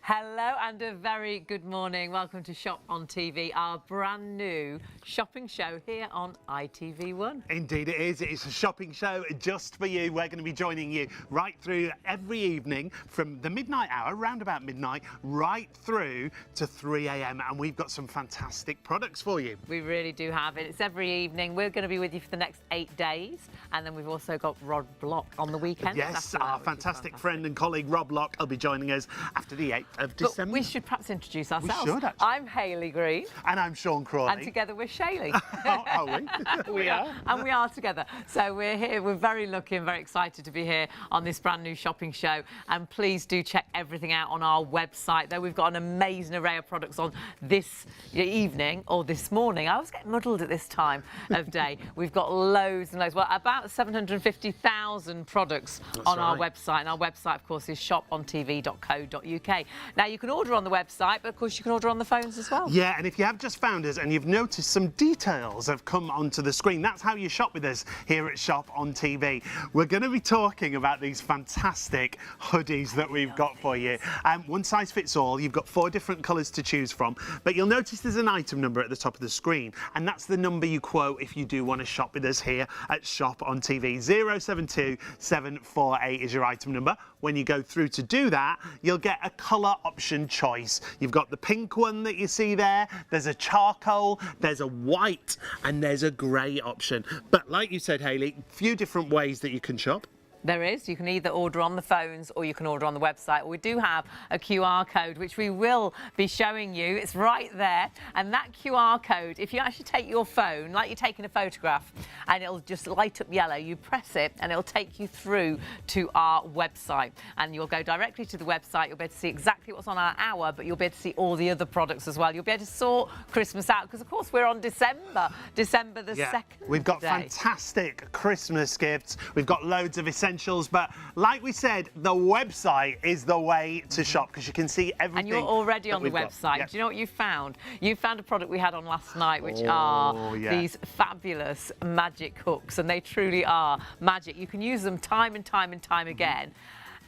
Hello and a very good morning. Welcome to Shop on TV, our brand new shopping show here on ITV1. Indeed it is. It's a shopping show just for you. We're going to be joining you right through every evening from the midnight hour, round about midnight, right through to 3 a.m. and we've got some fantastic products for you. We really do have it. It's every evening. We're going to be with you for the next 8 days, and then we've also got Rob Block on the weekend. Yes, our fantastic friend and colleague Rob Block will be joining us after the 8th of December. But we should perhaps introduce ourselves. We should, actually. I'm Hayley Green. And I'm Sean Crawley. And together we're Shaylee. Are we? We are. And we are together. So we're here. We're very lucky and very excited to be here on this brand new shopping show. And please do check everything out on our website. Though we've got an amazing array of products on this evening or this morning. I always get muddled at this time of day. We've got loads and loads. Well, about 750,000 products on our website. And our website, of course, is ShopOnTV.co.uk. Now, you can order on the website, but of course you can order on the phones as well. Yeah, and if you have just found us and you've noticed some details have come onto the screen, that's how you shop with us here at Shop on TV. We're going to be talking about these fantastic hoodies that we've got for you. One size fits all. You've got 4 different colours to choose from, but you'll notice there's an item number at the top of the screen, and that's the number you quote if you do want to shop with us here at Shop on TV. 072748 is your item number. When you go through to do that, you'll get a colour option choice. You've got the pink one that you see there, there's a charcoal, there's a white, and there's a grey option. But like you said, Hayley, a few different ways that you can shop. There is. You can either order on the phones or you can order on the website. We do have a QR code, which we will be showing you. It's right there. And that QR code, if you actually take your phone, like you're taking a photograph, and it'll just light up yellow, you press it and it'll take you through to our website. And you'll go directly to the website. You'll be able to see exactly what's on our hour, but you'll be able to see all the other products as well. You'll be able to sort Christmas out, because of course we're on December the 2nd. We've got fantastic Christmas gifts. We've got loads of essentials. But like we said, the website is the way to shop, because you can see everything. And you're already on the website. Yeah. Do you know what you found? You found a product we had on last night, which are these fabulous magic hooks, and they truly are magic. You can use them time and time and time again.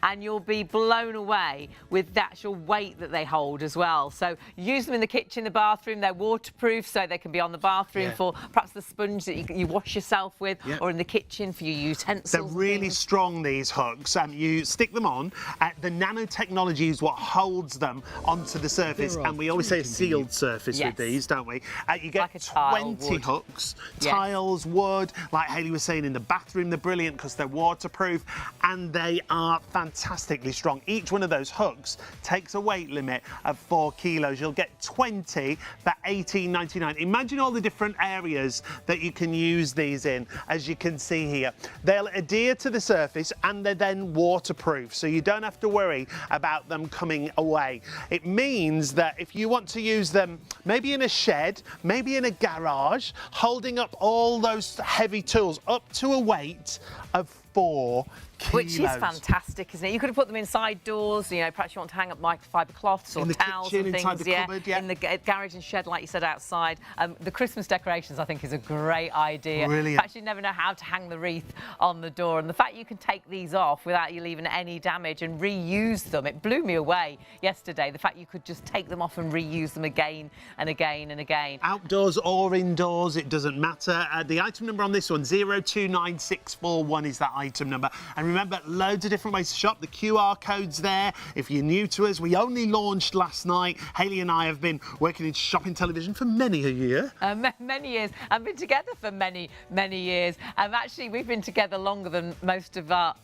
And you'll be blown away with the actual weight that they hold as well. So use them in the kitchen, the bathroom. They're waterproof, so they can be on the bathroom for perhaps the sponge that you wash yourself with, or in the kitchen for your utensils. They're really strong, these hooks. You stick them on. The nanotechnology is what holds them onto the surface. And we always say a sealed surface with these, don't we? You get like 20 hooks, tiles, wood. Like Hayley was saying, in the bathroom, they're brilliant because they're waterproof and they are fantastically strong. Each one of those hooks takes a weight limit of 4 kilos. You'll get 20 for $18.99. Imagine all the different areas that you can use these in, as you can see here. They'll adhere to the surface and they're then waterproof, so you don't have to worry about them coming away. It means that if you want to use them maybe in a shed, maybe in a garage, holding up all those heavy tools up to a weight of 4 kilos. Which is fantastic, isn't it? You could have put them inside doors, you know, perhaps you want to hang up microfiber cloths or towels and things. Inside the cupboard, in the garage and shed, like you said, outside. The Christmas decorations, I think, is a great idea. Brilliant. In fact, you never know how to hang the wreath on the door. And the fact you can take these off without you leaving any damage and reuse them, it blew me away yesterday. The fact you could just take them off and reuse them again and again and again. Outdoors or indoors, it doesn't matter. The item number on this one, 029641 is that item number. And remember, loads of different ways to shop. The QR code's there. If you're new to us, we only launched last night. Hayley and I have been working in shopping television for many a year. Many years. I've been together for many, many years. Actually, we've been together longer than most of our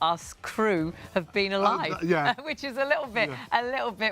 crew have been alive. Which is a little bit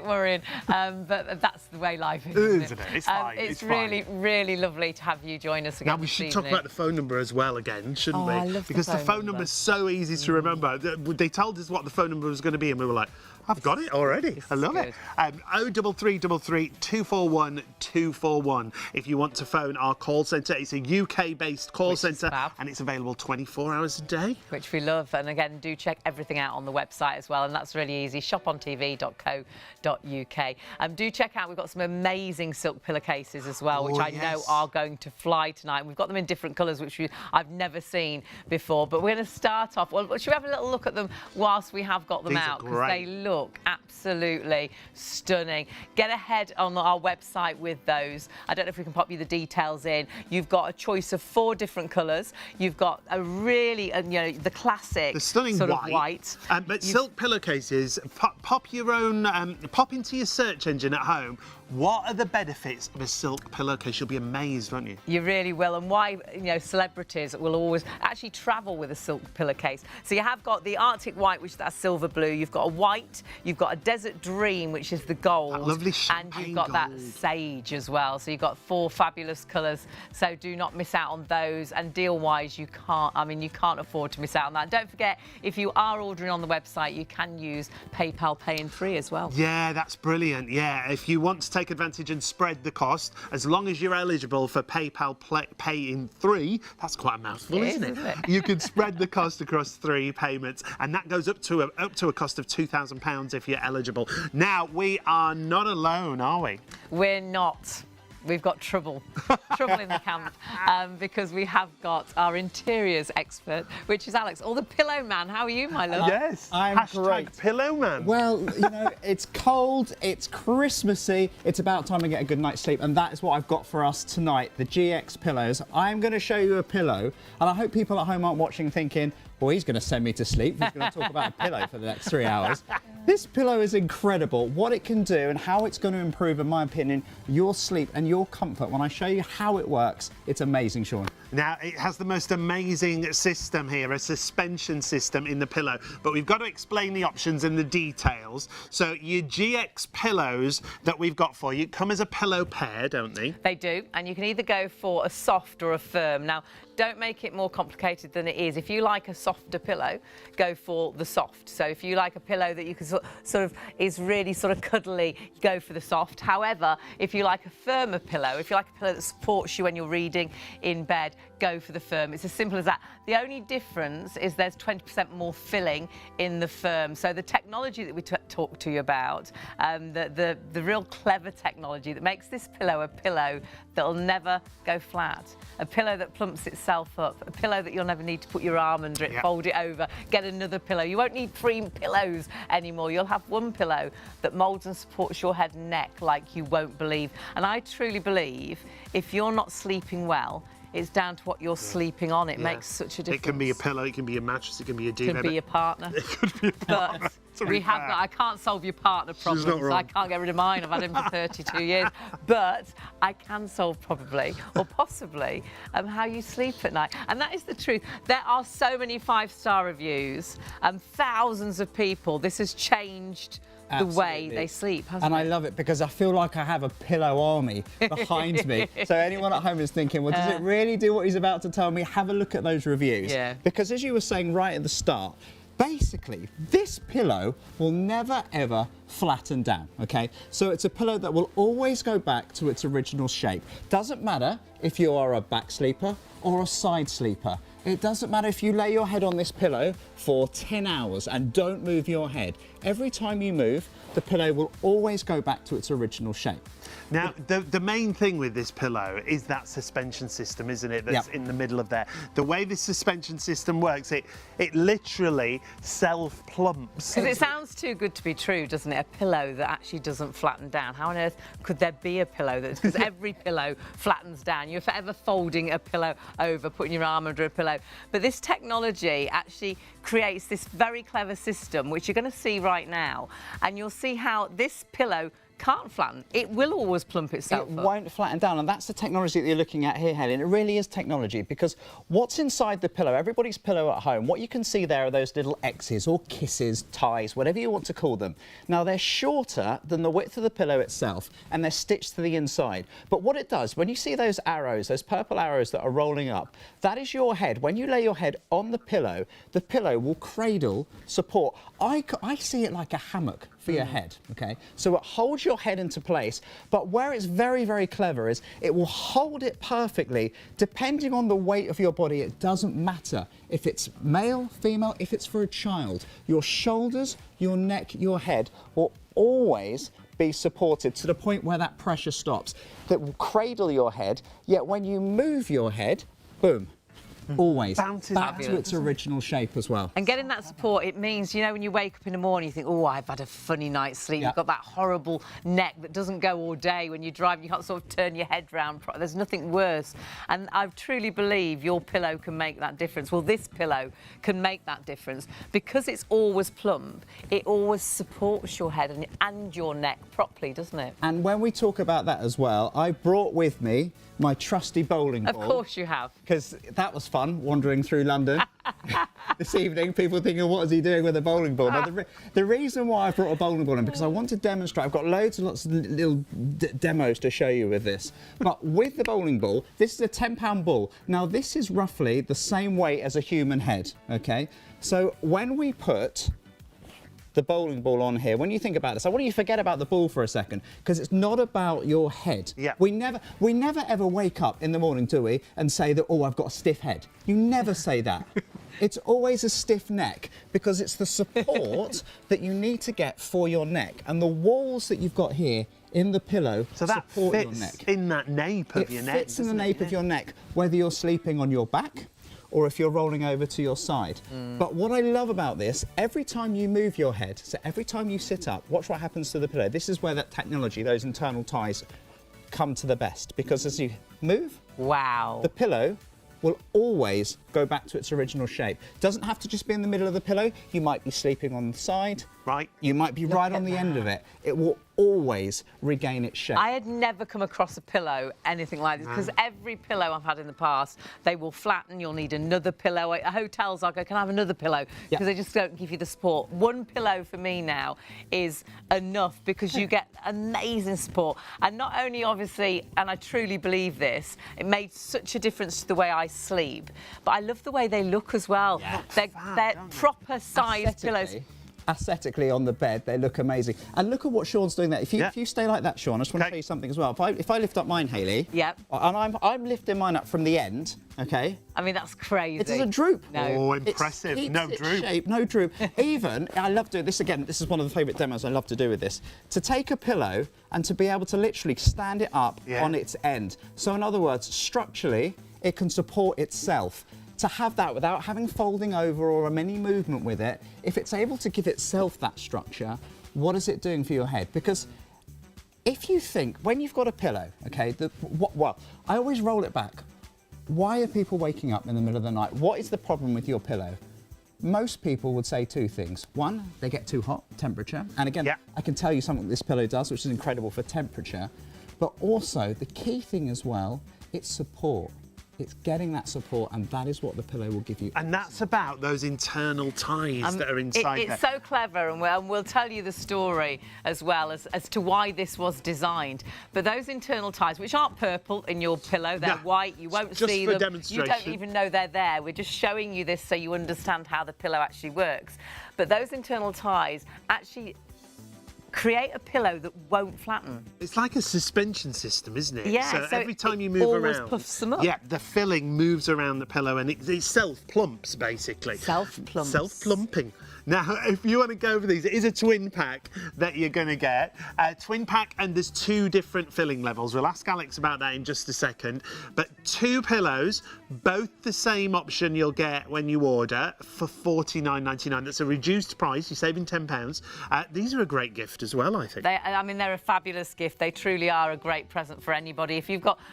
worrying. But that's the way life is, isn't it? It's fine. It's really, really lovely to have you join us again. Now, we should talk about the phone number as well again, shouldn't we? I love because the phone number is so easy to remember. They told us what the phone number was going to be and we were like, I've got it already. I love it. 03333 241 241 if you want to phone our call centre. It's a UK-based call centre and it's available 24 hours a day. Which we love. And again, do check everything out on the website as well. And that's really easy. ShopOnTV.co.uk. Do check out, we've got some amazing silk pillowcases as well, which I know are going to fly tonight. And we've got them in different colours, which I've never seen before. But we're going to start off. Well, should we have a little look at them whilst we have got them out? Because they look look absolutely stunning. Get ahead on our website with those. I don't know if we can pop you the details in. You've got a choice of 4 different colours. You've got a really, you know, the classic, the stunning sort white. of white. But silk pillowcases, pop your own, pop into your search engine at home. What are the benefits of a silk pillowcase? You'll be amazed, won't you? You really will, and why, you know, celebrities will always actually travel with a silk pillowcase. So you have got the Arctic white, which is that silver blue. You've got a white. You've got a Desert Dream, which is the gold. That lovely and you've got gold. that sage as well. So you've got 4 fabulous colours. So do not miss out on those. And deal-wise, you can't. I mean, you can't afford to miss out on that. Don't forget, if you are ordering on the website, you can use PayPal Pay in 3 as well. Yeah, that's brilliant. Yeah, if you want to take advantage and spread the cost, as long as you're eligible for PayPal Pay in 3, that's quite a mouthful, isn't it? You can spread the cost across 3 payments, and that goes up to a cost of £2,000 if you're eligible. Now, we are not alone, are we? We're not. We've got trouble in the camp, because we have got our interiors expert, which is Alex, or the Pillow Man. How are you, my love? Yes, I'm great. Pillow Man. Well, you know, it's cold, it's Christmassy, it's about time to get a good night's sleep, and that is what I've got for us tonight, the GX pillows. I'm going to show you a pillow, and I hope people at home aren't watching thinking, well, he's going to send me to sleep. He's going to talk about a pillow for the next 3 hours. This pillow is incredible. What it can do and how it's going to improve, in my opinion, your sleep and your comfort. When I show you how it works, it's amazing, Sean. Now, it has the most amazing system here, a suspension system in the pillow, but we've got to explain the options and the details. So your GX pillows that we've got for you come as a pillow pair, don't they? They do, and you can either go for a soft or a firm. Now, don't make it more complicated than it is. If you like a softer pillow, go for the soft. So if you like a pillow that you can sort of is really sort of cuddly, go for the soft. However, if you like a firmer pillow, if you like a pillow that supports you when you're reading in bed, go for the firm. It's as simple as that. The only difference is there's 20% more filling in the firm. So the technology that we talked to you about, the real clever technology that makes this pillow a pillow that'll never go flat, a pillow that plumps itself up, a pillow that you'll never need to put your arm under it, fold it over, get another pillow. You won't need 3 pillows anymore. You'll have 1 pillow that molds and supports your head and neck like you won't believe. And I truly believe if you're not sleeping well, it's down to what you're sleeping on. It makes such a difference. It can be a pillow, it can be a mattress, it can be a duvet. It can be your partner. It could be a partner. But we have got, I can't solve your partner problems. I can't get rid of mine. I've had him for 32 years. But I can solve probably, or possibly, how you sleep at night. And that is the truth. There are so many 5-star reviews, thousands of people. This has changed the way they sleep, hasn't And it? I love it because I feel like I have a pillow army behind me. So anyone at home is thinking, well, does it really do what he's about to tell me? Have a look at those reviews. Yeah. Because as you were saying right at the start, basically, this pillow will never, ever flatten down, okay? So it's a pillow that will always go back to its original shape. Doesn't matter if you are a back sleeper or a side sleeper. It doesn't matter if you lay your head on this pillow for 10 hours and don't move your head. Every time you move, the pillow will always go back to its original shape. Now, the main thing with this pillow is that suspension system, isn't it, that's in the middle of there. The way this suspension system works, it literally self-plumps. Because it sounds too good to be true, doesn't it? A pillow that actually doesn't flatten down. How on earth could there be a pillow that's... Because every pillow flattens down. You're forever folding a pillow over, putting your arm under a pillow. But this technology actually creates this very clever system, which you're going to see right now. And you'll see how this pillow can't flatten. It will always plump itself up. It won't flatten down, and that's the technology that you're looking at here, Helen. It really is technology, because what's inside the pillow, everybody's pillow at home, what you can see there are those little X's or kisses, ties, whatever you want to call them. Now, they're shorter than the width of the pillow itself, and they're stitched to the inside. But what it does, when you see those arrows, those purple arrows that are rolling up, that is your head. When you lay your head on the pillow will cradle, support. I see it like a hammock for your head, okay? So it holds your head into place, but where it's very, very clever is it will hold it perfectly depending on the weight of your body. It doesn't matter if it's male, female, if it's for a child. Your shoulders, your neck, your head will always be supported to the point where that pressure stops. That will cradle your head, yet when you move your head, boom, always Bounces back back. to its original shape as well. And getting that support, it means, you know, when you wake up in the morning, you think, oh, I've had a funny night's sleep. Yeah. You've got that horrible neck that doesn't go all day when you drive. You can't sort of turn your head round. There's nothing worse. And I truly believe your pillow can make that difference. Well, this pillow can make that difference because it's always plump. It always supports your head and your neck properly, doesn't it? And when we talk about that as well, I brought with me my trusty bowling ball. Of course you have. Because that was fun, wandering through London this evening. People thinking, what is he doing with a bowling ball? Now, the reason why I brought a bowling ball in, because I want to demonstrate. I've got loads and lots of little demos to show you with this. But with the bowling ball, this is a £10 ball. Now, this is roughly the same weight as a human head, OK? So when we put the bowling ball on here, when you think about this, I want you to forget about the ball for a second, because it's not about your head. Yeah. We never ever wake up in the morning, do we, and say that, oh, I've got a stiff head. You never say that. It's always a stiff neck, because it's the support that you need to get for your neck. And the walls that you've got here in the pillow So that support your fits neck. in that nape of your neck. It fits in the nape of your neck, whether you're sleeping on your back or if you're rolling over to your side. But what I love about this, every time you move your head, so every time you sit up, watch what happens to the pillow. This is where that technology, those internal ties, come to the best, because as you move, Wow. the pillow will always go back to its original shape. Doesn't have to just be in the middle of the pillow. You might be sleeping on the side. Right. You might be right on the end of it. It will always regain its shape. I had never come across a pillow, anything like this, because every pillow I've had in the past, they will flatten, you'll need another pillow. At hotels, I'll go, can I have another pillow? Because they just don't give you the support. One pillow for me now is enough, because you get amazing support. And not only, obviously, and I truly believe this, it made such a difference to the way I sleep, but I love the way they look as well. Yeah. They're proper sized pillows. Aesthetically on the bed, they look amazing. And look at what Sean's doing there. If you stay like that, Sean, I just want to show you something as well. If I lift up mine, Hayley, Yep. and I'm lifting mine up from the end, okay? I mean, that's crazy. It doesn't droop. No. Oh, impressive. It No keeps its droop. shape, no droop. Even, I love doing this again, this is one of the favourite demos I love to do with this, to take a pillow and to be able to literally stand it up on its end. So in other words, structurally, it can support itself. To have that without having folding over or any movement with it, if it's able to give itself that structure, what is it doing for your head? Because if you think, when you've got a pillow, okay, well, I always roll it back. Why are people waking up in the middle of the night? What is the problem with your pillow? Most people would say two things. One, they get too hot, temperature. And again, I can tell you something this pillow does, which is incredible for temperature. But also, the key thing as well, it's support. It's getting that support, and that is what the pillow will give you. And that's about those internal ties that are inside there. It's so clever, and we'll tell you the story as well as to why this was designed. But those internal ties, which aren't purple in your pillow, they're white, you won't see them. Demonstration. You don't even know they're there. We're just showing you this so you understand how the pillow actually works. But those internal ties actually create a pillow that won't flatten. It's like a suspension system, isn't it? Yeah, so every time you move always around, puffs them up. Yeah, the filling moves around the pillow and it self-plumps, basically. Self-plumps. Self-plumping. Now, if you want to go for these, it is a twin pack that you're going to get. Twin pack, and there's two different filling levels. We'll ask Alex about that in just a second. But two pillows, both the same option you'll get when you order for £49.99. That's a reduced price. You're saving £10. These are a great gift as well, I think. I mean, they're a fabulous gift. They truly are a great present for anybody. If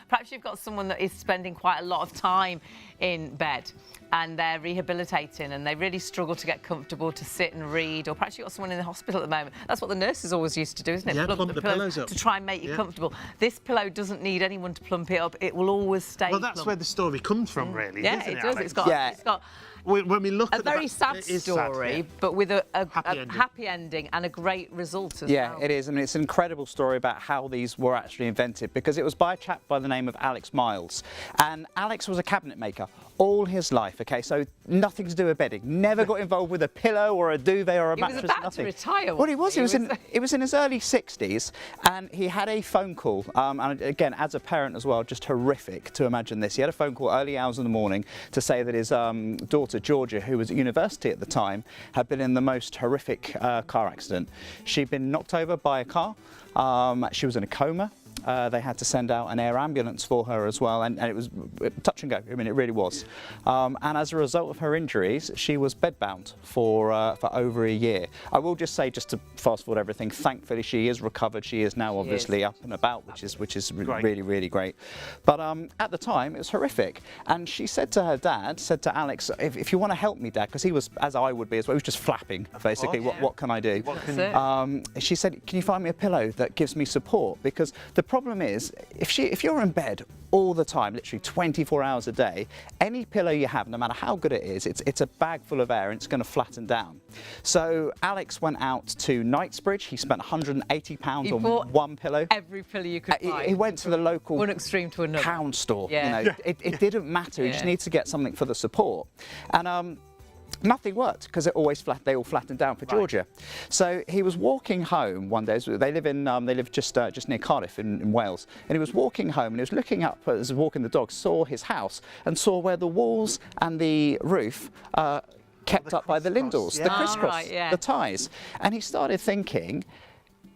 perhaps you've got someone that is spending quite a lot of time in bed and they're rehabilitating and they really struggle to get comfortable to sit and read, or perhaps you've got someone in the hospital at the moment. That's what the nurses always used to do, isn't it? Yeah, plump the pillows up. To try and make you comfortable. This pillow doesn't need anyone to plump it up. It will always stay Well, that's plump. where the story comes from, really, Yeah, isn't it, it does. Alex? It's got when we look a at very the sad it is story, sad, yeah. but with a ending. happy ending and a great result as well. Yeah, it is. I mean, it's an incredible story about how these were actually invented, because it was by a chap by the name of Alex Miles. And Alex was a cabinet maker all his life, okay? So nothing to do with bedding. Never got involved with a pillow or a duvet or a mattress, He was about nothing. to retire. Well, he was. He was He in his early 60s, and he had a phone call. And again, as a parent as well, just horrific to imagine this. He had a phone call early hours in the morning to say that his daughter, Georgia, who was at university at the time, had been in the most horrific car accident. She'd been knocked over by a car. She was in a coma. They had to send out an air ambulance for her as well, and it was touch and go. I mean, it really was. And as a result of her injuries, she was bedbound for over a year. I will just say, just to fast forward everything, thankfully she is recovered. She is now obviously up and about, which is really, really great. But at the time, it was horrific. And she said to her dad, said to Alex, if you want to help me, Dad, because he was, as I would be as well, he was just flapping, basically, what can I do? She said, can you find me a pillow that gives me support? Because the problem is, if you're in bed all the time, literally 24 hours a day, any pillow you have, no matter how good it is, it's a bag full of air and it's going to flatten down. So Alex went out to Knightsbridge. He spent £180 on one pillow. Every pillow you could find. He went to the local one extreme to another pound store. Yeah. You know, it didn't matter. You just need to get something for the support. And nothing worked because they all flattened down for Georgia. So he was walking home one day. They live just near Cardiff in Wales. And he was walking home and he was looking up as he was walking the dog, saw his house and saw where the walls and the roof kept up by the lindels, the crisscross, the ties. And he started thinking,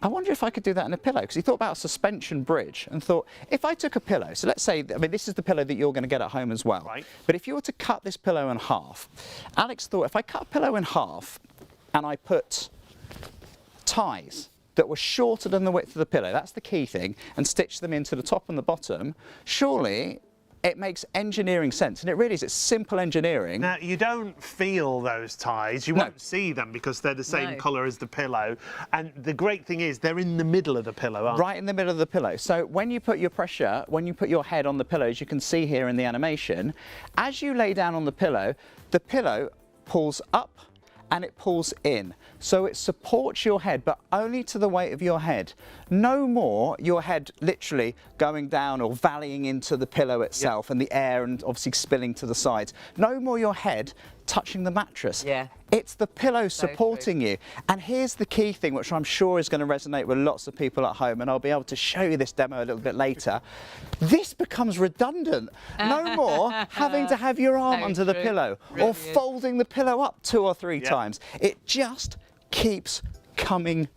I wonder if I could do that in a pillow, because he thought about a suspension bridge and thought, if I took a pillow, so let's say, I mean, this is the pillow that you're going to get at home as well, but if you were to cut this pillow in half, Alex thought, if I cut a pillow in half and I put ties that were shorter than the width of the pillow, that's the key thing, and stitch them into the top and the bottom, surely it makes engineering sense, and it really is. It's simple engineering. Now, you don't feel those ties. You won't see them because they're the same colour as the pillow. And the great thing is they're in the middle of the pillow, aren't they? Right in the middle of the pillow. So when you put your pressure, when you put your head on the pillow, as you can see here in the animation, as you lay down on the pillow pulls up and it pulls in. So it supports your head, but only to the weight of your head. No more your head literally going down or valleying into the pillow itself and the air and obviously spilling to the sides. No more your head touching the mattress. It's the pillow supporting you. And here's the key thing, which I'm sure is going to resonate with lots of people at home, and I'll be able to show you this demo a little bit later. This becomes redundant. No more having to have your arm under the pillow or folding the pillow up 2 or 3 times. It just keeps coming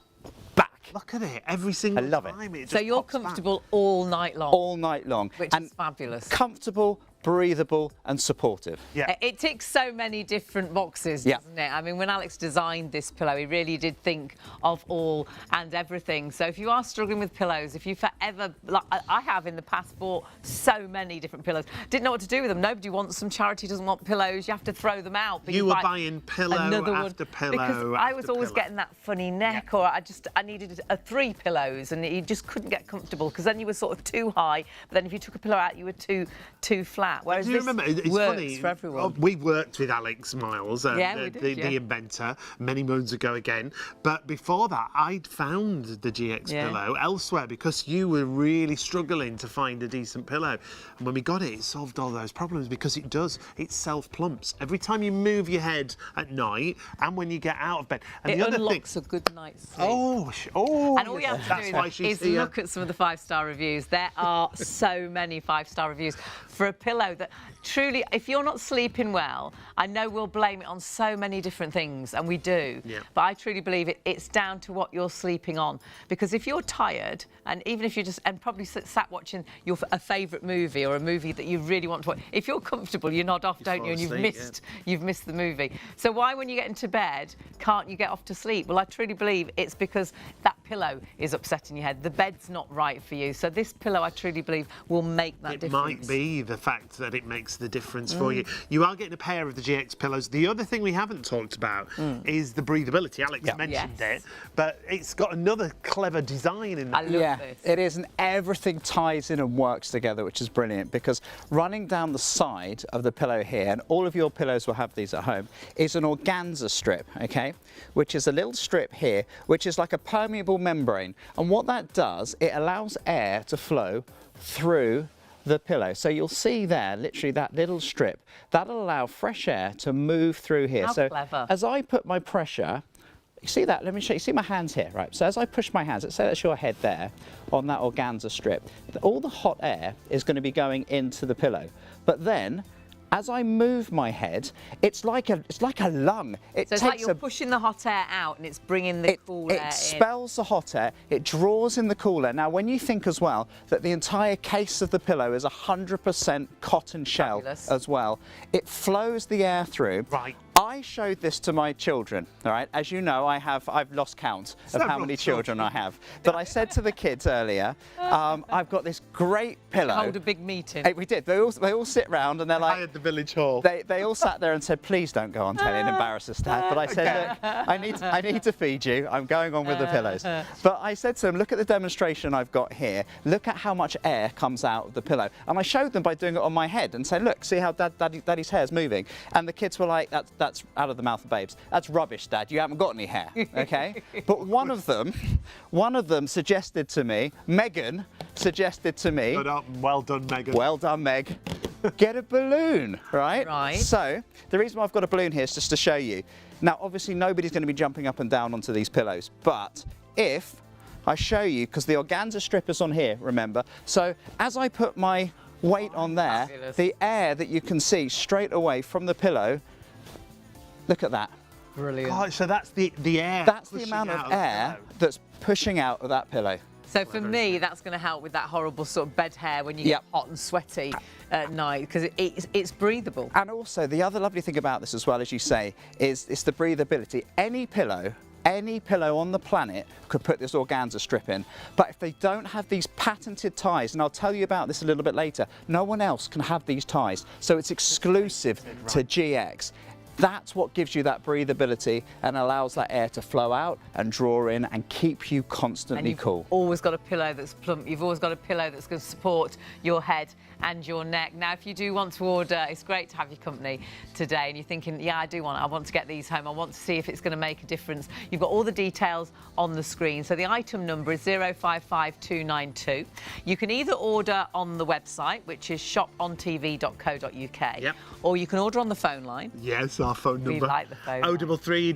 back. Look at it, every single time. I love it. So you're comfortable all night long? All night long. Which is fabulous. Comfortable, breathable and supportive. It ticks so many different boxes, doesn't it? I mean, when Alex designed this pillow, he really did think of all and everything. So if you are struggling with pillows, if you forever, like I have in the past, bought so many different pillows, didn't know what to do with them. Nobody wants them. Charity doesn't want pillows. You have to throw them out. But you were buying pillow after pillow because I was always getting that funny neck, or I needed 3 pillows, and you just couldn't get comfortable because then you were sort of too high. But then if you took a pillow out, you were too flat. Whereas this works funny, for everyone. We worked with Alex Miles, the inventor, many moons ago again. But before that, I'd found the GX pillow elsewhere because you were really struggling to find a decent pillow. And when we got it, it solved all those problems because it does. It self-plumps. Every time you move your head at night and when you get out of bed. And it the other unlocks thing, a good night's sleep. And all you have to do is look at some of the 5-star reviews. There are so many 5-star reviews for a pillow that truly, if you're not sleeping well, I know we'll blame it on so many different things, and we do, but I truly believe it's down to what you're sleeping on. Because if you're tired, and even if you're and probably sat watching a favourite movie or a movie that you really want to watch, if you're comfortable, you nod off, don't you? And you've missed the movie. So why, when you get into bed, can't you get off to sleep? Well, I truly believe it's because that pillow is upsetting your head. The bed's not right for you. So this pillow, I truly believe, will make that difference. It might be the fact that it makes the difference for you. You are getting a pair of the GX pillows. The other thing we haven't talked about is the breathability. Alex mentioned it, but it's got another clever design in there. I love this. It is, and everything ties in and works together, which is brilliant, because running down the side of the pillow here, and all of your pillows will have these at home, is an organza strip, okay, which is a little strip here, which is like a permeable membrane. And what that does, it allows air to flow through the pillow. So you'll see there, literally that little strip, that'll allow fresh air to move through here. How so clever. As I put my pressure, you see that? Let me show you. See my hands here, right? So as I push my hands, let's say that's your head there on that organza strip, all the hot air is going to be going into the pillow. But then, as I move my head, it's like a lung. It So it's like you're pushing the hot air out and it's bringing the cool air in. It expels the hot air, it draws in the cool air. Now, when you think as well that the entire case of the pillow is 100% cotton shell as well, it flows the air through. Right. I showed this to my children, all right? As you know, I've lost count of how many children I have. But I said to the kids earlier, I've got this great pillow. Hold a big meeting. Hey, we did. They all sit round and they're like... I at the village hall. They all sat there and said, please don't go on telly and embarrass us, Dad. But I said, look, I need to feed you. I'm going on with the pillows. But I said to them, look at the demonstration I've got here. Look at how much air comes out of the pillow. And I showed them by doing it on my head and saying, look, see how Daddy's hair's moving. And the kids were like, that's out of the mouth of babes. That's rubbish, Dad. You haven't got any hair, okay? But one of them suggested to me, Megan suggested to me. Well done, Megan. Well done, Meg. Get a balloon, right? Right. So the reason why I've got a balloon here is just to show you. Now, obviously, nobody's going to be jumping up and down onto these pillows, but if I show you, because the organza strip is on here, remember? So as I put my weight on there, fabulous. the air that you can see straight away from the pillow, look at that. Brilliant. God, so that's the air. That's the amount of air that's pushing out of that pillow. So for me, that's going to help with that horrible sort of bed hair when you get hot and sweaty at night, because it's breathable. And also, the other lovely thing about this as well, as you say, is it's the breathability. Any pillow on the planet could put this organza strip in. But if they don't have these patented ties, and I'll tell you about this a little bit later, no one else can have these ties. So it's exclusive to GX. That's what gives you that breathability and allows that air to flow out and draw in and keep you constantly cool. You've always got a pillow that's plump. You've always got a pillow that's going to support your head and your neck. Now, if you do want to order, it's great to have your company today and you're thinking, yeah, I want to get these home. I want to see if it's going to make a difference. You've got all the details on the screen. So the item number is 055292. You can either order on the website, which is shopontv.co.uk, or you can order on the phone line. Yes, our phone number. We like the phone. 033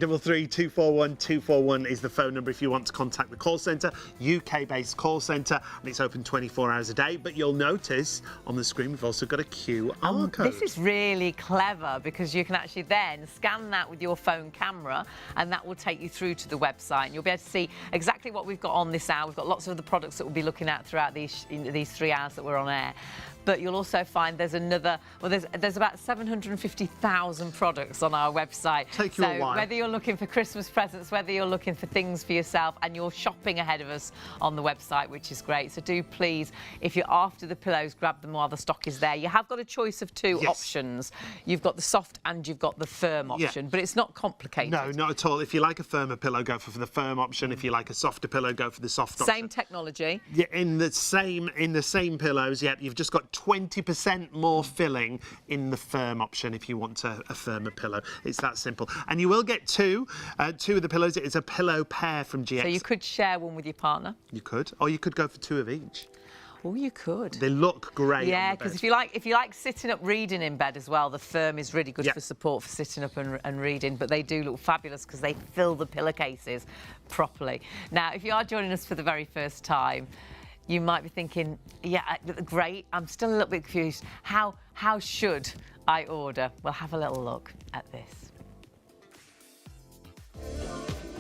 241 241 is the phone number if you want to contact the call centre, UK-based call centre, and it's open 24 hours a day. But you'll notice on the screen we've also got a QR code. This is really clever because you can actually then scan that with your phone camera and that will take you through to the website and you'll be able to see exactly what we've got on this hour. We've got lots of the products that we'll be looking at throughout these 3 hours that we're on air. But you'll also find there's about 750,000 products on our website. Take you a while. Whether you're looking for Christmas presents, whether you're looking for things for yourself, and you're shopping ahead of us on the website, which is great. So do please, if you're after the pillows, grab them while the stock is there. You have got a choice of two options. You've got the soft and you've got the firm option, but it's not complicated. No, not at all. If you like a firmer pillow, go for the firm option. If you like a softer pillow, go for the soft option. Same technology. Yeah, in the same pillows. Yeah, you've just got 20% more filling in the firm option if you want a firmer pillow. It's that simple. And you will get two of the pillows. It is a pillow pair from GX. So you could share one with your partner. You could, or you could go for two of each. Oh, you could. They look great. Yeah, because if you like sitting up reading in bed as well, the firm is really good for support for sitting up and reading. But they do look fabulous because they fill the pillowcases properly. Now, if you are joining us for the very first time, you might be thinking, yeah, great. I'm still a little bit confused. How should I order? Well, have a little look at this.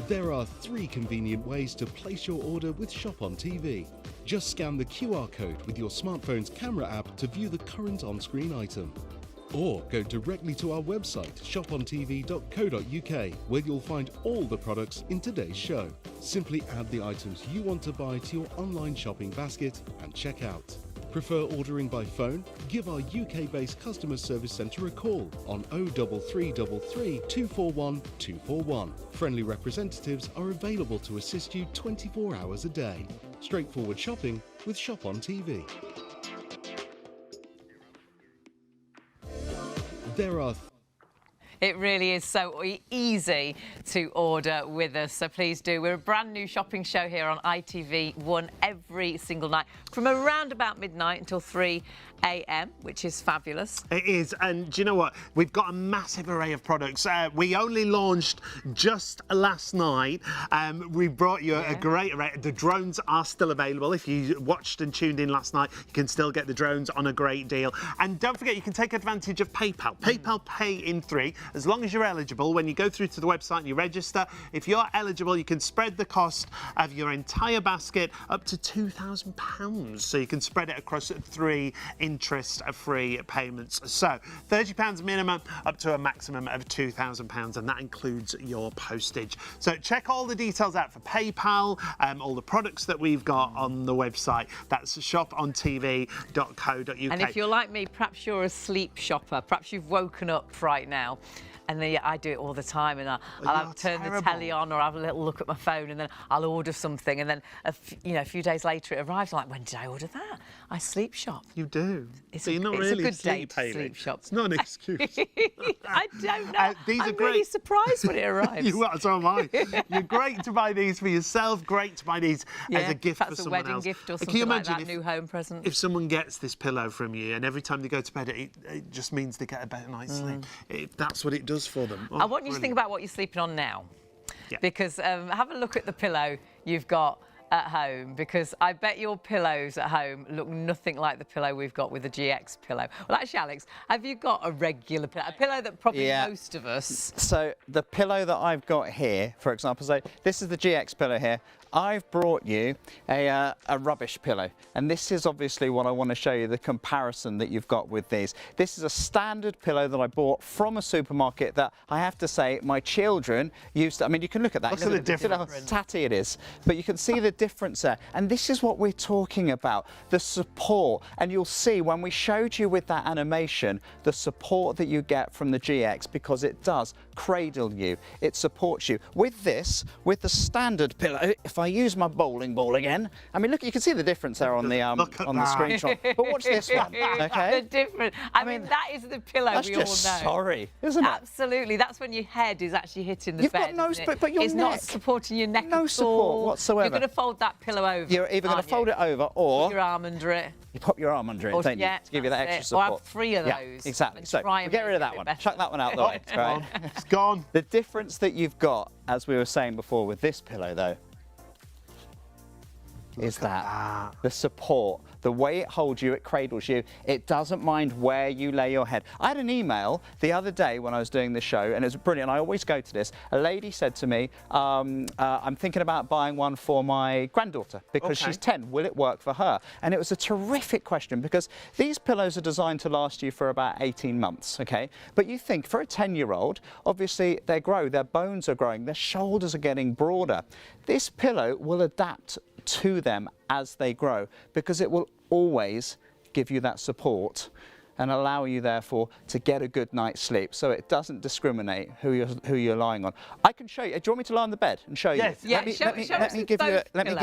There are 3 convenient ways to place your order with ShopOnTV. Just scan the QR code with your smartphone's camera app to view the current on-screen item. Or go directly to our website, shopontv.co.uk, where you'll find all the products in today's show. Simply add the items you want to buy to your online shopping basket and check out. Prefer ordering by phone? Give our UK-based customer service centre a call on 03333 241 241. Friendly representatives are available to assist you 24 hours a day. Straightforward shopping with ShopOnTV. It really is so easy to order with us, so please do. We're a brand new shopping show here on ITV1 every single night from around about midnight until 3 a.m, which is fabulous. It is, and do you know what? We've got a massive array of products. We only launched just last night. We brought you a great array. The drones are still available. If you watched and tuned in last night, you can still get the drones on a great deal. And don't forget, you can take advantage of PayPal. PayPal Pay in 3, as long as you're eligible. When you go through to the website and you register, if you're eligible, you can spread the cost of your entire basket up to £2,000. So you can spread it across 3 interest-free payments. So £30 minimum up to a maximum of £2,000, and that includes your postage. So check all the details out for PayPal, all the products that we've got on the website. That's ShopOnTV.co.uk. And if you're like me, perhaps you're a sleep shopper. Perhaps you've woken up right now. And then I do it all the time, and I'll turn the telly on or have a little look at my phone, and then I'll order something, and then a few days later it arrives. I'm like, when did I order that? I sleep shop. You do. It's you're not it's really a good day to sleep, sleep shop. It's not an excuse. I don't know. These I'm are great. really surprised when it arrives. You are, so am I. You're great to buy these for yourself. Great to buy these as a gift for someone else. A wedding gift or something Can you imagine like that, new home present. If someone gets this pillow from you, and every time they go to bed, it just means they get a better night's sleep. That's what it does for them. I want you to think about what you're sleeping on now, because have a look at the pillow you've got at home, because I bet your pillows at home look nothing like the pillow we've got with the GX pillow. Well, actually, Alex, have you got a regular pillow? A pillow that probably most of us... So the pillow that I've got here, for example, so this is the GX pillow here. I've brought you a rubbish pillow, and this is obviously what I want to show you, the comparison that you've got with these. This is a standard pillow that I bought from a supermarket that I have to say my children used to, I mean, you can look at that. Look at the difference. Look how tatty it is, but you can see the difference there. And this is what we're talking about, the support. And you'll see when we showed you with that animation, the support that you get from the GX, because it does cradle you, it supports you. With this, with the standard pillow, if I use my bowling ball again, I mean, look, you can see the difference there on the screenshot. But watch this one, okay? The difference. I mean, that is the pillow we all know. That's just sorry, isn't it? Absolutely. That's when your head is actually hitting the You've bed. got no, but your it's neck. not supporting your neck No at support all. whatsoever. You're going to fold that pillow over. You're either going to fold it over, or put your arm under it. You pop your arm under it, don't you? To give you that extra support. Or have 3 of those. Yeah, exactly. So we'll get rid of that one. Chuck that one out the way. Right? It's gone. The difference that you've got, as we were saying before, with this pillow, though, is that the support, the way it holds you, it cradles you, it doesn't mind where you lay your head. I had an email the other day when I was doing the show, and it was brilliant. I always go to this. A lady said to me, I'm thinking about buying one for my granddaughter because she's 10. Will it work for her? And it was a terrific question, because these pillows are designed to last you for about 18 months, okay? But you think for a 10-year-old, obviously they grow, their bones are growing, their shoulders are getting broader. This pillow will adapt to them as they grow, because it will always give you that support and allow you therefore to get a good night's sleep, so it doesn't discriminate who you're lying on. I can show you. Do you want me to lie on the bed and show you? Yes. Yeah, let me give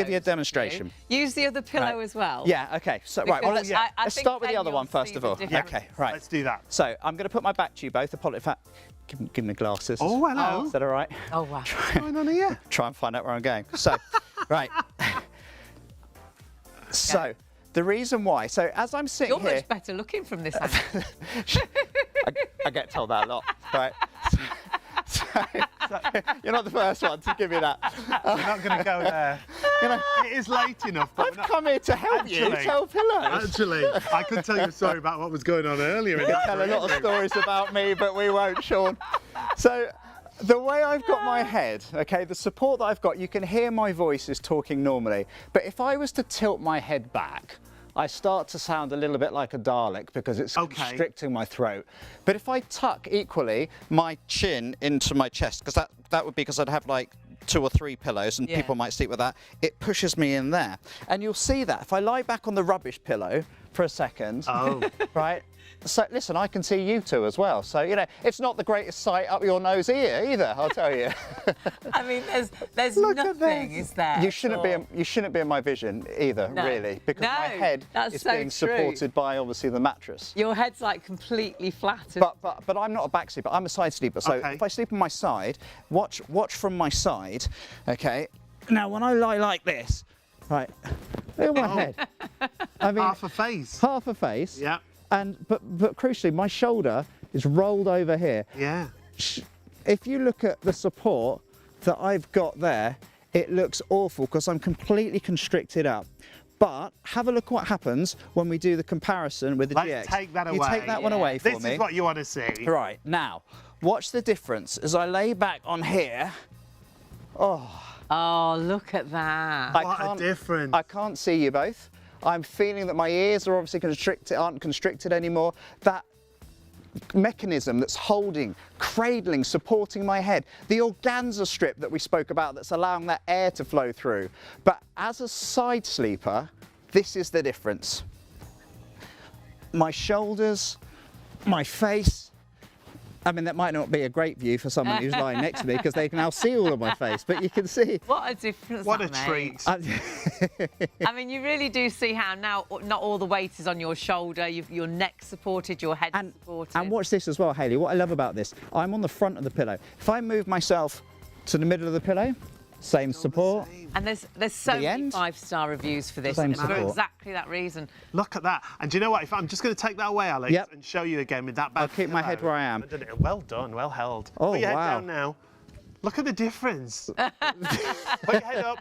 you a demonstration. Use the other pillow as well. Yeah, okay. So right, well, let's start with the other one first of all. Okay, right. Let's do that. So I'm going to put my back to you both. In fact, give me the glasses. Oh, hello. Is that all right? Oh, wow. What's going on here? Try and find out where I'm going. So, right. So, the reason why, so as I'm sitting You're here... much better looking from this angle. I get told that a lot, right? So, you're not the first one to give me that. We're not going to go there. You know, it is late enough. But I've come here to help you tell pillows. Actually, I could tell you a story about what was going on earlier. You tell a lot of stories about me, but we won't, Sean. So, the way I've got my head, okay, the support that I've got, you can hear my voice is talking normally. But if I was to tilt my head back, I start to sound a little bit like a Dalek because it's constricting my throat. But if I tuck equally my chin into my chest, because that would be because I'd have like 2 or 3 pillows and people might sleep with that, it pushes me in there. And you'll see that if I lie back on the rubbish pillow, for a second. Oh. Right? So listen, I can see you two as well. So, you know, it's not the greatest sight up your nose here either, I'll tell you. I mean, there's Look at nothing, this. is there? You shouldn't be in my vision either, No. really, because No, my head that's is so being true. supported by obviously the mattress. Your head's like completely flat. But I'm not a back sleeper, I'm a side sleeper. So Okay. if I sleep on my side, watch from my side, okay? Now when I lie like this, right, look at my head. I mean, Half a face. half a face. Yeah. And but crucially, my shoulder is rolled over here. Yeah. If you look at the support that I've got there, it looks awful because I'm completely constricted up. But have a look what happens when we do the comparison with the GX. Let's take that away. You take that one away for This me. is what you want to see. Right, now, watch the difference as I lay back on here. Oh, look at that. What a difference. I can't see you both. I'm feeling that my ears are obviously aren't constricted anymore. That mechanism that's holding, cradling, supporting my head, the organza strip that we spoke about that's allowing that air to flow through. But as a side sleeper, this is the difference. My shoulders, my face, I mean, that might not be a great view for someone who's lying next to me because they can now see all of my face, but you can see. What a difference What a that treat. makes. I mean, you really do see how now not all the weight is on your shoulder, your neck supported, your head supported. And watch this as well, Hayley. What I love about this, I'm on the front of the pillow. If I move myself to the middle of the pillow, same support. And there's so The many end. 5-star reviews for this, Same and it's for support. exactly that reason. Look at that. And do you know what? If I'm just going to take that away, Alex, Yep. and show you again with that bad I'll keep my head where I am. Well done, well held. Oh, Put your head wow. down now. Look at the difference. Put your head up.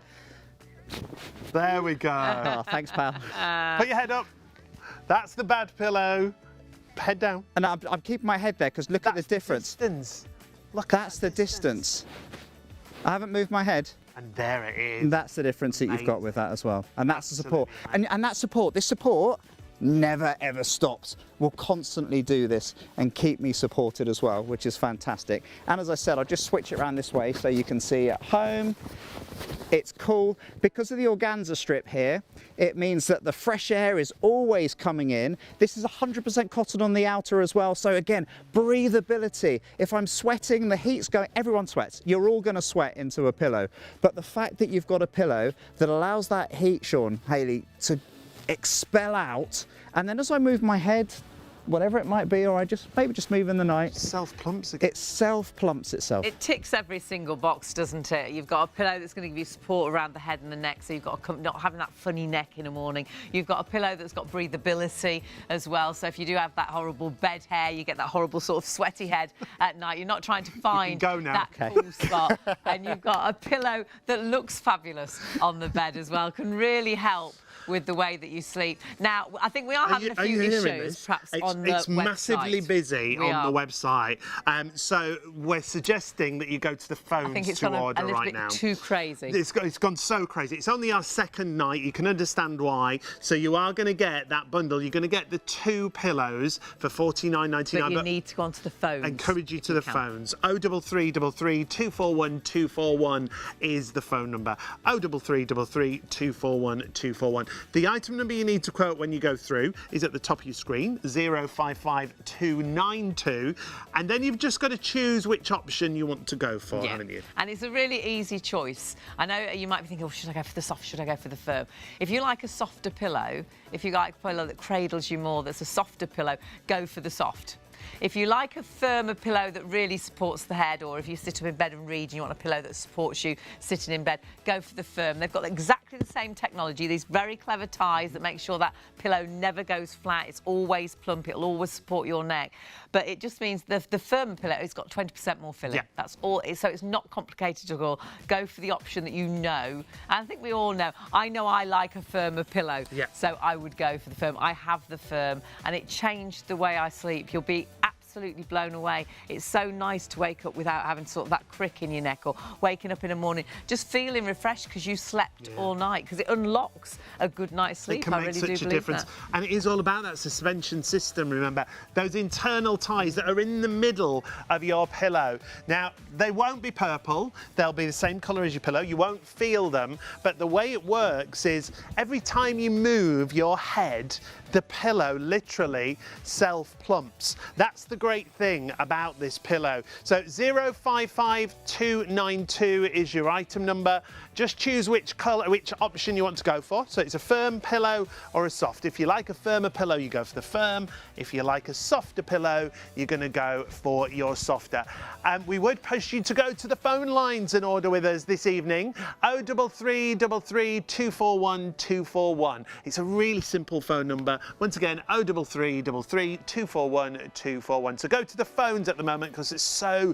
There we go. Oh, thanks, pal. Put your head up. That's the bad pillow. Head down. And I'm keeping my head there because look at the difference. Distance. Look. That's the distance. I haven't moved my head. And there it is. And that's the difference that you've got with that as well. And that's the support. Absolutely. And that support, this support never ever stops. Will constantly do this and keep me supported as well, which is fantastic. And as I said, I'll just switch it around this way so you can see at home. It's cool. Because of the organza strip here, it means that the fresh air is always coming in. This is 100% cotton on the outer as well. So again, breathability. If I'm sweating, the heat's going, everyone sweats. You're all going to sweat into a pillow. But the fact that you've got a pillow that allows that heat, Sean, Hayley, to expel out, and then as I move my head, whatever it might be, or I just maybe just move in the night, Self-plumps again. it self-plumps itself. It ticks every single box, doesn't it? You've got a pillow that's going to give you support around the head and the neck, so you've got not having that funny neck in the morning. You've got a pillow that's got breathability as well, so if you do have that horrible bed hair, you get that horrible sort of sweaty head at night. You're not trying to find go now. that cool spot. And you've got a pillow that looks fabulous on the bed as well, can really help with the way that you sleep. Now, I think we are having a few issues, perhaps, on the It's website. massively busy We on are. the website. So we're suggesting that you go to the I phones think it's to gone order a little right bit now. too crazy. It's gone so crazy. It's only our second night. You can understand why. So you are going to get that bundle. You're going to get the 2 pillows for $49.99. But you need to go onto the phones. Encourage you to the phones. 03333 241 241 is the phone number. 03333 241 241. The item number you need to quote when you go through is at the top of your screen, 055292, and then you've just got to choose which option you want to go for, haven't you? And it's a really easy choice. I know you might be thinking, oh, should I go for the soft, should I go for the firm? If you like a softer pillow, if you like a pillow that cradles you more, that's a softer pillow, go for the soft. If you like a firmer pillow that really supports the head, or if you sit up in bed and read and you want a pillow that supports you sitting in bed, go for the firm. They've got exactly the same technology, these very clever ties that make sure that pillow never goes flat. It's always plump. It'll always support your neck. But it just means the firmer pillow has got 20% more filling. Yeah. That's all. So it's not complicated at all. Go for the option that you know. And I think we all know. I know I like a firmer pillow. Yeah. So I would go for the firm. I have the firm, and it changed the way I sleep. You'll be absolutely absolutely blown away. It's so nice to wake up without having sort of that crick in your neck, or waking up in the morning just feeling refreshed because you slept all night, because it unlocks a good night's sleep. It can make such a difference. And it is all about that suspension system, remember. Those internal ties that are in the middle of your pillow. Now, they won't be purple. They'll be the same colour as your pillow. You won't feel them. But the way it works is every time you move your head, the pillow literally self-plumps. That's the great thing about this pillow. So 055292 is your item number. Just choose which colour, which option you want to go for. So it's a firm pillow or a soft. If you like a firmer pillow, you go for the firm. If you like a softer pillow, you're going to go for your softer. We would push you to go to the phone lines and order with us this evening. 03333 241 241. It's a really simple phone number. Once again, 03333 241 241. So go to the phones at the moment because it's so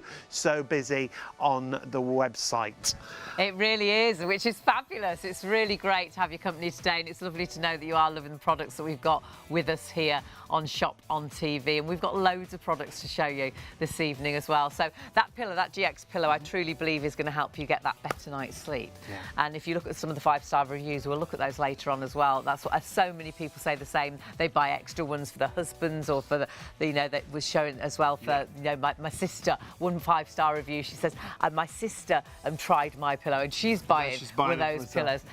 busy on the website. It really is, which is fabulous. It's really great to have your company today, and it's lovely to know that you are loving the products that we've got with us here on Shop on TV, and we've got loads of products to show you this evening as well. So that pillow, that GX pillow, I truly believe is going to help you get that better night's sleep. And if you look at some of the 5-star reviews, we'll look at those later on as well. That's what so many people say the same. They buy extra ones for their husbands, or for the you know, that was shown as well for you know, my sister. 1 5-star review, she says, my sister tried my pillow, and she's buying one of those pillows.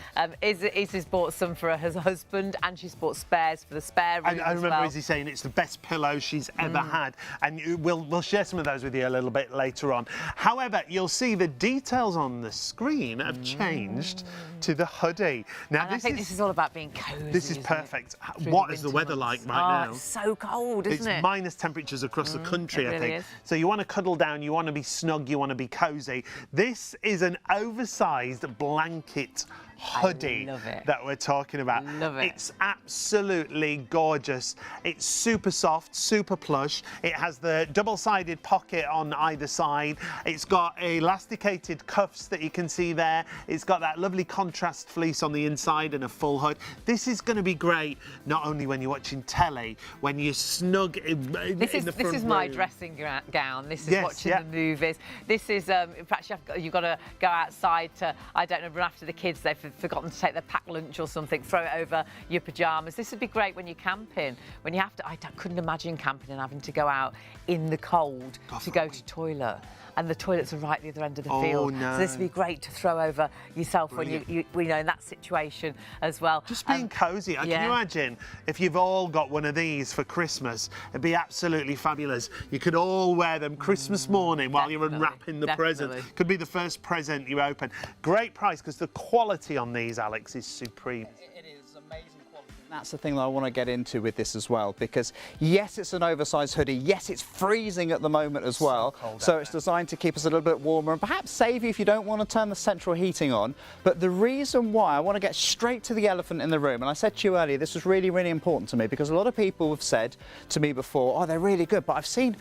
Izzy's bought some for her husband, and she's bought spares for the spare room. I remember Izzy saying it's the best pillow she's ever had, and we'll share some of those with you a little bit later on. However, you'll see the details on the screen have changed to the hoodie. Now, I think this is all about being cozy. This is perfect. What is the weather like right now? It's so cold, isn't it? It's minus temperatures across the country, it really I think. is. So you want to cuddle down, you want to be snug, you want to be cozy. This is an oversized blanket hoodie that we're talking about. Love it. It's absolutely gorgeous. It's super soft, super plush. It has the double-sided pocket on either side. It's got elasticated cuffs that you can see there. It's got that lovely contrast fleece on the inside and a full hood. This is going to be great, not only when you're watching telly, when you're snug in the front room. This is my dressing gown. This is watching the movies. This is, in fact, you've got to go outside to, I don't know, run after the kids. They've forgotten to take their packed lunch or something, throw it over your pyjamas. This would be great when you're camping, when you have to, couldn't imagine camping and having to go out in the cold to go to toilet. And the toilets are right at the other end of the field. No. So this would be great to throw over yourself when you know, in that situation as well. Just being cosy. Can you imagine if you've all got one of these for Christmas? It'd be absolutely fabulous. You could all wear them Christmas morning while you're unwrapping the present. Could be the first present you open. Great price, because the quality on these, Alex, is supreme. It is amazing quality. And that's the thing that I want to get into with this as well, because yes, it's an oversized hoodie. Yes, it's freezing at the moment as well. So it's designed to keep us a little bit warmer and perhaps save you if you don't want to turn the central heating on. But the reason why I want to get straight to the elephant in the room, and I said to you earlier, this was really, really important to me, because a lot of people have said to me before, oh, they're really good, but I've seen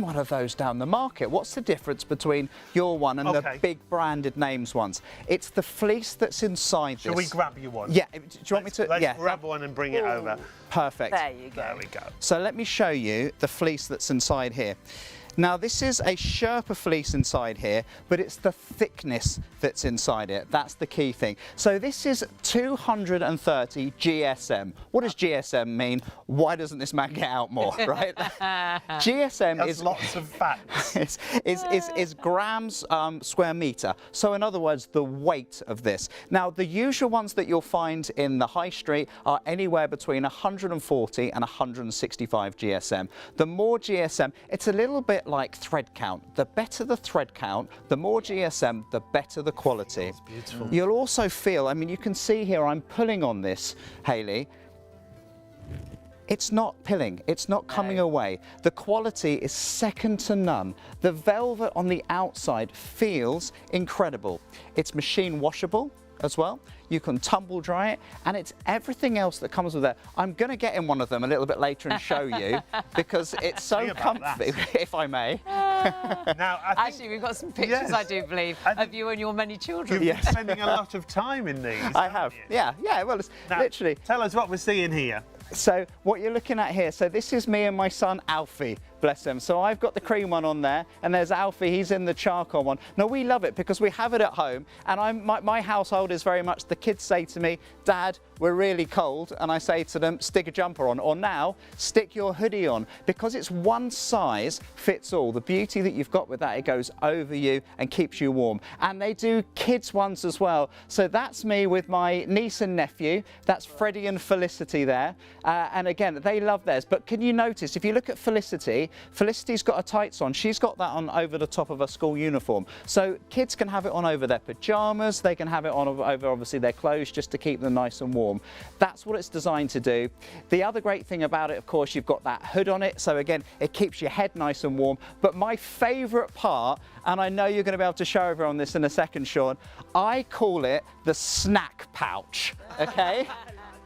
one of those down the market. What's the difference between your one and the big branded names ones? It's the fleece that's inside this. Shall we grab you one? Yeah. Do you want me to? Let's grab one and bring it over. Perfect. There you go. There we go. So let me show you the fleece that's inside here. Now, this is a Sherpa fleece inside here, but it's the thickness that's inside it. That's the key thing. So this is 230 GSM. What does GSM mean? Why doesn't this man get out more, right? GSM is lots of facts. is grams square meter. So in other words, the weight of this. Now, the usual ones that you'll find in the high street are anywhere between 140 and 165 GSM. The more GSM, it's a little bit like thread count. The better the thread count, the more GSM, the better the quality. It's beautiful. You'll also feel, I mean, you can see here I'm pulling on this, Hayley. It's not pilling, it's not coming away. The quality is second to none. The velvet on the outside feels incredible. It's machine washable as well. You can tumble dry it, and it's everything else that comes with it. I'm going to get in one of them a little bit later and show you, because it's so comfy, if I may. Now, actually, we've got some pictures, I do believe, of you and your many children. You've been spending a lot of time in these. I have, yeah, well, it's literally. Tell us what we're seeing here. So what you're looking at here, so this is me and my son Alfie. bless him. So I've got the cream one on there, and there's Alfie, he's in the charcoal one. Now we love it because we have it at home, and my household is very much, the kids say to me, Dad, we're really cold, and I say to them, stick a jumper on, or now, stick your hoodie on, because it's one size fits all. The beauty that you've got with that, it goes over you and keeps you warm. And they do kids ones as well. So that's me with my niece and nephew. That's Freddie and Felicity there. And again, they love theirs. But can you notice, if you look at Felicity, Felicity's got her tights on. She's got that on over the top of her school uniform. So kids can have it on over their pajamas. They can have it on over, obviously, their clothes, just to keep them nice and warm. That's what it's designed to do. The other great thing about it, of course, you've got that hood on it. So again, it keeps your head nice and warm. But my favourite part, and I know you're going to be able to show everyone this in a second, Sean, I call it the snack pouch, okay?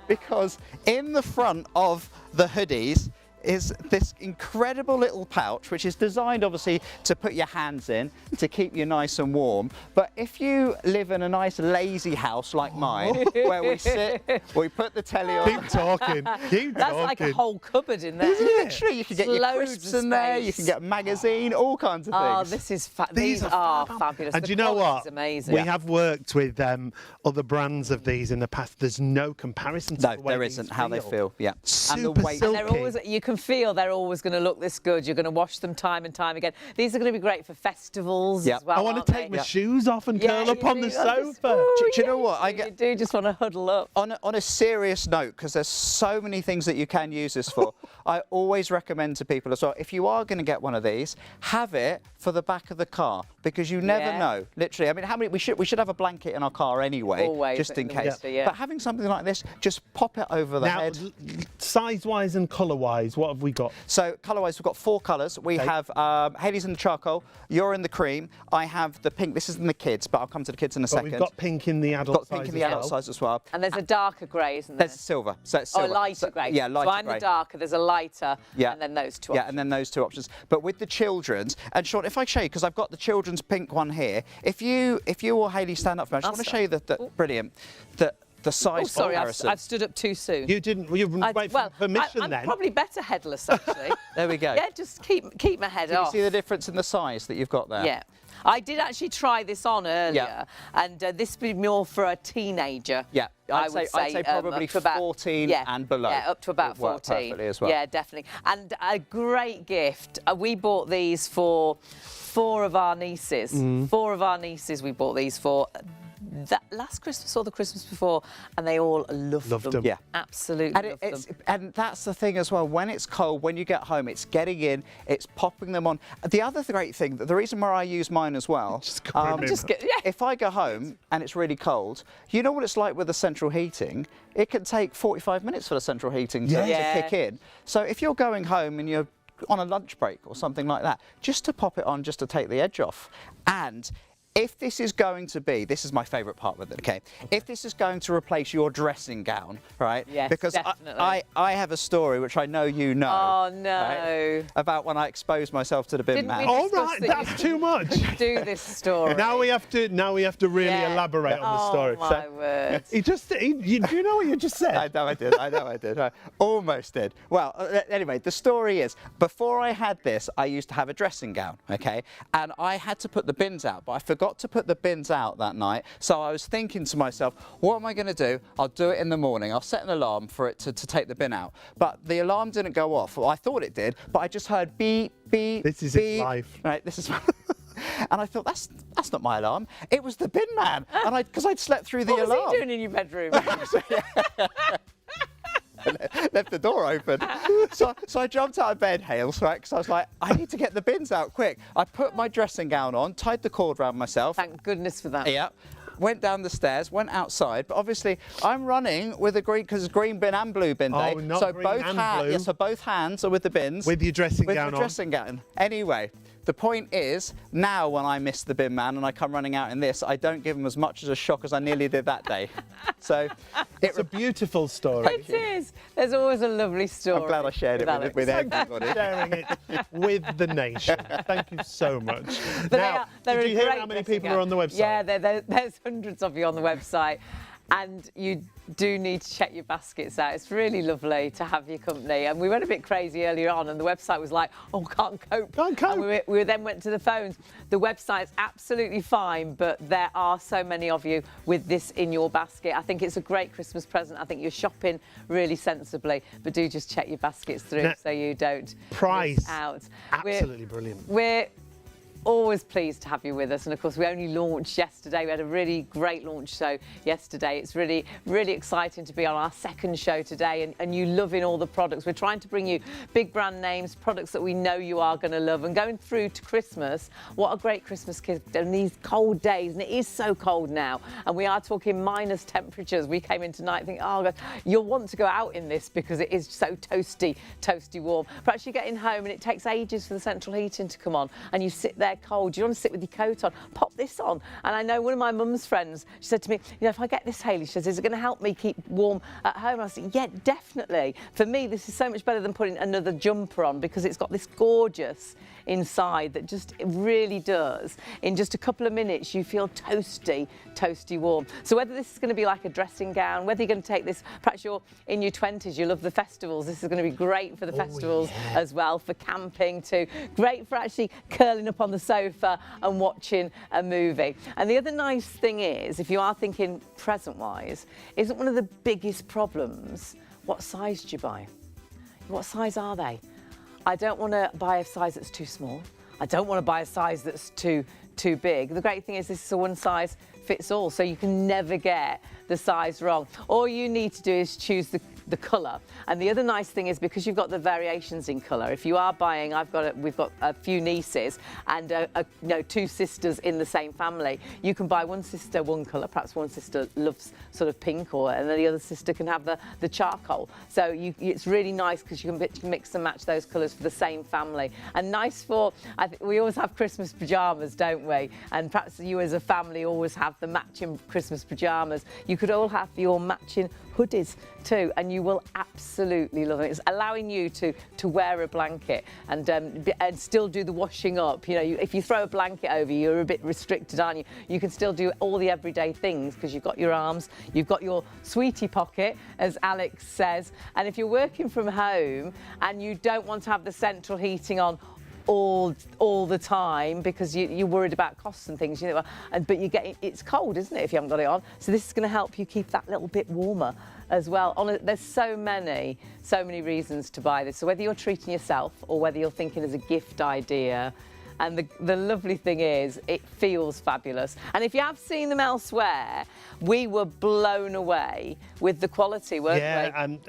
Because in the front of the hoodies is this incredible little pouch, which is designed obviously to put your hands in to keep you nice and warm. But if you live in a nice lazy house like mine, where we sit, we put the telly on. Keep talking. Keep That's talking. like a whole cupboard in there. Literally, you can get your Loads crisps of in there, you space. can get a magazine, all kinds of Oh, things. this is these are fabulous. And The do you know quality's what? Amazing. We have worked with other brands of these in the past. There's no comparison to No, the way there these isn't, how they feel, yeah. Super And the weight. silky. They're always, you can feel they're always going to look this good. You're going to wash them time and time again. These are going to be great for festivals Yep. as well. I want aren't to take they? my shoes off and curl up you on do. the I just- sofa. Ooh, Do you know yes, what? you do just want to huddle up. On a serious note, because there's so many things that you can use this for, I always recommend to people as well, if you are going to get one of these, have it for the back of the car, because you never Yeah. know. Literally, I mean, how many we should have a blanket in our car anyway, Always just in in the case. winter, yeah. But having something like this, just pop it over the Now, head. size-wise and colour-wise, what have we got? So colour-wise, we've got 4 colours. We have Hayley's in the charcoal, you're in the cream. I have the pink. This is in the kids, but I'll come to the kids in a But second. we've got pink in the adult Got pink size in the as adult well. size as well. And there's a darker grey, isn't there? There's silver. So it's Oh, silver. lighter So- grey. Yeah, lighter So I'm grey. the darker, there's a lighter, Yeah. and then those two Yeah, options. and then those 2 options. But with the children's, and Sean, if I show you, because I've got the children's pink one here. If you or Hayley stand up for me, I just want to show you brilliant, the size Oh, sorry, comparison. I've stood up too soon. You didn't wait for permission I'm then? probably better headless, actually. There we go. Yeah, just keep my head Can you off. see the difference in the size that you've got there? Yeah. I did actually try this on earlier, Yeah. and this would be more for a teenager. Yeah, I'd would say probably up to about 14 and below. Yeah, up to about Would work 14. perfectly as well. Yeah, definitely. And a great gift. We bought these for 4 of our nieces. 4 of our nieces we bought these for. That last Christmas or the Christmas before, and they all loved them. Yeah. Absolutely And, loved them. and that's the thing as well, when it's cold, when you get home, it's getting in, it's popping them on. The other great thing, the reason why I use mine as well, if I go home and it's really cold, you know what it's like with the central heating? It can take 45 minutes for the central heating to kick in. So if you're going home and you're on a lunch break or something like that, just to pop it on, just to take the edge off. And if this is going to be, this is my favourite part with it, okay? If this is going to replace your dressing gown, right? Yes, because definitely. I have a story which I know you know. Oh, no. Right, about when I exposed myself to the bin Didn't man. we All discuss right, that that's too much. do this story? Now we have to really Yeah. elaborate on the story. Oh, my word. Do you know what you just said? I know I did. I almost did. Well, anyway, the story is, before I had this, I used to have a dressing gown, okay? And I had to put the bins out, but I forgot to put the bins out that night. So I was thinking to myself, what am I going to do? I'll do it in the morning. I'll set an alarm for it to take the bin out. But the alarm didn't go off. Well, I thought it did, but I just heard beep, beep, This is beep. its life. Right, this is... And I thought, that's not my alarm. It was the bin man. And because I'd slept through the What alarm. was he doing in your bedroom? Left the door open. So I jumped out of bed, Hales, right? Because I was like, I need to get the bins out quick. I put my dressing gown on, tied the cord around myself. Thank goodness for that. Yeah. Went down the stairs, went outside, but obviously I'm running with a green, because it's green bin and blue bin day. Oh, not so green both and blue. Yeah, so both hands are with the bins. With your dressing gown With the on. dressing gown. Anyway, the point is, now when I miss the bin man and I come running out in this, I don't give him as much as a shock as I nearly did that day. So It's a beautiful story. It is. There's always a lovely story. I'm glad I shared it Alex. with everybody. Sharing it with the nation. Thank you so much. But Now, they're did a you hear great how many dressing people gown. are on the website? Yeah, there's hundreds of you on the website. And you do need to check your baskets out. It's really lovely to have your company. And we went a bit crazy earlier on, and the website was like, oh, can't cope. Can't cope. And we then went to the phones. The website's absolutely fine, but there are so many of you with this in your basket. I think it's a great Christmas present. I think you're shopping really sensibly, but do just check your baskets through so you don't miss out. Absolutely brilliant. We're always pleased to have you with us, and of course we only launched yesterday. We had a really great launch show yesterday. It's really exciting to be on our second show today, and you loving all the products. We're trying to bring you big brand names, products that we know you are going to love, and going through to Christmas, what a great Christmas gift in these cold days. And it is so cold now, and we are talking minus temperatures. We came in tonight thinking, oh God, you'll want to go out in this because it is so toasty warm. Perhaps you're getting home and it takes ages for the central heating to come on, and you sit there cold. You don't want to sit with your coat on. Pop this on. And I know one of my mum's friends, she said to me, you know, if I get this, Hayley, she says, is it going to help me keep warm at home? I said, yeah, definitely. For me, this is so much better than putting another jumper on, because it's got this gorgeous inside that just it really does. In just a couple of minutes, you feel toasty warm. So whether this is going to be like a dressing gown, whether you're going to take this, perhaps you're in your 20s, you love the festivals, this is going to be great for the festivals as well, for camping too. Great for actually curling up on the sofa and watching a movie. And the other nice thing is, if you are thinking present-wise, isn't one of the biggest problems, what size do you buy? What size are they? I don't want to buy a size that's too small. I don't want to buy a size that's too big. The great thing is this is a one size fits all, so you can never get the size wrong. All you need to do is choose the colour. And the other nice thing is, because you've got the variations in colour, if you are buying, we've got a few nieces and two sisters in the same family, you can buy one sister one colour, perhaps one sister loves sort of pink, and then the other sister can have the charcoal. So it's really nice because you can mix and match those colours for the same family. And nice for, I think we always have Christmas pyjamas, don't we? And perhaps you as a family always have the matching Christmas pyjamas. You could all have your matching hoodies too, and you will absolutely love it. It's allowing you to wear a blanket and still do the washing up. You know, if you throw a blanket over, you're a bit restricted, aren't you? You can still do all the everyday things because you've got your arms, you've got your sweetie pocket, as Alex says. And if you're working from home and you don't want to have the central heating on all the time because you're worried about costs and things, you know, but it's cold, isn't it, if you haven't got it on? So this is going to help you keep that little bit warmer as well. There's so many reasons to buy this. So whether you're treating yourself or whether you're thinking as a gift idea, and the lovely thing is, it feels fabulous. And if you have seen them elsewhere, we were blown away with the quality, weren't we?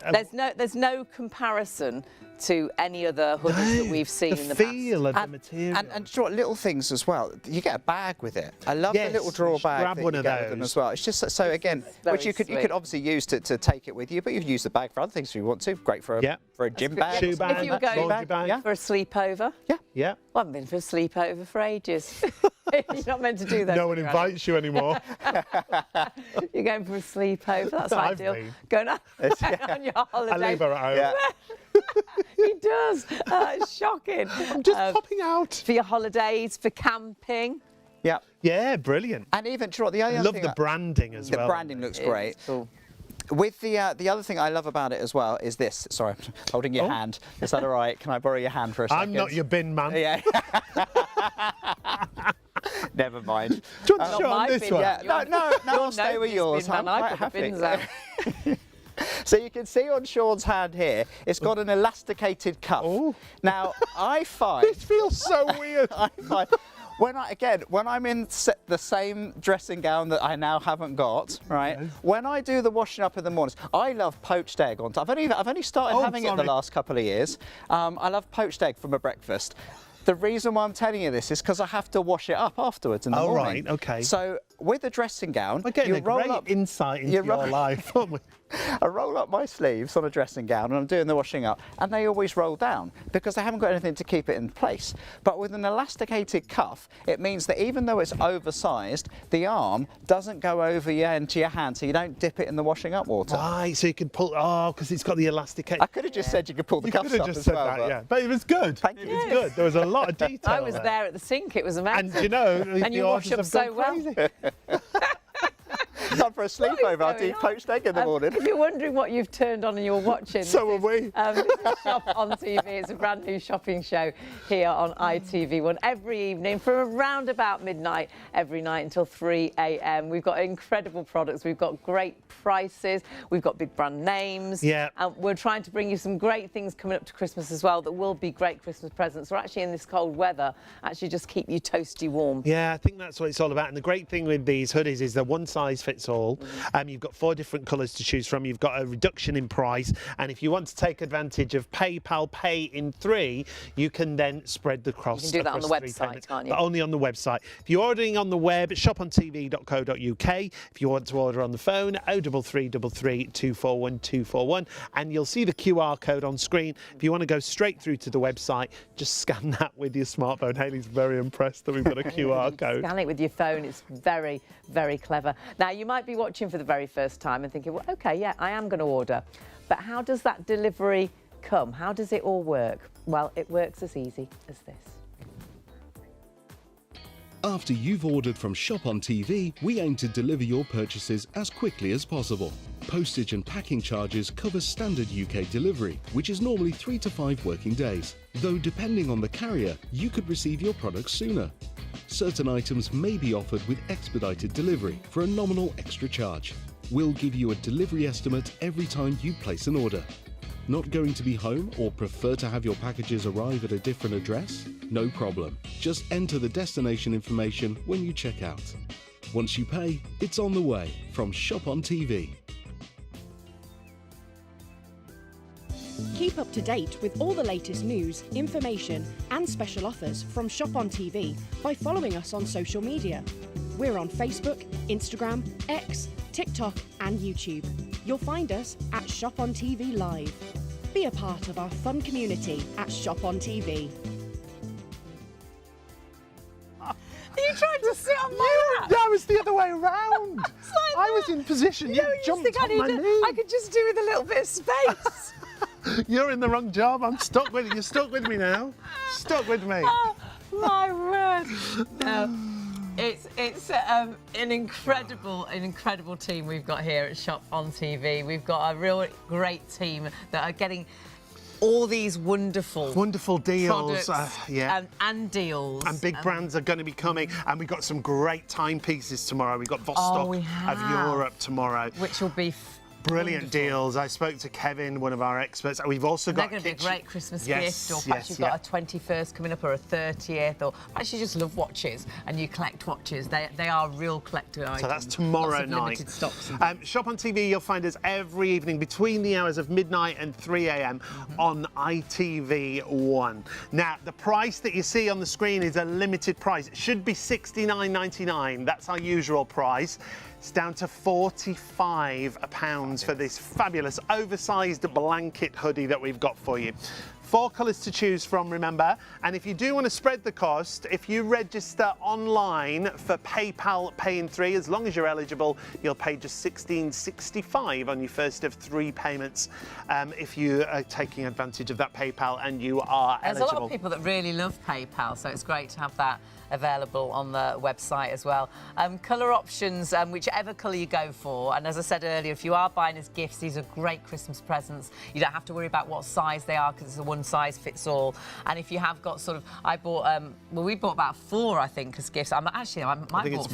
There's no comparison to any other hoodies that we've seen in the past. The feel of the material. And you know what, little things as well. You get a bag with it. I love the little drawer bag grab that one you of get those. with them as well. It's just so again, which you could obviously use to take it with you, but you can use the bag for other things if you want to. Great for a gym bag. Shoe bag, if you were going for a sleepover. Yeah. Well, I haven't been for a sleepover for ages. You're not meant to do that. No one invites you anymore. You're going for a sleepover. That's ideal. Going on your holiday. I leave her at home. Yeah. He does. It's shocking. I'm just popping out. For your holidays, for camping. Yeah. Yeah, brilliant. And even, do you know what, the other I love thing the branding as well. The branding looks great. Cool. With the other thing I love about it as well is this. Sorry, I'm holding your hand. Is that all right? Can I borrow your hand for a second? I'm not your bin man. Yeah. Never mind. Do you want to show on this one? Yeah. No, I'll stay with yours. I'm I quite put happy. the bins out. So you can see on Sean's hand here, it's got an elasticated cuff. Oh. Now, I find... This feels so weird. I find... When I'm in the same dressing gown that I now haven't got, right? Yes. When I do the washing up in the mornings, I love poached egg on top. I've only started having it the last couple of years. I love poached egg for my breakfast. The reason why I'm telling you this is because I have to wash it up afterwards in the morning. Right, okay. So with the dressing gown, we're getting a great insight into your life, aren't we? I roll up my sleeves on a dressing gown and I'm doing the washing up, and they always roll down because I haven't got anything to keep it in place. But with an elasticated cuff, it means that even though it's oversized, the arm doesn't go over into your hand, so you don't dip it in the washing up water. Right, so you can pull, because it's got the elastic. I could have just said you could pull the cuffs up as well. But it was good. Thank you. It was good. There was a lot of detail. I was there at the sink. It was amazing. And you know, and you wash up so well. Gone for a sleepover after you poached egg in the morning. If you're wondering what you've turned on and you're watching, So are we. This is Shop on TV. It's a brand new shopping show here on ITV1 every evening from around about midnight every night until 3 a.m. We've got incredible products. We've got great prices. We've got big brand names. Yeah. We're trying to bring you some great things coming up to Christmas as well that will be great Christmas presents. We're actually in this cold weather, actually just keep you toasty warm. Yeah, I think that's what it's all about. And the great thing with these hoodies is they're one size fits all. You've got 4 different colours to choose from. You've got a reduction in price. And if you want to take advantage of PayPal Pay in 3, you can then spread the cost. You can do that on the across 3 website, payments, can't you? but only on the website. If you're ordering on the web, shopontv.co.uk. If you want to order on the phone, 03333 241 241. And you'll see the QR code on screen. If you want to go straight through to the website, just scan that with your smartphone. Hayley's very impressed that we've got a QR code. Scan it with your phone. It's very, very clever. Now, you might be watching for the very first time and thinking, well, OK, yeah, I am going to order. But how does that delivery come? How does it all work? Well, it works as easy as this. After you've ordered from ShopOnTV, we aim to deliver your purchases as quickly as possible. Postage and packing charges cover standard UK delivery, which is normally 3 to 5 working days. Though depending on the carrier, you could receive your products sooner. Certain items may be offered with expedited delivery for a nominal extra charge. We'll give you a delivery estimate every time you place an order. Not going to be home or prefer to have your packages arrive at a different address? No problem. Just enter the destination information when you check out. Once you pay, it's on the way from ShopOnTV. Keep up to date with all the latest news, information and special offers from ShopOnTV by following us on social media. We're on Facebook, Instagram, X, TikTok and YouTube. You'll find us at ShopOnTV Live. Be a part of our fun community at ShopOnTV. Are you trying to sit on my lap? That was the other way around. I was in position. You jumped on my knee. I could just do with a little bit of space. You're in the wrong job. I'm stuck with you. You're stuck with me now. Stuck with me. Oh, my word. No. It's an incredible team we've got here at Shop on TV. We've got a real great team that are getting all these wonderful deals, products, and deals. And big brands are going to be coming. And we've got some great timepieces tomorrow. We've got Vostok of Europe tomorrow. Which will be brilliant deals. I spoke to Kevin, one of our experts. We've also got... They're going to be a great Christmas gift, or perhaps you've got a 21st coming up or a 30th, or perhaps you just love watches and you collect watches. They are real collector items. So that's tomorrow night. Limited stocks. Shop on TV, you'll find us every evening between the hours of midnight and 3 a.m. on ITV1. Now, the price that you see on the screen is a limited price. It should be £69.99. That's our usual price. It's down to £45 for this fabulous oversized blanket hoodie that we've got for you. 4 colours to choose from, remember. And if you do want to spread the cost, if you register online for PayPal Pay in 3, as long as you're eligible, you'll pay just $16.65 on your first of 3 payments if you are taking advantage of that PayPal and you are eligible. There's a lot of people that really love PayPal, so it's great to have that available on the website as well. Colour options, whichever colour you go for. And as I said earlier, if you are buying as gifts, these are great Christmas presents. You don't have to worry about what size they are because it's a one size fits all. And if you have got sort of, I bought, well, we bought about 4, I think, as gifts. I might have bought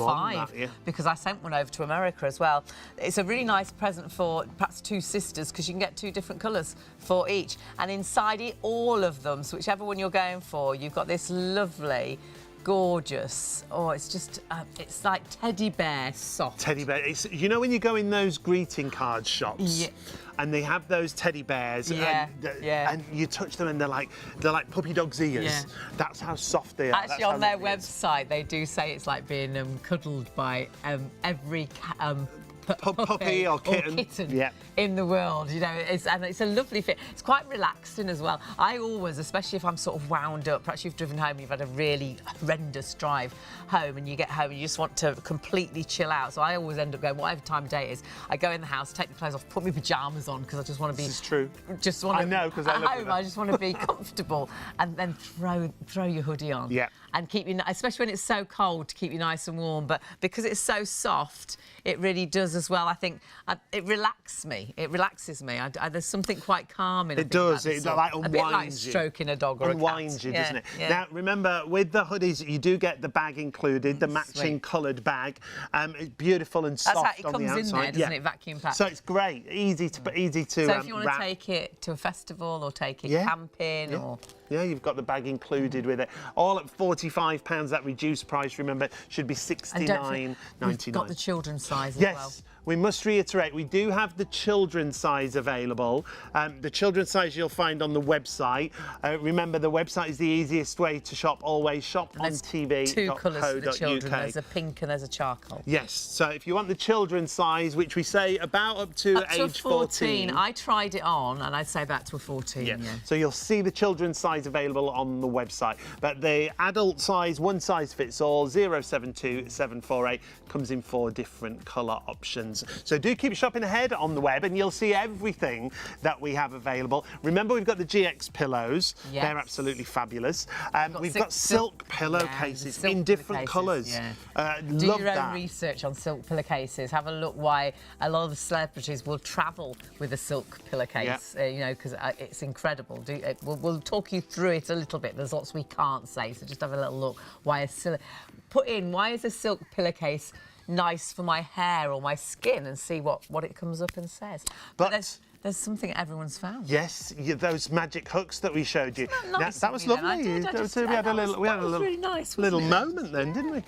5 because I sent one over to America as well. It's a really nice present for perhaps 2 sisters because you can get 2 different colours for each. And inside it, all of them, so whichever one you're going for, you've got this lovely, gorgeous, it's just it's like teddy bear soft. Teddy bear. You know when you go in those greeting card shops and they have those teddy bears and you touch them and they're like puppy dog's ears. That's how soft they are. Actually, on their website they do say it's like being cuddled by every puppy or kitten in the world, you know. And it's a lovely fit. It's quite relaxing as well. I always, especially if I'm sort of wound up, perhaps you've driven home and you've had a really horrendous drive home and you get home and you just want to completely chill out. So I always end up going, whatever time of day it is, I go in the house, take the clothes off, put my pyjamas on because I just want to be... This is true. Just want to... I know, because at home, I just want to be comfortable and then throw your hoodie on. Yeah. and keep you, especially when it's so cold, to keep you nice and warm. But because it's so soft, it really does as well. I think it relaxes me. It relaxes me. There's something quite calming. It does. It like unwinds a bit like you. stroking a dog or Unwinds a cat. you, doesn't it? Yeah. Now, remember, with the hoodies, you do get the bag included, the matching coloured bag. It's beautiful and soft on the outside. That's how it comes in there, doesn't it? Vacuum packed. So it's great, easy to So if you want to take it to a festival or take it camping or... Yeah, you've got the bag included with it. All at £45. That reduced price, remember, should be £69.99. We've got the children's size as well. Yes. We must reiterate, we do have the children's size available. The children's size you'll find on the website. Remember, the website is the easiest way to shop, always ShopOnTV.co.uk. Two colours for the children, there's a pink and there's a charcoal. Yes, so if you want the children's size, which we say about up to age 14. I tried it on and I'd say about to a 14, yeah. So you'll see the children's size available on the website. But the adult size, one size fits all, 072748, comes in 4 different colour options. So do keep shopping ahead on the web and you'll see everything that we have available. Remember, we've got the GX pillows. Yes. They're absolutely fabulous. We've got silk pillowcases in different colours. Do Love your own that. research on silk pillowcases. Have a look why a lot of the celebrities will travel with a silk pillowcase, you know, because it's incredible. We'll talk you through it a little bit. There's lots we can't say, so just have a little look. Why is a silk pillowcase nice for my hair or my skin, and see what it comes up and says. But there's something everyone's found. Yes, those magic hooks that we showed you. Nice that was lovely. We had a little moment then, didn't we?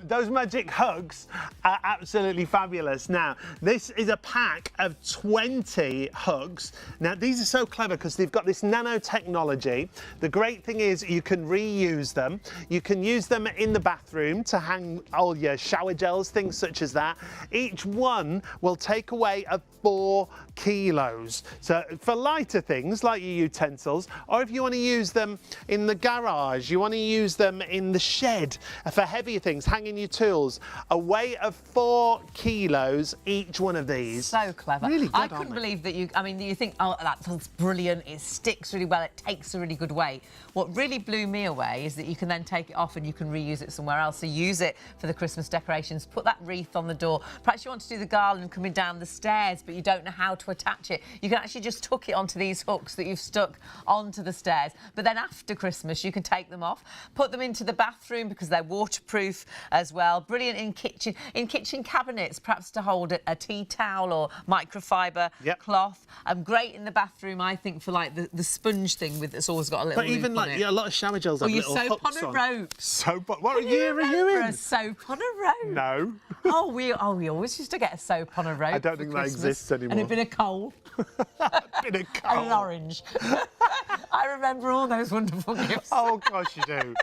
Those magic hooks are absolutely fabulous. Now, this is a pack of 20 hooks. Now, these are so clever because they've got this nanotechnology. The great thing is you can reuse them. You can use them in the bathroom to hang all your shower gels, things such as that. Each one will take away 4 kilos. So for lighter things like your utensils, or if you want to use them in the garage, you want to use them in the shed for heavier things, hanging your tools, a weight of 4 kilos each one of these. So clever. Really good, I couldn't believe that you think, oh, that's brilliant, it sticks really well, it takes a really good weight. What really blew me away is that you can then take it off and you can reuse it somewhere else. So use it for the Christmas decorations, put that wreath on the door. Perhaps you want to do the garland coming down the stairs, but you don't know how to attach it. You can actually just hook it onto these hooks that you've stuck onto the stairs. But then after Christmas, you can take them off, put them into the bathroom because they're waterproof as well. Brilliant in kitchen cabinets, perhaps to hold a tea towel or microfiber cloth. Great in the bathroom, I think, for like the sponge thing that's always got a little. But even like a lot of shower gels have little soap hooks on a rope. What year are you in? A soap on a rope. No. We always used to get a soap on a rope. I don't think that exists anymore. And it'd been a coal. Been a coal. And an orange. I remember all those wonderful gifts. Oh, gosh, you do.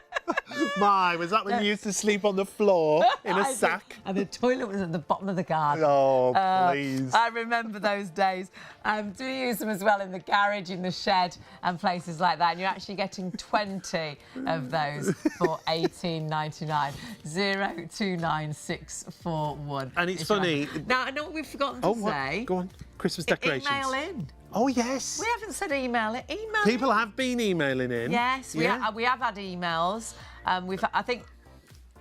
My, was that when you used to sleep on the floor in a sack? And the toilet was at the bottom of the garden. Oh, please. I remember those days. Do use them as well in the garage, in the shed and places like that. And you're actually getting 20 of those for $18.99. 029641. And it's funny. Now, I know what we've forgotten to say. Go on. Christmas decorations. Email in. Oh, yes. We haven't said email it. Email People have been emailing in. Yes, we have had emails. I think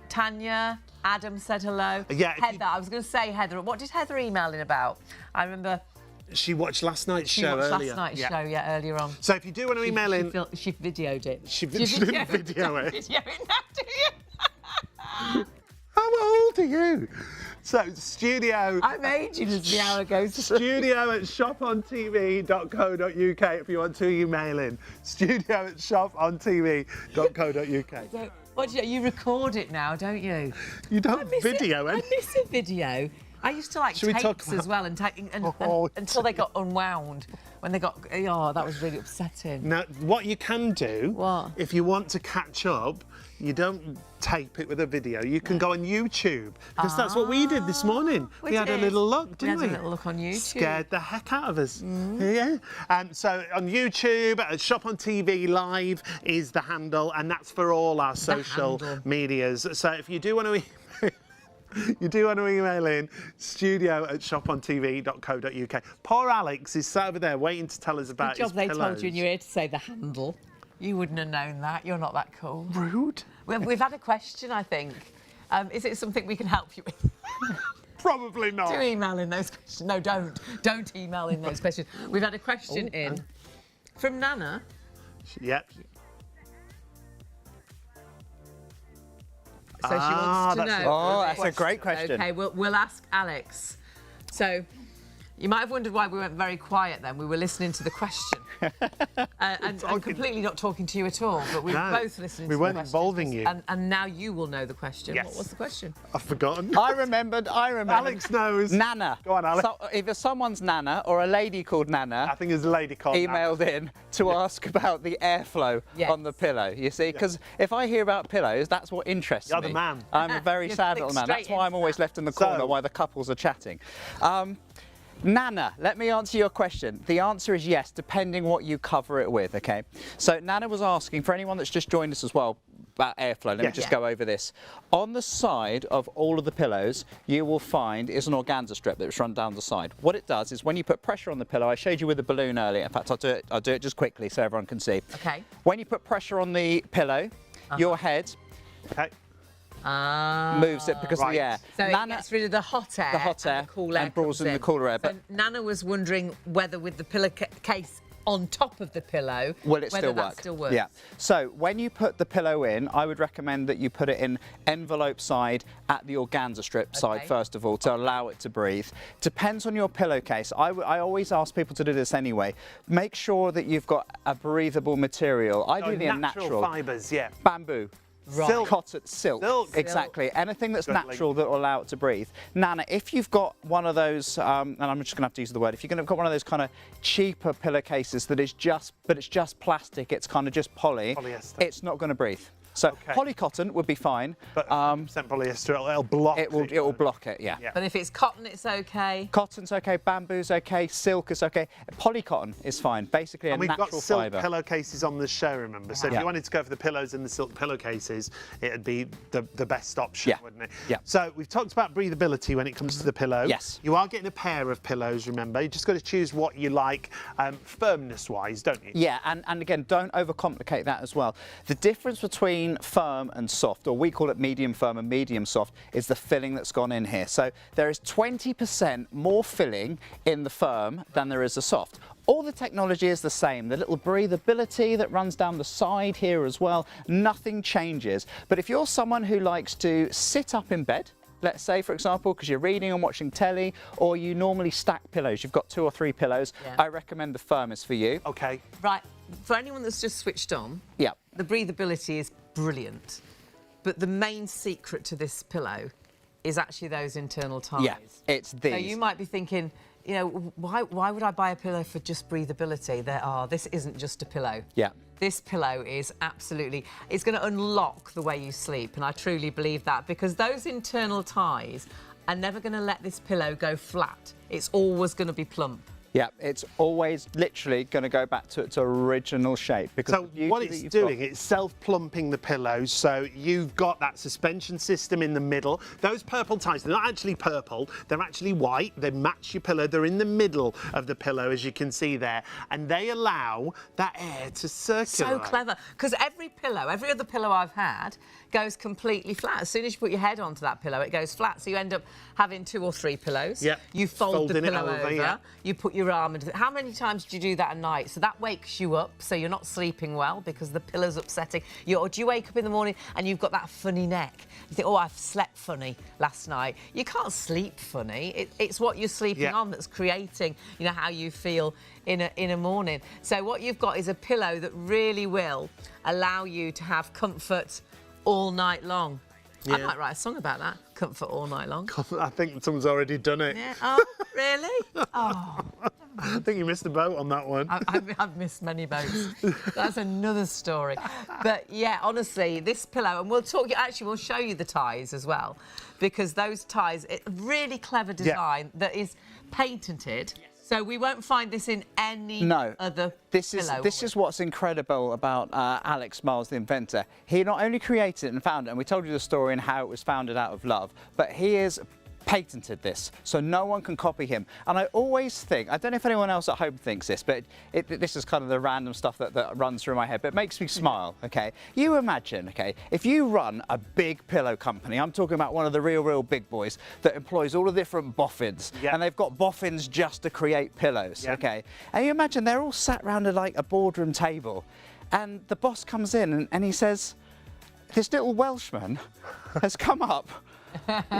Tanya, Adam said hello. Yeah. Heather, I was going to say Heather. What did Heather email in about? I remember... She watched last night's show earlier. Earlier on. So if you do want to email in... She videoed it. She didn't video it. Video it now, do you? How old are you? So, studio... I'm aging as the hour goes through. Studio at shopontv.co.uk if you want to email in. Studio at shopontv.co.uk. What you record it now, don't you? You don't video it. I miss a video. I used to like tapes as well until they got unwound. When they got, that was really upsetting. Now, what you can do, if you want to catch up, you don't tape it with a video. You can go on YouTube, because that's what we did this morning. We had a little look, didn't we? We had a little look on YouTube. Scared the heck out of us. Yeah. So on YouTube, Shop on TV Live is the handle, and that's for all our social medias. So if you do want to... email in, studio at shopontv.co.uk. Poor Alex is sat over there waiting to tell us about his pillows. Good job they told you and you're here to say the handle. You wouldn't have known that. You're not that cool. Rude. We've had a question, I think. Is it something we can help you with? Probably not. Do email in those questions. No, don't. Don't email in those questions. We've had a question in from Nana. Yep. So she wants to know. Oh, that's a great question. Okay, we'll ask Alex. So you might have wondered why we went very quiet then. We were listening to the question. and completely not talking to you at all, but we were both listening to the question. We weren't involving you. And now you will know the question. Yes. What was the question? I've forgotten. I remembered. Alex knows. Nana. Go on, Alex. So, either someone's Nana or a lady called Nana I think there's a lady called emailed in to ask about the airflow on the pillow, you see? Because if I hear about pillows, that's what interests You're me. the man. I'm a very You're sad click little man. straight That's why I'm into always that. left in the corner while the couples are chatting. Nana, let me answer your question. The answer is yes, depending what you cover it with, okay? So Nana was asking, for anyone that's just joined us as well, about airflow. Let me just go over this. On the side of all of the pillows, you will find is an organza strip that's run down the side. What it does is when you put pressure on the pillow, I showed you with the balloon earlier. In fact, I'll do it just quickly so everyone can see. Okay. When you put pressure on the pillow, your head moves it because of the air. So it gets rid of the hot air, and the cool air and draws comes in the cooler air. So Nana was wondering whether with the pillowcase on top of the pillow, will it whether still that work? still works. Yeah. So when you put the pillow in, I would recommend that you put it in envelope side at the organza strip side first of all to allow it to breathe. Depends on your pillowcase. I always ask people to do this anyway. Make sure that you've got a breathable material, ideally a natural fibres, bamboo. Silk. Cotton, silk. Exactly. Anything that's natural that will allow it to breathe. Nana, if you've got one of those, and I'm just going to have to use the word, if you're going to got one of those kind of cheaper pillowcases that is just, but it's just plastic, it's kind of just polyester, it's not going to breathe. So polycotton would be fine. But 100% polyester, it'll block it. It will block it, yeah. But if it's cotton, it's okay. Cotton's okay, bamboo's okay, silk is okay. Polycotton is fine. Basically a natural fibre. And we've got silk pillowcases on the show, remember? So if you wanted to go for the pillows and the silk pillowcases, it'd be the best option, wouldn't it? Yeah. So we've talked about breathability when it comes to the pillow. Yes. You are getting a pair of pillows, remember? You just got to choose what you like firmness-wise, don't you? Yeah, and again, don't overcomplicate that as well. The difference between firm and soft, or we call it medium firm and medium soft, is the filling that's gone in here. So there is 20% more filling in the firm than there is the soft. All the technology is the same. The little breathability that runs down the side here as well, nothing changes. But if you're someone who likes to sit up in bed, let's say, for example, because you're reading and watching telly, or you normally stack pillows, you've got 2 or 3 pillows, I recommend the firm is for you. Okay. Right, for anyone that's just switched on, the breathability is brilliant, but the main secret to this pillow is actually those internal ties. Yeah, it's these. So you might be thinking, you know, why would I buy a pillow for just breathability? This isn't just a pillow. Yeah. This pillow is absolutely, it's going to unlock the way you sleep, and I truly believe that, because those internal ties are never going to let this pillow go flat. It's always going to be plump. Yeah, it's always literally going to go back to its original shape. Because so what it's doing, it's self-plumping the pillows, so you've got that suspension system in the middle. Those purple ties, they're not actually purple, they're actually white. They match your pillow. They're in the middle of the pillow, as you can see there, and they allow that air to circulate. So clever, because every other pillow I've had goes completely flat. As soon as you put your head onto that pillow, it goes flat. So you end up having 2 or 3 pillows. Yeah. You fold the pillow over. Yeah. You put your arm into it. How many times do you do that at night? So that wakes you up, so you're not sleeping well because the pillow's upsetting. Or do you wake up in the morning and you've got that funny neck? You think, oh, I've slept funny last night. You can't sleep funny. It's what you're sleeping on that's creating, you know, how you feel in a morning. So what you've got is a pillow that really will allow you to have comfort all night long. I might write a song about that. Comfort all night long. I think someone's already done it. Yeah. Oh, really? Oh. I think you missed the boat on that one. I've missed many boats. That's another story. But yeah, honestly, this pillow, and we'll show you the ties as well, because those ties, really clever design that is patented. So we won't find this in any other pillow. This is what's incredible about Alex Miles, the inventor. He not only created it and found it, and we told you the story and how it was founded out of love, but he is patented this, so no one can copy him. And I always think, I don't know if anyone else at home thinks this, but this is kind of the random stuff that runs through my head, but it makes me smile, okay? You imagine, okay, if you run a big pillow company, I'm talking about one of the real big boys that employs all the different boffins, and they've got boffins just to create pillows, okay? And you imagine they're all sat around at like a boardroom table, and the boss comes in and he says, this little Welshman has come up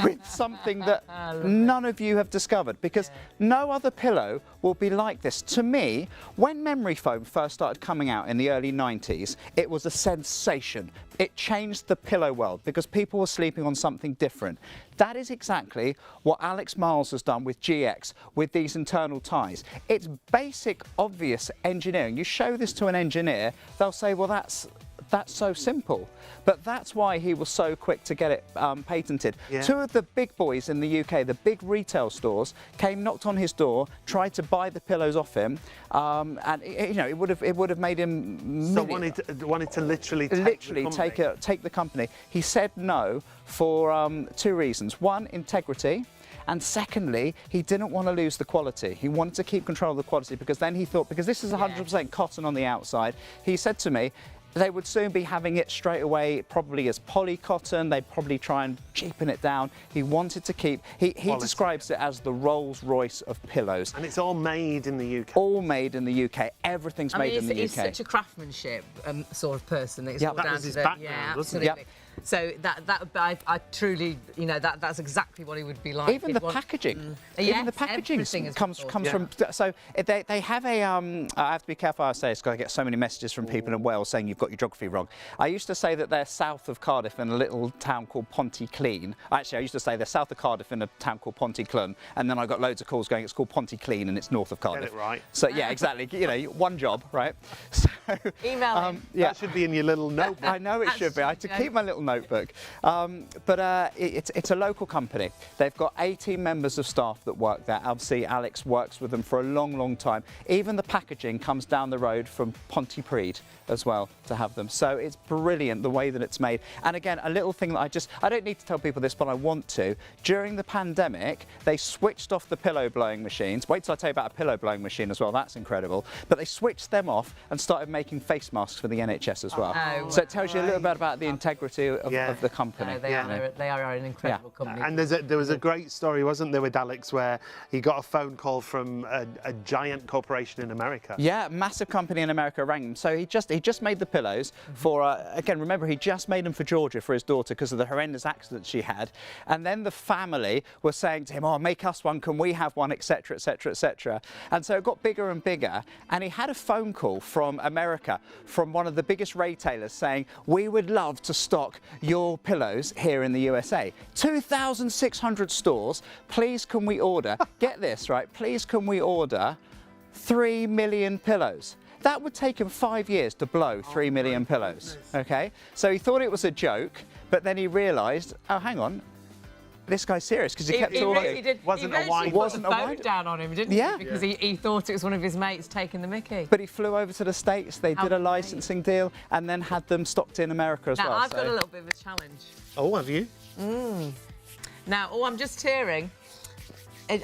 with something that none of you have discovered, because no other pillow will be like this. To me, when memory foam first started coming out in the early 90s, it was a sensation. It changed the pillow world because people were sleeping on something different. That is exactly what Alex Miles has done with GX, with these internal ties. It's basic, obvious engineering. You show this to an engineer, they'll say, well, that's so simple. But that's why he was so quick to get it patented. Two of the big boys in the UK, the big retail stores, knocked on his door, tried to buy the pillows off him, and you know, it would have made him so wanted to literally take the company. He said no for 2 reasons. One, integrity. And secondly, he didn't want to lose the quality. He wanted to keep control of the quality, because then he thought, because this is 100% cotton on the outside, he said to me, they would soon be having it straight away, probably as poly cotton. They'd probably try and cheapen it down. He wanted to keep, he describes it as the Rolls Royce of pillows. And it's all made in the UK. All made in the UK. Everything's made in the UK. He's such a craftsmanship sort of person. That it's all that down was to his the, background, wasn't it? absolutely. So I truly, you know, that's exactly what he would be like. Even the packaging, even the packaging comes from. So they have a. I have to be careful how I say this, because I get so many messages from people in Wales saying you've got your geography wrong. I used to say that they're south of Cardiff in a little town called Pontyclean. Actually, I used to say they're south of Cardiff in a town called Pontyclun, and then I got loads of calls going it's called Pontyclean and it's north of Cardiff. Get it right. So yeah, exactly. You know, one job, right? So, email him. That should be in your little notebook. I know it should be. I had to keep my little notebook. But it's a local company. They've got 18 members of staff that work there. Obviously, Alex works with them for a long time. Even the packaging comes down the road from Pontypridd as well to have them. So it's brilliant the way that it's made. And again, a little thing that I don't need to tell people this, but I want to. During the pandemic, they switched off the pillow blowing machines. Wait till I tell you about a pillow blowing machine as well. That's incredible. But they switched them off and started making face masks for the NHS as well. So it tells you a little bit about the integrity of the company. They are an incredible company. And there was a great story, wasn't there, with Alex, where he got a phone call from a giant corporation in America. Yeah, massive company in America rang him. So he just made the pillows for, again, remember, he just made them for Georgia, for his daughter, because of the horrendous accident she had. And then the family were saying to him, oh, make us one, can we have one, etc, etc, etc. And so it got bigger and bigger. And he had a phone call from America, from one of the biggest retailers, saying, we would love to stock your pillows here in the USA. 2,600 stores. Please can we order, get this, right? Please can we order 3 million pillows? That would take him 5 years to blow 3 million pillows, okay? So he thought it was a joke, but then he realised, oh, hang on, this guy's serious, because he kept talking. He wasn't a wind. He wasn't a phone down on him, didn't he? Because he thought it was one of his mates taking the mickey. But he flew over to the States, they did a licensing deal, and then had them stocked in America as well. Now, I've got a little bit of a challenge. Oh, have you? Now, I'm just hearing.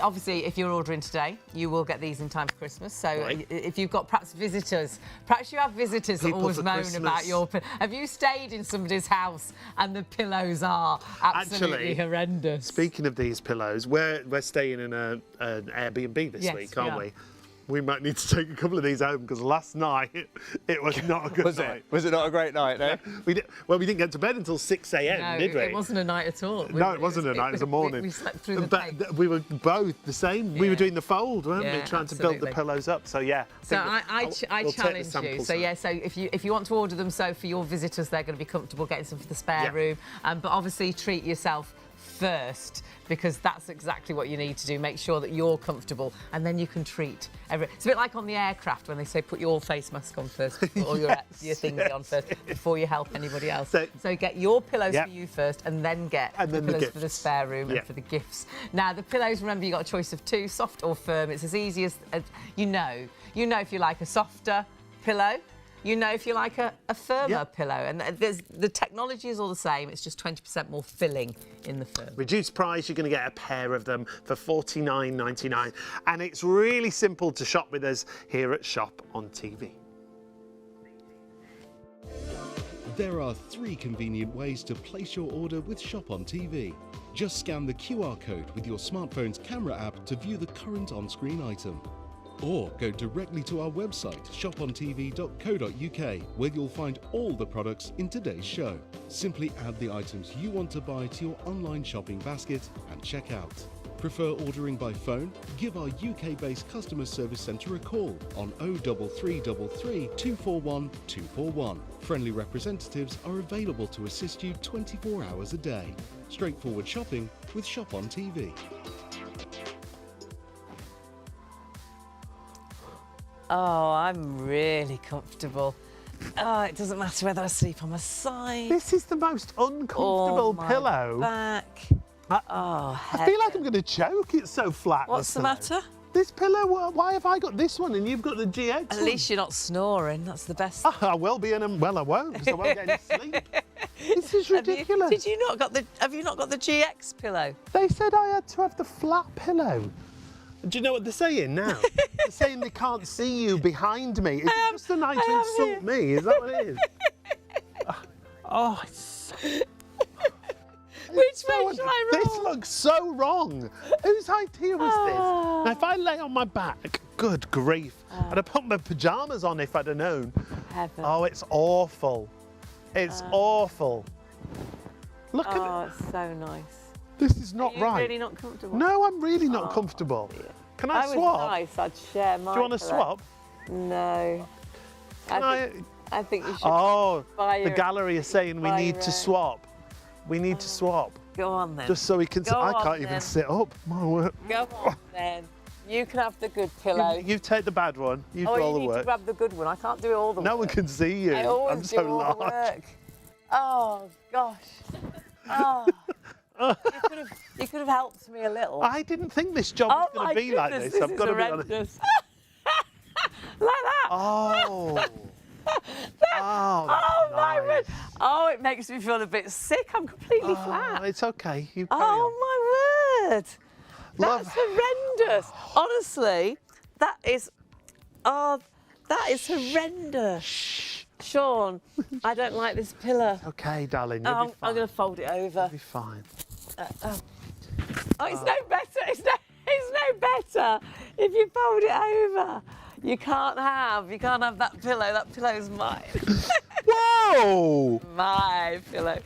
Obviously, if you're ordering today, you will get these in time for Christmas. So if you've got perhaps visitors, perhaps you have visitors that always moan about your... Have you stayed in somebody's house and the pillows are absolutely horrendous? Speaking of these pillows, we're staying in an Airbnb this week, aren't we? We might need to take a couple of these home, because last night it was not a good night. Was it not a great night, no? We didn't get to bed until 6 a.m, did we? It wasn't a night at all. No, it wasn't a night, it was a morning. We slept through the day. But we were both the same. We were doing the fold, weren't we? Trying to build the pillows up, so yeah. So I challenge you. So yeah, so if you want to order them, so for your visitors, they're going to be comfortable getting some for the spare room. But obviously treat yourself first, because that's exactly what you need to do. Make sure that you're comfortable, and then you can treat everyone. It's a bit like on the aircraft when they say put your face mask on first, put all your things on first before you help anybody else. So get your pillows for you first, and then get the pillows for the spare room and for the gifts. Now the pillows, remember, you got a choice of 2, soft or firm. It's as easy as you know if you like a softer pillow, you know if you like a firmer pillow. And the technology is all the same, it's just 20% more filling in the firm. Reduced price, you're going to get a pair of them for $49.99. And it's really simple to shop with us here at Shop on TV. There are 3 convenient ways to place your order with Shop on TV. Just scan the QR code with your smartphone's camera app to view the current on-screen item. Or go directly to our website, shopontv.co.uk, where you'll find all the products in today's show. Simply add the items you want to buy to your online shopping basket and check out. Prefer ordering by phone? Give our UK-based customer service centre a call on 03333 241 241. Friendly representatives are available to assist you 24 hours a day. Straightforward shopping with Shop on TV. Oh, I'm really comfortable. Oh, it doesn't matter whether I sleep on my side. This is the most uncomfortable pillow. Back. I feel like I'm going to choke. It's so flat. What's the matter? This pillow, why have I got this one and you've got the GX At least you're not snoring. That's the best. I will be, and well, I won't, because I won't get any sleep. This is ridiculous. Have you not got the GX pillow? They said I had to have the flat pillow. Do you know what they're saying now? They're saying they can't see you behind me. Is it just a night to insult me? Is that what it is? Oh, it's so... Which way should I roll? This looks so wrong. Whose idea was this? Now, if I lay on my back, good grief, I'd have put my pyjamas on if I'd have known. Heaven. Oh, it's awful. It's awful. Look at it. Oh, it's so nice. This is not Are you right. really not comfortable? No, I'm really not comfortable. Dear. Can I swap? Was nice, I'd share mine. Do you want to swap? No. I think you should. Oh, buy the your- gallery is saying we buy need your to own. swap. We need to swap. Go on then. Just so we can... Go I on, can't even then. sit up. My word. Go on then. You can have the good pillow. You take the bad one. You do Oh, all you the need to work. grab the good one. I can't do all the work. No one can see you. I always I'm do so all the large. work. Oh gosh. Oh. You could have helped me a little. I didn't think this job was going to be like this. This I've is got to be honest. horrendous. Like that. Oh. Oh my nice. word. Oh, it makes me feel a bit sick. I'm completely Oh, flat. it's okay. You carry on. Oh my word. Love. That's horrendous. Honestly, that is horrendous. Sean, I don't like this pillow. Okay, darling. You'll be I'm fine. going to fold it over. You'll be fine. Oh, it's no better. It's no better if you fold it over. You can't have that pillow. That pillow's mine. Whoa! My pillow.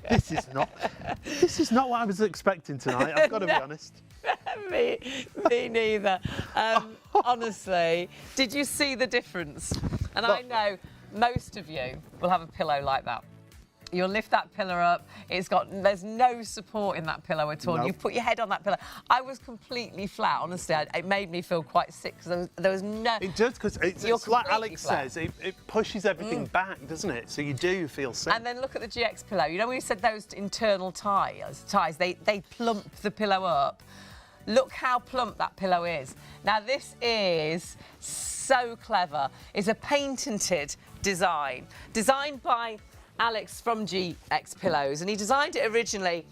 This is not what I was expecting tonight. I've got to be honest. me neither. Honestly, did you see the difference? And I know most of you will have a pillow like that. You'll lift that pillow up. There's no support in that pillow at all. No. You put your head on that pillow. I was completely flat. Honestly, it made me feel quite sick because there was no. It does, because it's You're like completely Alex flat. says, it pushes everything back, doesn't it? So you do feel sick. And then look at the GX pillow. You know when you said those internal ties, they plump the pillow up. Look how plump that pillow is. Now this is so clever. It's a patented design, designed by Alex from GX Pillows, and he designed it originally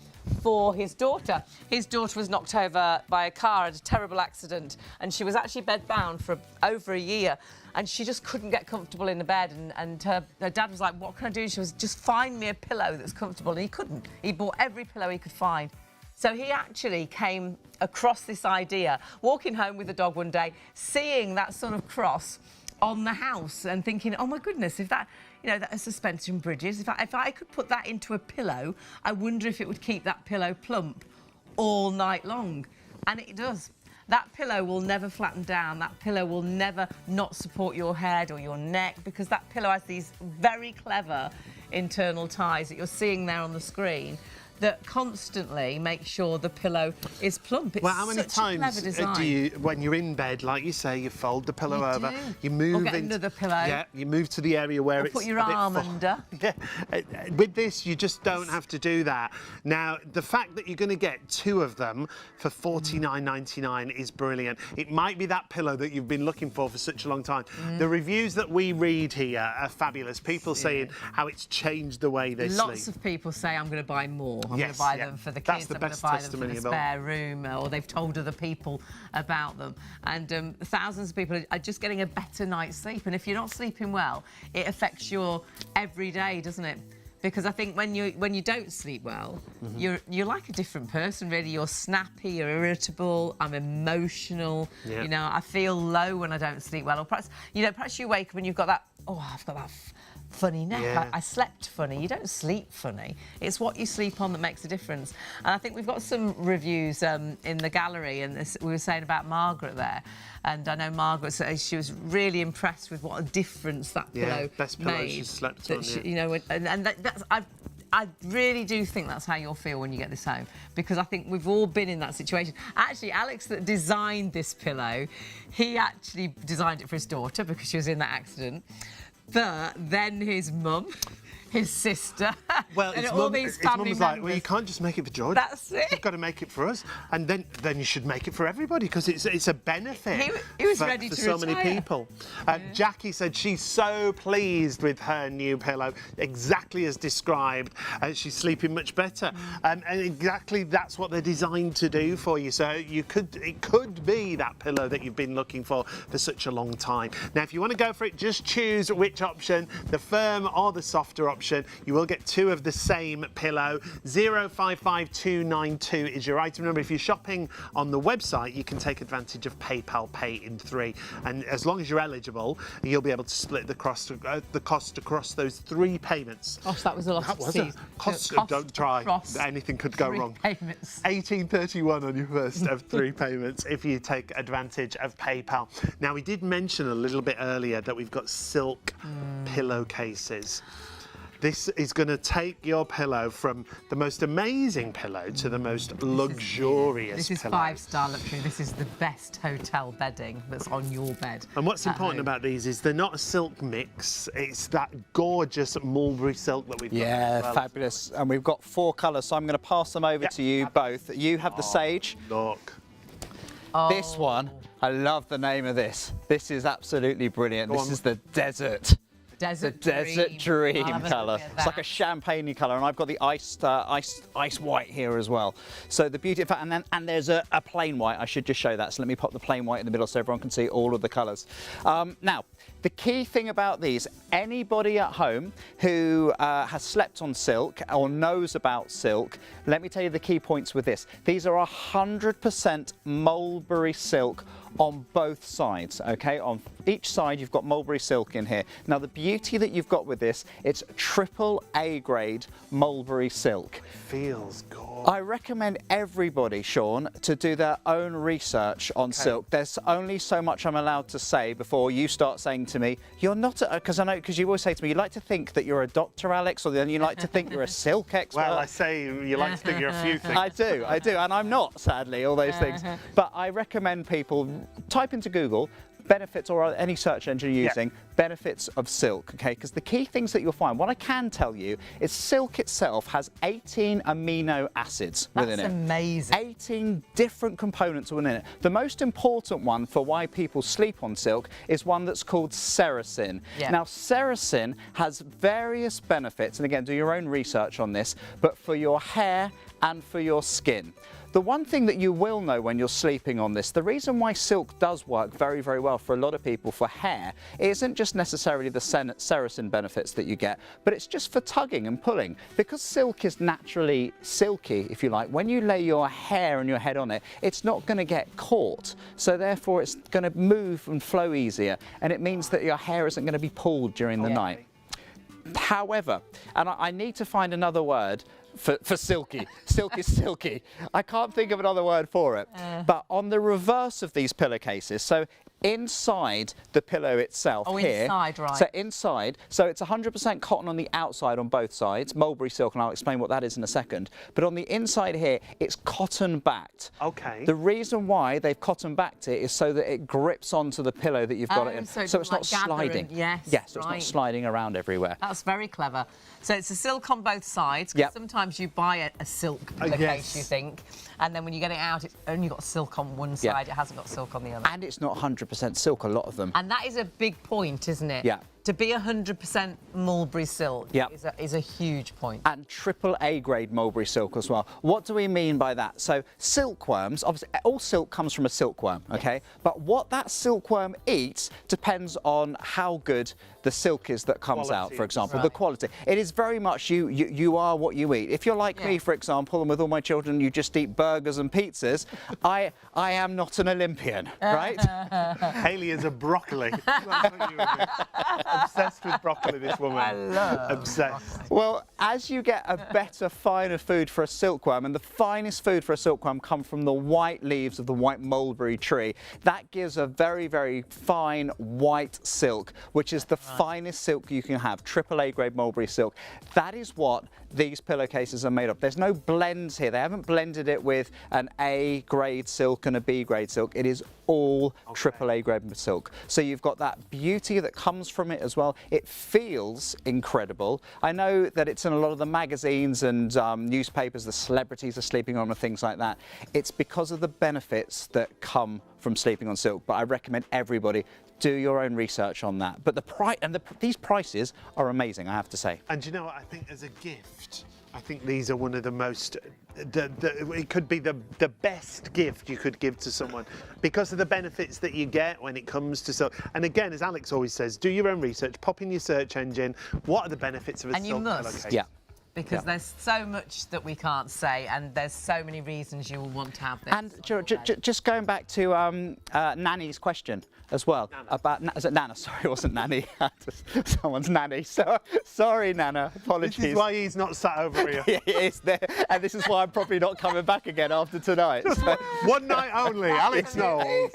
for his daughter. His daughter was knocked over by a car, had a terrible accident, and she was actually bedbound for over a year, and she just couldn't get comfortable in the bed, and her dad was like, what can I do? She was, just find me a pillow that's comfortable, and he couldn't. He bought every pillow he could find. So he actually came across this idea, walking home with the dog one day, seeing that sort of cross on the house and thinking, oh my goodness, if that, that suspension bridges, if I could put that into a pillow, I wonder if it would keep that pillow plump all night long. And it does. That pillow will never flatten down. That pillow will never not support your head or your neck, because that pillow has these very clever internal ties that you're seeing there on the screen that constantly make sure the pillow is plump. It's Well, how many such a clever times design. do you, when you're in bed, like you say, you fold the pillow over, you move Or get into another pillow. Yeah, you move to the area where Or it's put your a bit arm full. under. Yeah. With this, you just don't have to do that. Now, the fact that you're going to get 2 of them for $49.99 is brilliant. It might be that pillow that you've been looking for such a long time. The reviews that we read here are fabulous. People saying how it's changed the way they sleep. Lots of people say, I'm going to buy more. I'm going Yes, to buy yeah. them for the That's kids. the I'm going to best buy them for testimony the of all. spare room, or they've told other people about them. And thousands of people are just getting a better night's sleep. And if you're not sleeping well, it affects your everyday, doesn't it? Because I think when you don't sleep well, you're like a different person, really. You're snappy, you're irritable, I'm emotional. Yeah. You know, I feel low when I don't sleep well. Or perhaps you wake up and you've got that, I've got that funny neck. Yeah. I slept funny. You don't sleep funny. It's what you sleep on that makes a difference. And I think we've got some reviews in the gallery, and we were saying about Margaret there. And I know Margaret, she was really impressed with what a difference that pillow best pillow made. she's slept That on, she- yeah. You know, and that's I really do think that's how you'll feel when you get this home, because I think we've all been in that situation. Actually, Alex that designed this pillow, he actually designed it for his daughter because she was in that accident. But then his mum, his sister, Well, and his all mum, these his family mum's like, members. well, you can't just make it for George. That's it. You've got to make it for us, and then you should make it for everybody because it's a benefit. He was for, ready for to so many retire. people. Jackie said she's so pleased with her new pillow, exactly as described. She's sleeping much better, and exactly that's what they're designed to do for you. So it could be that pillow that you've been looking for such a long time. Now, if you want to go for it, just choose which option, the firm or the softer option. You will get 2 of the same pillow. 055292 is your item number. If you're shopping on the website, you can take advantage of PayPal Pay in 3, and as long as you're eligible, you'll be able to split the cost across those 3 payments. Gosh, that was a lot That of was C's. cost. Cost Don't try. across Anything could go 3 wrong. payments. 1831 on your first of 3 payments if you take advantage of PayPal. Now, we did mention a little bit earlier that we've got silk pillowcases. This is going to take your pillow from the most amazing pillow to the most luxurious This is pillow. 5-star luxury. This is the best hotel bedding that's on your bed. And what's at important home. about these is they're not a silk mix. It's that gorgeous mulberry silk that we've got. Yeah, as well. fabulous. And we've got 4 colours, so I'm going to pass them over to you both. You have the sage. Look. This one, I love the name of this. This is absolutely brilliant. Go This on. is the desert. Desert Desert Dream I'll have a colour. look at It's like a that. champagne colour, and I've got the ice white here as well. So the beauty of that, and there's a plain white. I should just show that. So let me pop the plain white in the middle so everyone can see all of the colours. Now, the key thing about these, anybody at home who has slept on silk or knows about silk, let me tell you the key points with this. These are 100% mulberry silk on both sides, okay? On each side you've got mulberry silk in here. Now the beauty that you've got with this, it's AAA grade mulberry silk. Feels gorgeous. I recommend everybody, Sean, to do their own research on silk. There's only so much I'm allowed to say before you start saying to me, you're not, because you always say to me, you like to think that you're a doctor, Alex, or then you like to think you're a silk expert. Well, I say you like to think you're a few things. I do, and I'm not, sadly, all those things. But I recommend people type into Google benefits, or any search engine you're using, benefits of silk, okay? Because the key things that you'll find, what I can tell you is silk itself has 18 amino acids within it. That's amazing. 18 different components within it. The most important one for why people sleep on silk is one that's called sericin. Yeah. Now, sericin has various benefits, and again, do your own research on this, but for your hair and for your skin. The one thing that you will know when you're sleeping on this, the reason why silk does work very, very well for a lot of people for hair, it isn't just necessarily the sericin benefits that you get, but it's just for tugging and pulling. Because silk is naturally silky, if you like, when you lay your hair and your head on it, it's not going to get caught. So therefore it's going to move and flow easier, and it means that your hair isn't going to be pulled during the night. However, and I need to find another word for silky. Silk is silky. I can't think of another word for it. But on the reverse of these pillowcases, so inside the pillow itself here. Inside, right. So inside, so it's 100% cotton on the outside on both sides, mulberry silk, and I'll explain what that is in a second. But on the inside here, it's cotton backed. Okay. The reason why they've cotton backed it is so that it grips onto the pillow that you've got it in. So it's not sliding. Yes, so it's not sliding around everywhere. That's very clever. So it's a silk on both sides. Yep. Sometimes you buy a silk pillowcase, you think, and then when you get it out, it's only got silk on one side. It hasn't got silk on the other. And it's not 100% silk, a lot of them. And that is a big point, isn't it? Yeah. To be 100% mulberry silk is a huge point. And AAA grade mulberry silk as well. What do we mean by that? So silkworms, obviously all silk comes from a silkworm, okay? But what that silkworm eats depends on how good the silk is that comes out, for example, the quality. It is very much you are what you eat. If you're like me, for example, and with all my children, you just eat burgers and pizzas, I am not an Olympian, right? Hayley is a broccoli. Obsessed with broccoli, this woman. I love obsessed. Well, as you get a better, finer food for a silkworm, and the finest food for a silkworm come from the white leaves of the white mulberry tree, that gives a very, very fine white silk, which is the finest silk you can have, AAA grade mulberry silk. That is what these pillowcases are made of. There's no blends here. They haven't blended it with an A grade silk and a B grade silk. It is all AAA grade silk. So you've got that beauty that comes from it as well. It feels incredible. I know that it's in a lot of the magazines and newspapers, the celebrities are sleeping on and things like that. It's because of the benefits that come from sleeping on silk, but I recommend everybody do your own research on that. But the price and these prices are amazing, I have to say. And you know what? I think as a gift, I think these are one of the most, it could be the best gift you could give to someone because of the benefits that you get when it comes to silk. And again, as Alex always says, do your own research, pop in your search engine. What are the benefits of a silk pillowcase? Yeah. Because there's so much that we can't say, and there's so many reasons you will want to have this. And just going back to Nanny's question as well about is it Nana? Sorry, it wasn't Nanny. Someone's Nanny. So sorry, Nana. Apologies. This is why he's not sat over here. Yeah, it is there, and this is why I'm probably not coming back again after tonight. So. One night only, Alex knows.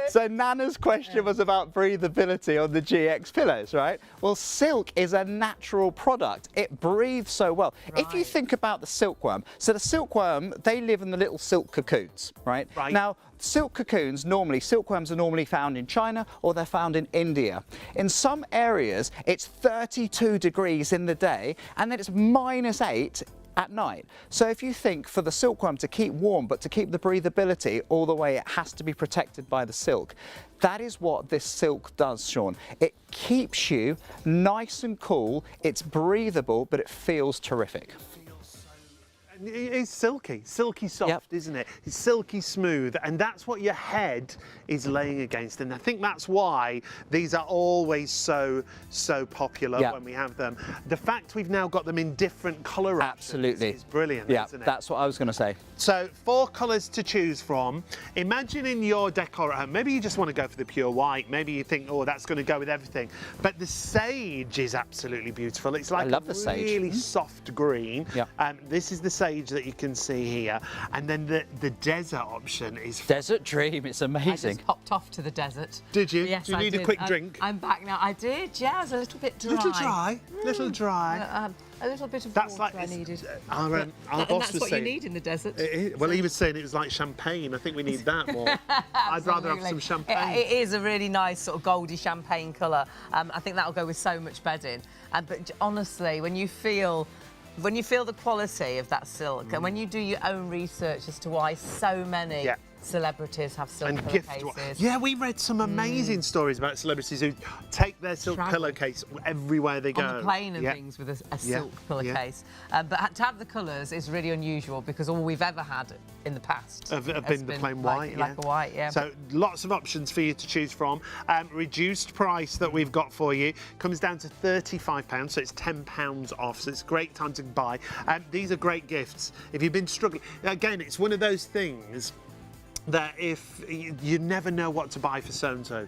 So Nana's question was about breathability on the GX pillows, right? Well, silk is a natural product. It breathes so well. Right. If you think about the silkworm, so the silkworm, they live in the little silk cocoons, right? Now, silk cocoons, silkworms are normally found in China or they're found in India. In some areas, it's 32 degrees in the day and then it's -8 at night. So if you think for the silkworm to keep warm, but to keep the breathability all the way, it has to be protected by the silk. That is what this silk does, Sean. It keeps you nice and cool, it's breathable, but it feels terrific. It's silky soft, isn't it? It's silky smooth, and that's what your head is laying against. And I think that's why these are always so popular when we have them. The fact we've now got them in different colour options is brilliant, isn't it? That's what I was going to say. So 4 colours to choose from. Imagine in your decor at home, maybe you just want to go for the pure white. Maybe you think, oh, that's going to go with everything. But the sage is absolutely beautiful. It's like a really soft green. This is the sage that you can see here, and then the desert option is Desert Dream. It's amazing. I just popped off to the desert. Did you? Yes, Do you need a quick drink? I'm back now. I did. Yeah, it was a little bit dry. Little dry. A little bit of That's water like I needed. Our boss that's was what saying, you need in the desert. Well, he was saying it was like champagne. I think we need that more. I'd rather have some champagne. It is a really nice sort of goldy champagne colour. I think that'll go with so much bedding. But honestly, when you feel the quality of that silk, and when you do your own research as to why so many celebrities have silk pillowcases. Yeah, we read some amazing stories about celebrities who take their silk pillowcase everywhere they go. On the plane and things with a silk pillowcase. But to have the colours is really unusual because all we've ever had in the past have been the plain white. Like a white, So lots of options for you to choose from. Reduced price that we've got for you comes down to £35, so it's £10 off. So it's a great time to buy. These are great gifts. If you've been struggling, again, it's one of those things that if you never know what to buy for so-and-so,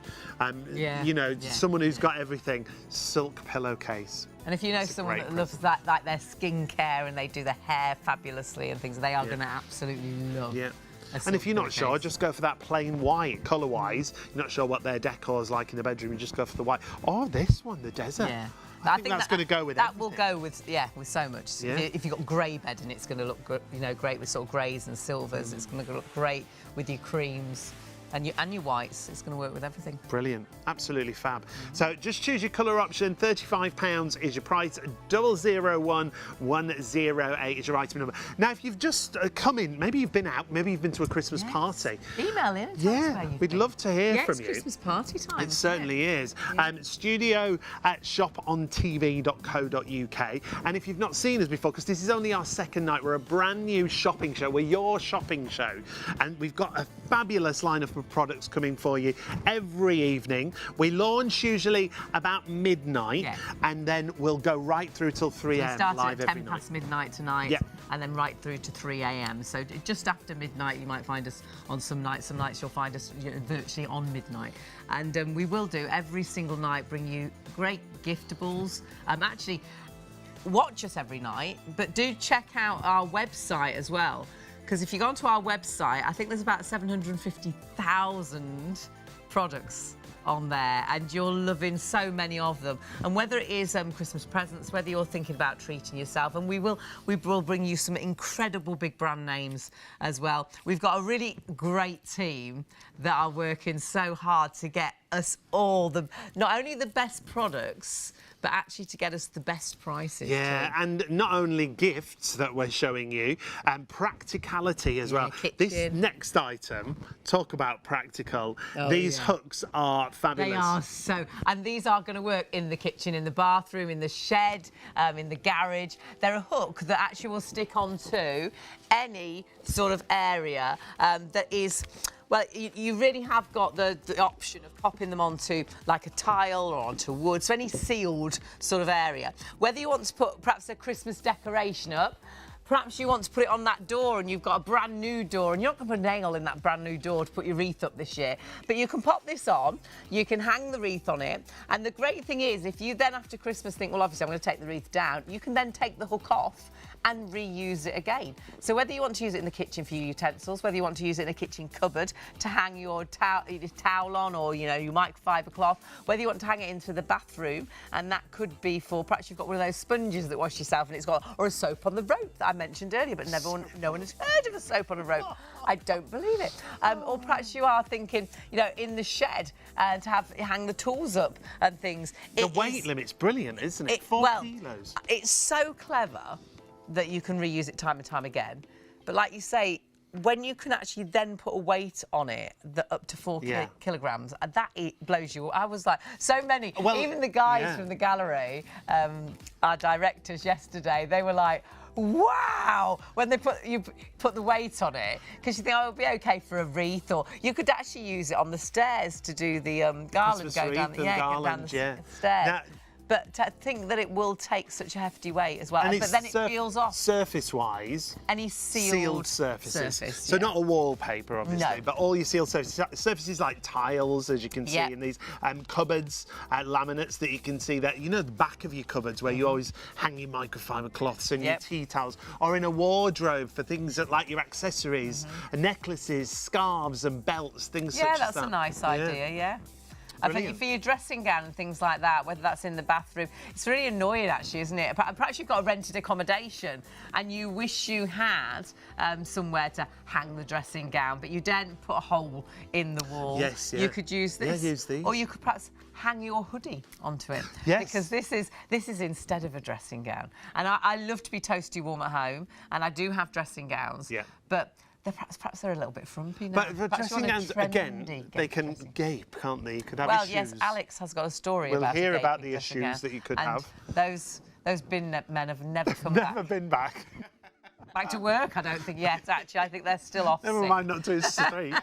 someone who's got everything, silk pillowcase. And if you know someone that loves that, like their skincare and they do their hair fabulously and things, they are going to absolutely love And if you're not sure, just go for that plain white, colour-wise. You're not sure what their decor is like in the bedroom, you just go for the white. Oh, this one, the desert. Yeah. I think that's going to go with that. Will go with with so much. Yeah. If you've got grey bedding, it's going to look good, great with sort of greys and silvers. It's going to look great with your creams. And your whites, it's going to work with everything. Brilliant, absolutely fab. So just choose your colour option. £35 is your price. 001108 is your item number. Now, if you've just come in, maybe you've been out, maybe you've been to a Christmas party. Email in. We'd love to hear from it's you. Christmas party time. It certainly is. studio@shopontv.co.uk. And if you've not seen us before, because this is only our second night, we're a brand new shopping show. We're your shopping show, and we've got a fabulous lineup of products coming for you every evening. We launch usually about midnight, and then we'll go right through till 3 a.m. live every night. 10 past midnight tonight, and then right through to 3 a.m. So just after midnight, you might find us on some nights. Some nights you'll find us virtually on midnight. And we will do every single night, bring you great giftables. Actually, watch us every night, but do check out our website as well. Because if you go onto our website, I think there's about 750,000 products on there, and you're loving so many of them. And whether it is Christmas presents, whether you're thinking about treating yourself, and we will bring you some incredible big brand names as well. We've got a really great team that are working so hard to get us all not only the best products, but actually to get us the best prices. Yeah, too. and not only gifts that we're showing you, practicality as well. Kitchen. This next item, talk about practical. These hooks are fabulous. They are so, and these are going to work in the kitchen, in the bathroom, in the shed, in the garage. They're a hook that actually will stick onto any sort of area that is. Well, you really have got the option of popping them onto like a tile or onto wood, so any sealed sort of area. Whether you want to put perhaps a Christmas decoration up, perhaps you want to put it on that door and you've got a brand new door and you're not going to put a nail in that brand new door to put your wreath up this year. But you can pop this on, you can hang the wreath on it. And the great thing is, if you then after Christmas think, well, obviously I'm going to take the wreath down, you can then take the hook off and reuse it again. So whether you want to use it in the kitchen for your utensils, whether you want to use it in a kitchen cupboard to hang your towel on, or your microfiber cloth, whether you want to hang it into the bathroom, and that could be for perhaps you've got one of those sponges that wash yourself and it's got, or a soap on the rope that I mentioned earlier, but no one has heard of a soap on a rope. I don't believe it. Or perhaps you are thinking, in the shed to hang the tools up and things. The weight limit's brilliant, isn't it? 4 kilos. It's so clever that you can reuse it time and time again. But like you say, when you can actually then put a weight on it that up to 4 kilograms, that blows you. I was like, so many, even the guys from the gallery, our directors yesterday, they were like, wow, when they put the weight on it, because you think, it'll be okay for a wreath, or you could actually use it on the stairs to do the garland, go down the stairs. Now, but to think that it will take such a hefty weight as well, but then it peels off. Surface-wise, any sealed surfaces. So not a wallpaper, obviously, but all your sealed surfaces like tiles, as you can see in these cupboards, laminates that you can see there. The back of your cupboards where you always hang your microfiber cloths and your tea towels, or in a wardrobe for things that, like your accessories, necklaces, scarves and belts, things such as that. Yeah, that's a nice idea, for your dressing gown and things like that, whether that's in the bathroom. It's really annoying, actually, isn't it? Perhaps you've got a rented accommodation and you wish you had somewhere to hang the dressing gown, but you didn't put a hole in the wall. Yes, You could use this. Yeah, use these. Or you could perhaps hang your hoodie onto it. Yes. Because this is instead of a dressing gown. And I love to be toasty warm at home, and I do have dressing gowns. Yeah. But perhaps they're a little bit frumpy now. But the dressing gowns, again, they can gape, can't they? You could have issues. Yes, Alex has got a story we'll about hear about the issues that you could have. Those bin men have never come back. Never been back. Back to work, I don't think yet, actually. I think they're still off Never sick. mind, not to his street.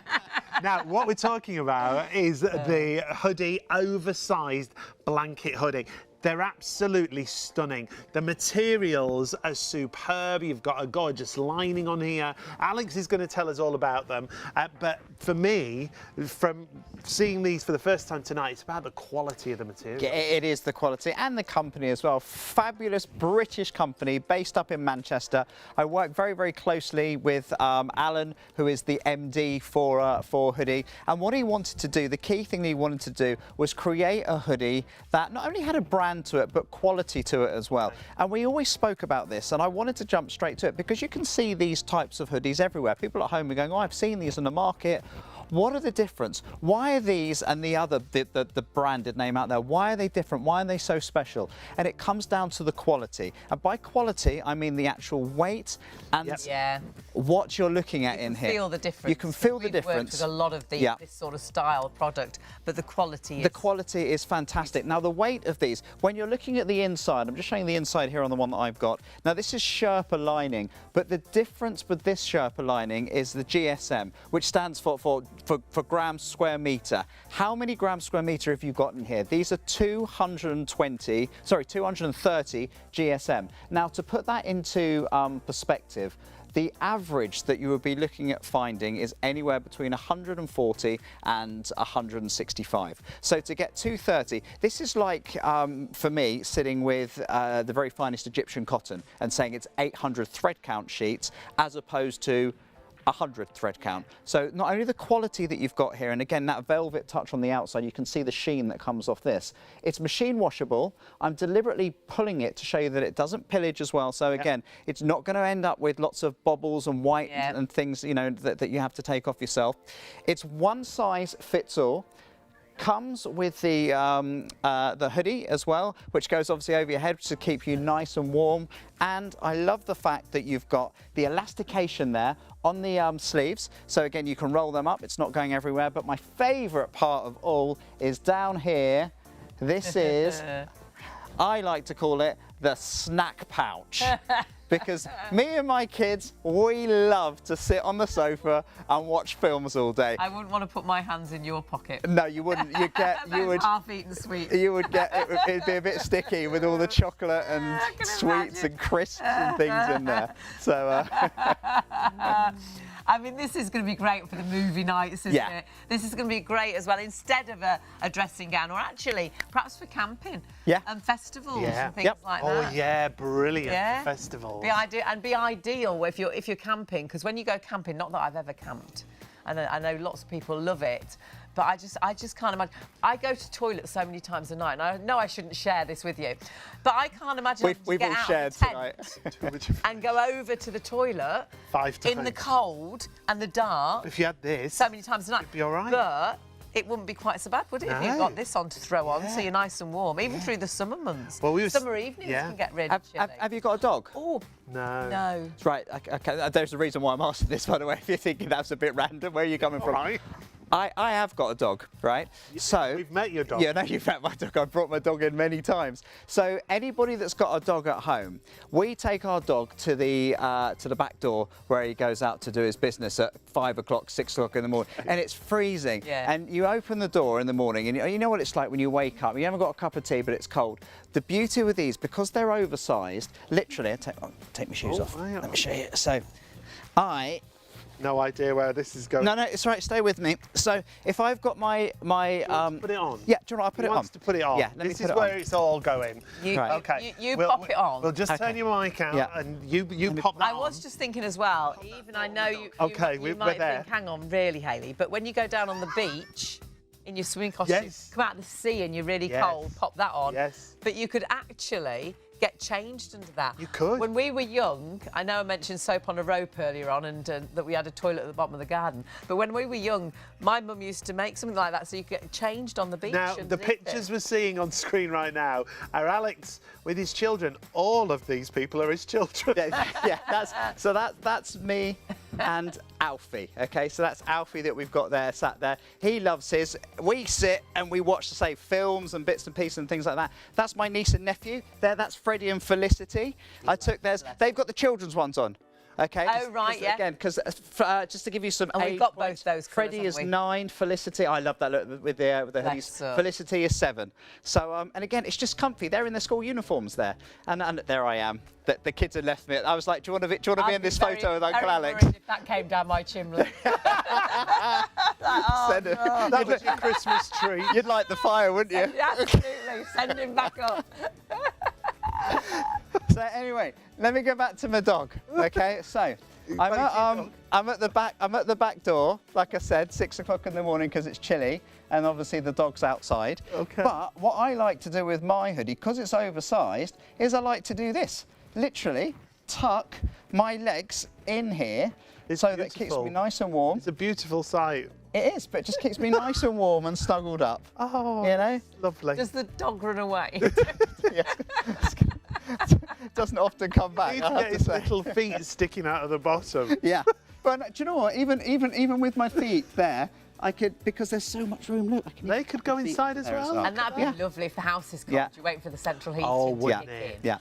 Now, what we're talking about is the hoodie, oversized blanket hoodie. They're absolutely stunning. The materials are superb. You've got a gorgeous lining on here. Alex is going to tell us all about them. But for me, from seeing these for the first time tonight, it's about the quality of the material. Yeah, it is the quality and the company as well. Fabulous British company based up in Manchester. I work very, very closely with Alan, who is the MD for Hoodie. And what he wanted to do, the key thing he wanted to do was create a hoodie that not only had a brand to it, but quality to it as well. And we always spoke about this, and I wanted to jump straight to it because you can see these types of hoodies everywhere. People at home are going, oh, I've seen these in the market. What are the difference? Why are these and the other, the branded name out there, why are they different? Why are they so special? And it comes down to the quality. And by quality, I mean the actual weight and what you're looking at in here. You can feel the difference. You can feel the difference. We've worked with a lot of this sort of style product, but the quality is... The quality is fantastic. Now, the weight of these, when you're looking at the inside, I'm just showing the inside here on the one that I've got. Now, this is Sherpa lining, but the difference with this Sherpa lining is the GSM, which stands for grams square meter. How many grams square meter have you got in here? These are 230 GSM. Now, to put that into perspective, the average that you would be looking at finding is anywhere between 140 and 165. So to get 230, this is like, for me, sitting with the very finest Egyptian cotton and saying it's 800 thread count sheets as opposed to 100 thread count. So not only the quality that you've got here, and again that velvet touch on the outside, you can see the sheen that comes off this. It's machine washable. I'm deliberately pulling it to show you that it doesn't pillage as well. So again, it's not going to end up with lots of bobbles and white and things, you know, that you have to take off yourself. It's one size fits all. Comes with the hoodie as well, which goes obviously over your head to keep you nice and warm. And I love the fact that you've got the elastication there on the sleeves. So again, you can roll them up. It's not going everywhere. But my favourite part of all is down here. This is, I like to call it the snack pouch. Because me and my kids, we love to sit on the sofa and watch films all day. I wouldn't want to put my hands in your pocket. No, you wouldn't. You would half-eaten sweets. You would get it'd be a bit sticky with all the chocolate and sweets and crisps and things in there. So. I mean, this is going to be great for the movie nights, isn't it? This is going to be great as well, instead of a dressing gown, or actually, perhaps for camping and festivals and things like that. Oh, yeah, brilliant for festivals. Be ideal if you're camping, because when you go camping, not that I've ever camped, and I know lots of people love it, but I just can't imagine. I go to toilets so many times a night, and I know I shouldn't share this with you, but I can't imagine we've all shared tonight. And go over to the toilet 5 times in the cold and the dark. If you had this, so many times a night, it'd be all right. But it wouldn't be quite so bad, would it, if you've got this on to throw on, so you're nice and warm, even through the summer months. Well, summer evenings can get really chilly. Have you got a dog? Oh, no. Right, okay, there's a reason why I'm asking this, by the way, if you're thinking that's a bit random. Where are you coming from? Right. I have got a dog, right? So we've met your dog. Yeah, no, you've met my dog. I've brought my dog in many times. So anybody that's got a dog at home, we take our dog to the back door where he goes out to do his business at 5 o'clock, 6 o'clock in the morning, and it's freezing. Yeah. And you open the door in the morning, and you know what it's like when you wake up. You haven't got a cup of tea, but it's cold. The beauty with these, because they're oversized, literally, take my shoes off. Let me show you. So, no idea where this is going. No, it's right. Stay with me. So if I've got my put it on. Yeah, do you know what? I'll put it on. Wants to put it on. Yeah, let me this put is it where on. it's all going. Okay. You pop it on. We'll just turn your mic out and you pop that on. I was just thinking as well. Even I know you. We're might there. think, hang on, really, Hayley. But when you go down on the beach in your swimming costume, come out of the sea and you're really cold, pop that on. Yes. But you could actually get changed under that. You could. When we were young, I know I mentioned soap on a rope earlier on, and that we had a toilet at the bottom of the garden. But when we were young, my mum used to make something like that so you could get changed on the beach. Now, the pictures we're seeing on screen right now are Alex with his children. All of these people are his children. That's me and Alfie. Okay, so that's Alfie that we've got there, sat there. He loves his. We sit and we watch, say, films and bits and pieces and things like that. That's my niece and nephew. That's Freddie and Felicity. I took theirs. They've got the children's ones on. Okay. Oh, right, yeah. Again, because just to give you some And age we've got points, both those colours, Freddie is haven't we? 9, Felicity, I love that look with the hoodies. her. Felicity is 7. So, and again, it's just comfy. They're in their school uniforms there. And there I am. The kids had left me. I was like, do you want to be in this photo with Uncle Alex? If that came down my chimney. That was your Christmas treat. You'd like the fire, wouldn't you? Absolutely. Send him back up. So anyway, let me go back to my dog. Okay, so I'm at the back door, like I said, 6 o'clock in the morning because it's chilly, and obviously the dog's outside. Okay. But what I like to do with my hoodie, because it's oversized, is I like to do this. Literally tuck my legs in here, so that it keeps me nice and warm. It's a beautiful sight. It is, but it just keeps me nice and warm and snuggled up. Oh, you know? lovely. Does the dog run away? Yeah. Doesn't often come back. Need I to have get to his say. little feet sticking out of the bottom. Yeah, but do you know what? Even with my feet there, I could, because there's so much room. Look, I can. They could go inside as well. And that'd be lovely if the house is cold. Yeah. You wait for the central heating Oh, to wouldn't kick it? in. Yeah.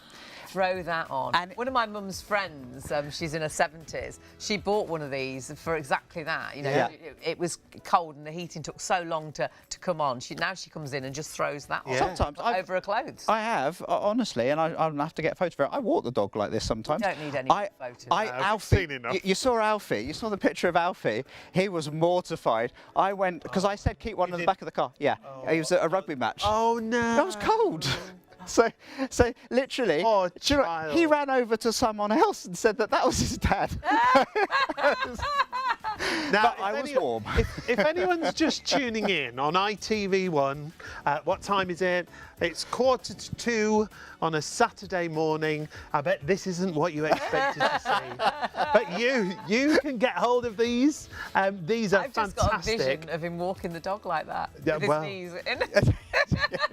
Throw that on. And one of my mum's friends, she's in her 70s, she bought one of these for exactly that. You know, Yeah. it was cold and the heating took so long to come on. Now she comes in and just throws that on. Sometimes over her clothes. I have, honestly, and I'll have to get a photo for it. I walk the dog like this sometimes. You don't need any photos. I've seen enough. You saw Alfie. You saw the picture of Alfie. He was mortified. I went because I said keep one in the back of the car. Yeah, he was at a rugby match. Oh no! That was cold. So literally, Oh, do you know, he ran over to someone else and said that was his dad. Now, But I was warm. If anyone's just tuning in on ITV1, what time is it? It's 1:45 on a Saturday morning. I bet this isn't what you expected to see. But you can get hold of these. These are I've just fantastic. got a vision of him walking the dog like that. Yeah, with his well. knees in.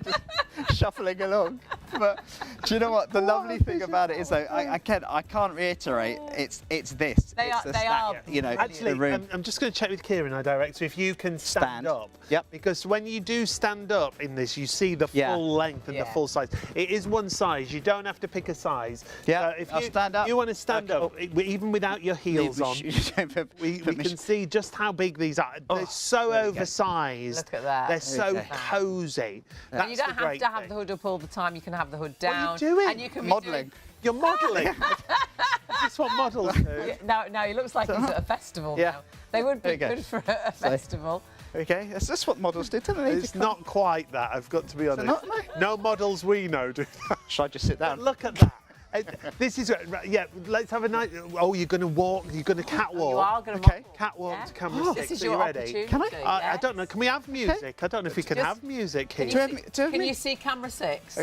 Just shuffling along. But do you know what? The lovely thing about it is, though, I can't reiterate. It's this. They It's are- the they snack, are you know, Actually, the room. I'm just going to check with Kieran, our director, if you can stand up. Yep. Because when you do stand up in this, you see the Yeah. full length and the Yeah. full size. It is one size. You don't have to pick a size. Yeah, If I'll stand up. you want to stand Okay. up, even without your heels on, we can see just how big these are. They're so there we go. oversized. Look at that. They're so Okay. cosy. That's You don't the have great to have thing. the hood up all the time. You can have the hood What are down. you doing? And you can be Modelling. You're modelling. Is this what models do? Now he looks like he's at a festival Yeah. now. They would be There you go. good for a festival. Okay, that's what models do, don't they? It's not quite that, I've got to be honest. not? No models we know do that. Should I just sit down? Look at that. This is, yeah, let's have a night. Oh, you're going to walk, you're going to catwalk. You are going to Okay. Catwalk to camera This 6. is Are your you ready? opportunity. Can I? I don't know, can we have music? I don't know if we can Just- have music Can here. you, Do you have can me? you see camera 6?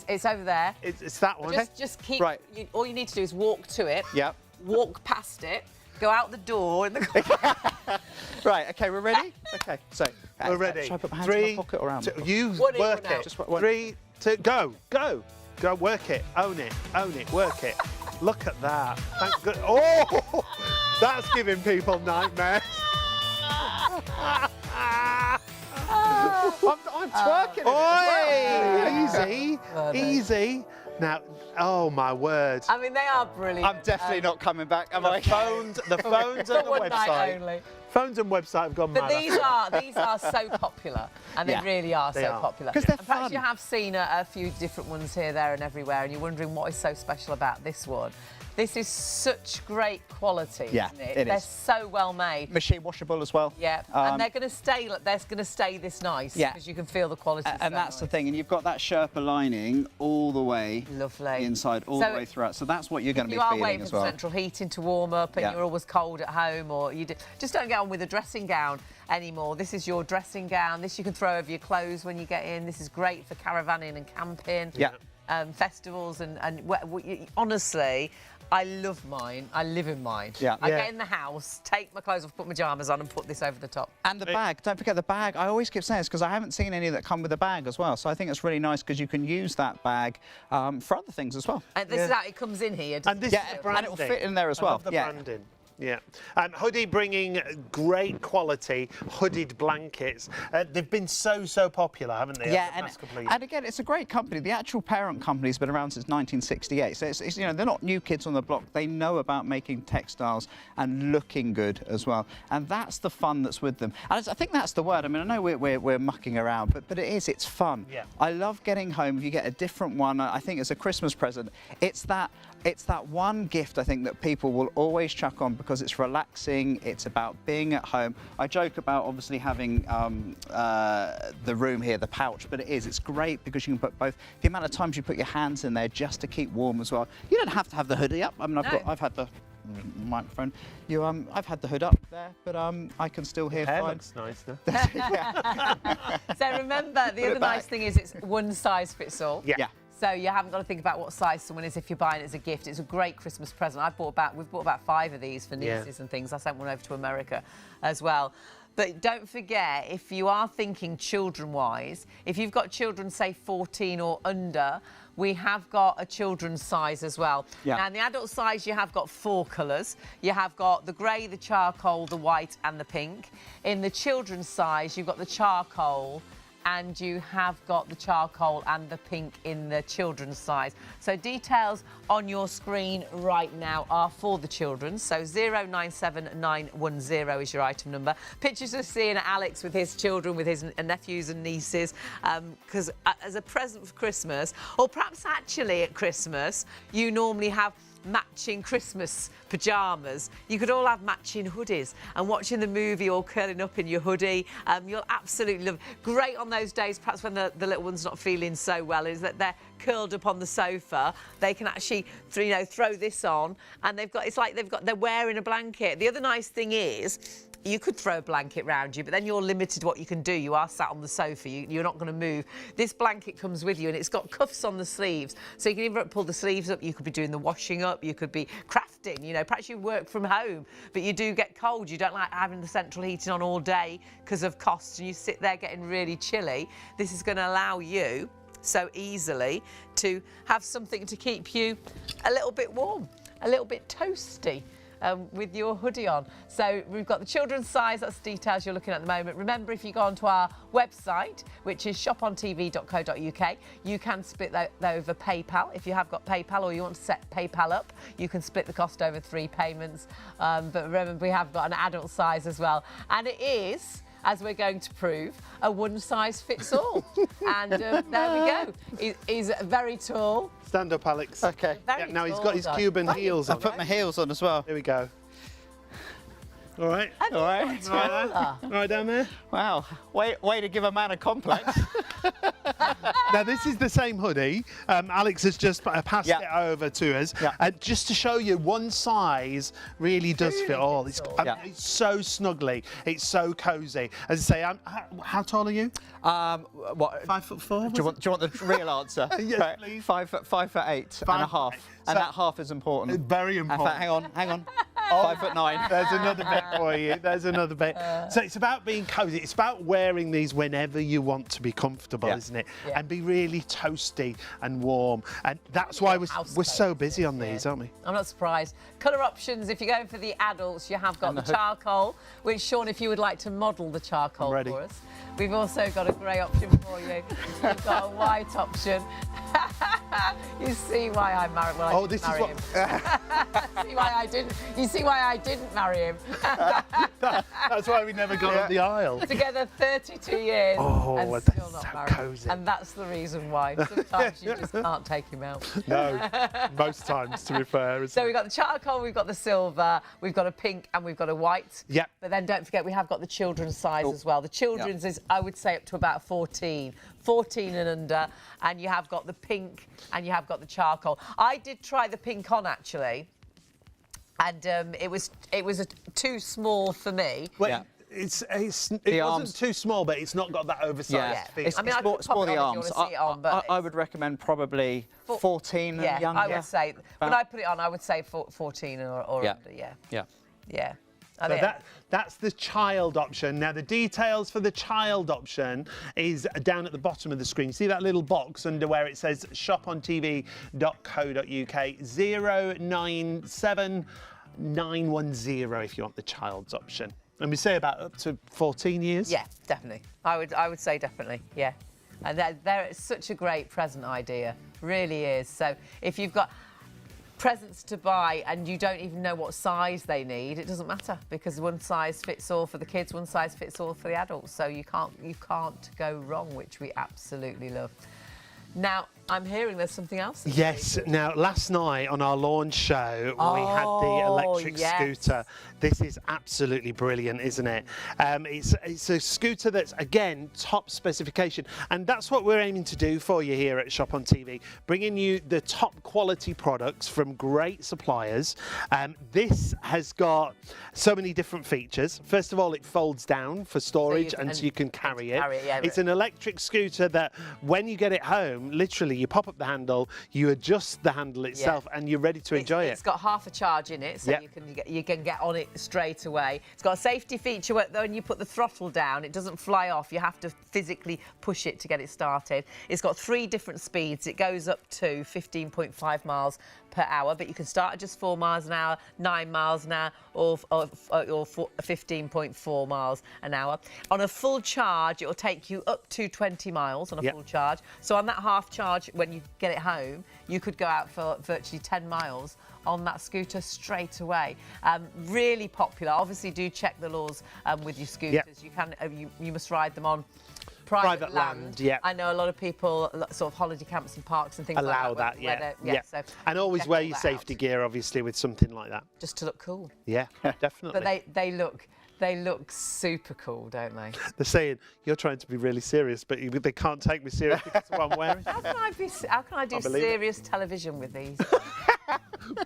It's over there. It's that one. Just keep. Right. All you need to do is walk to it. Yep. Walk past it. Go out the door in the. Right, okay, we're ready? Okay, so. We're ready. Should I put my hands in my pocket or around? You One in, work one out. it. Just one. 3, 2, go, go. Go, work it, own it, work it. Look at that. Thank good. Oh, that's giving people nightmares. I'm twerking. Oi! Easy, easy. Now, oh my word. I mean, they are brilliant. I'm definitely not coming back, am I? The phones and the one night website. only. Phones and website have gone But mad. these are so popular, and Yeah, they really are they so are. popular. 'Cause they're And perhaps fun. you have seen a few different ones here, there, and everywhere, and you're wondering what is so special about this one. This is such great quality, Yeah, isn't it? it They're is. so well made. Machine washable as well. Yeah, and they're going to stay. They're going to stay this nice. Yeah. because you can feel the quality. And that's the thing, and you've got that Sherpa lining all the way Lovely. inside, all So the way throughout. So that's what you're going to You be are feeling waiting as for well. central heating to warm up, and Yeah. you're always cold at home, or just don't get on with a dressing gown anymore. This is your dressing gown. This you can throw over your clothes when you get in. This is great for caravanning and camping. Yeah. Festivals and honestly, I love mine. I live in mine. Yeah. I Yeah. get in the house, take my clothes off, put my pyjamas on, and put this over the top. And the bag, don't forget the bag. I always keep saying this because I haven't seen any that come with a bag as well. So I think it's really nice because you can use that bag for other things as well. And this is how it comes in here. And this Yeah, is the and branding. it'll fit in there as I well. love the Yeah. branding. Yeah. Hoodie bringing great quality hooded blankets. They've been so popular, haven't they? Yeah, and again, it's a great company. The actual parent company's been around since 1968, so it's you know, they're not new kids on the block. They know about making textiles and looking good as well, and that's the fun that's with them. And I think that's the word. I mean, I know we're mucking around, but it's fun. Yeah. I love getting home. If you get a different one, I think as a Christmas present, it's that one gift I think that people will always chuck on because it's relaxing, it's about being at home. I joke about obviously having the room here, the pouch, but it's great because you can put both. The amount of times you put your hands in there just to keep warm as well. You don't have to have the hoodie up. I mean, I've had the microphone. I've had the hood up there, but I can still hear fine. Looks nice, though. So remember, the other nice thing is it's one size fits all. Yeah. So you haven't got to think about what size someone is if you're buying it as a gift. It's a great Christmas present. We've bought about 5 of these for nieces and things. I sent one over to America as well. But don't forget, if you are thinking children-wise, if you've got children, say, 14 or under, we have got a children's size as well. Yeah. Now, in the adult size, you have got 4 colours. You have got the grey, the charcoal, the white and the pink. In the children's size, you've got the charcoal, and you have got the charcoal and the pink in the children's size. So details on your screen right now are for the children. So 097910 is your item number. Pictures of seeing Alex with his children, with his nephews and nieces, because as a present for Christmas, or perhaps actually at Christmas, you normally have matching Christmas pyjamas. You could all have matching hoodies, and watching the movie all curling up in your hoodie, you'll absolutely love it. Great on those days, perhaps when the little one's not feeling so well, is that they're curled up on the sofa. They can actually, throw this on, and they're wearing a blanket. The other nice thing is, you could throw a blanket round you, but then you're limited what you can do. You are sat on the sofa. You're not going to move. This blanket comes with you, and it's got cuffs on the sleeves. So you can either pull the sleeves up, you could be doing the washing up, you could be crafting, perhaps you work from home, but you do get cold. You don't like having the central heating on all day because of costs, and you sit there getting really chilly. This is going to allow you so easily to have something to keep you a little bit warm, a little bit toasty. With your hoodie on. So we've got the children's size, that's the details you're looking at the moment. Remember, if you go onto our website, which is ShopOnTV.co.uk, you can split that over PayPal. If you have got PayPal or you want to set PayPal up, you can split the cost over 3 payments. But remember, we have got an adult size as well. And it is, as we're going to prove, a one size fits all. And there we go. He's very tall. Stand up, Alex. Okay. Yeah, now he's got his Cuban heels on. I put my heels on as well. Here we go. All right. All right. All right down there. Wow. Way to give a man a complex. Now, this is the same hoodie. Alex has just passed it over to us. Yeah. Just to show you, one size really does fit all. It's so snuggly. It's so cosy. As I say, how tall are you? What? 5'4"? Do you want the real answer? Yes, right. please. 5'8" and a half. And that half is important. Very important. In fact, hang on. 5'9". There's another bit for you. There's another bit. So it's about being cosy. It's about wearing these whenever you want to be comfortable, isn't it? Yeah. And be really toasty and warm. And that's why we're so busy on these, aren't we? I'm not surprised. Colour options, if you're going for the adults, you have got the charcoal, which, Sean, if you would like to model the charcoal for us. We've also got a grey option for you. We've got a white option. You see why I married him. Oh, this is what... You see why I didn't marry him. That's why we never got up the aisle. Together 32 years and that's still not so married. cosy. And that's the reason why. Sometimes you just can't take him out. No, most times, to be fair. So we've got the charcoal, we've got the silver, we've got a pink and we've got a white. Yep. But then don't forget, we have got the children's size as well. The children's is, I would say, up to about 14 and under. And you have got the pink and you have got the charcoal. I did try the pink on, actually. And it was too small for me. Well, it wasn't too small, but it's not got that oversized fit. It's more the arms. I would recommend probably 14 and younger. I would say, when I put it on, I would say 14 or under, yeah. So that's the child option. Now, the details for the child option is down at the bottom of the screen. See that little box under where it says ShopOnTV.co.uk 097 910 if you want the child's option. And we say about up to 14 years. Yeah, definitely. I would say definitely, yeah. And they're such a great present idea, really is. So if you've got presents to buy and you don't even know what size they need, it doesn't matter, because one size fits all for the kids, one size fits all for the adults. So you can't go wrong, which we absolutely love. Now, I'm hearing there's something else. Yes. Now, last night on our launch show, we had the electric scooter. This is absolutely brilliant, isn't it? It's a scooter that's, again, top specification. And that's what we're aiming to do for you here at Shop on TV, bringing you the top quality products from great suppliers. This has got so many different features. First of all, it folds down for storage, so you can carry it. It's an electric scooter that, when you get it home, literally, you pop up the handle, you adjust the handle itself, and you're ready to enjoy it. It's got half a charge in it, so you can get on it straight away. It's got a safety feature where when you put the throttle down, it doesn't fly off. You have to physically push it to get it started. It's got 3 different speeds. It goes up to 15.5 miles per hour, but you can start at just 4 miles an hour, 9 miles an hour, or 15.4 miles an hour. On a full charge, it will take you up to 20 miles on a full charge. So on that half charge, when you get it home, you could go out for virtually 10 miles on that scooter straight away. Really popular. Obviously, do check the laws with your scooters. You must ride them on private land. I know a lot of people, sort of holiday camps and parks and things allow like that. So and always wear your safety gear, obviously, with something like that. Just to look cool. Yeah, definitely. But they look super cool, don't they? They're saying you're trying to be really serious, but they can't take me serious because of what I'm wearing. How can I do serious television with these?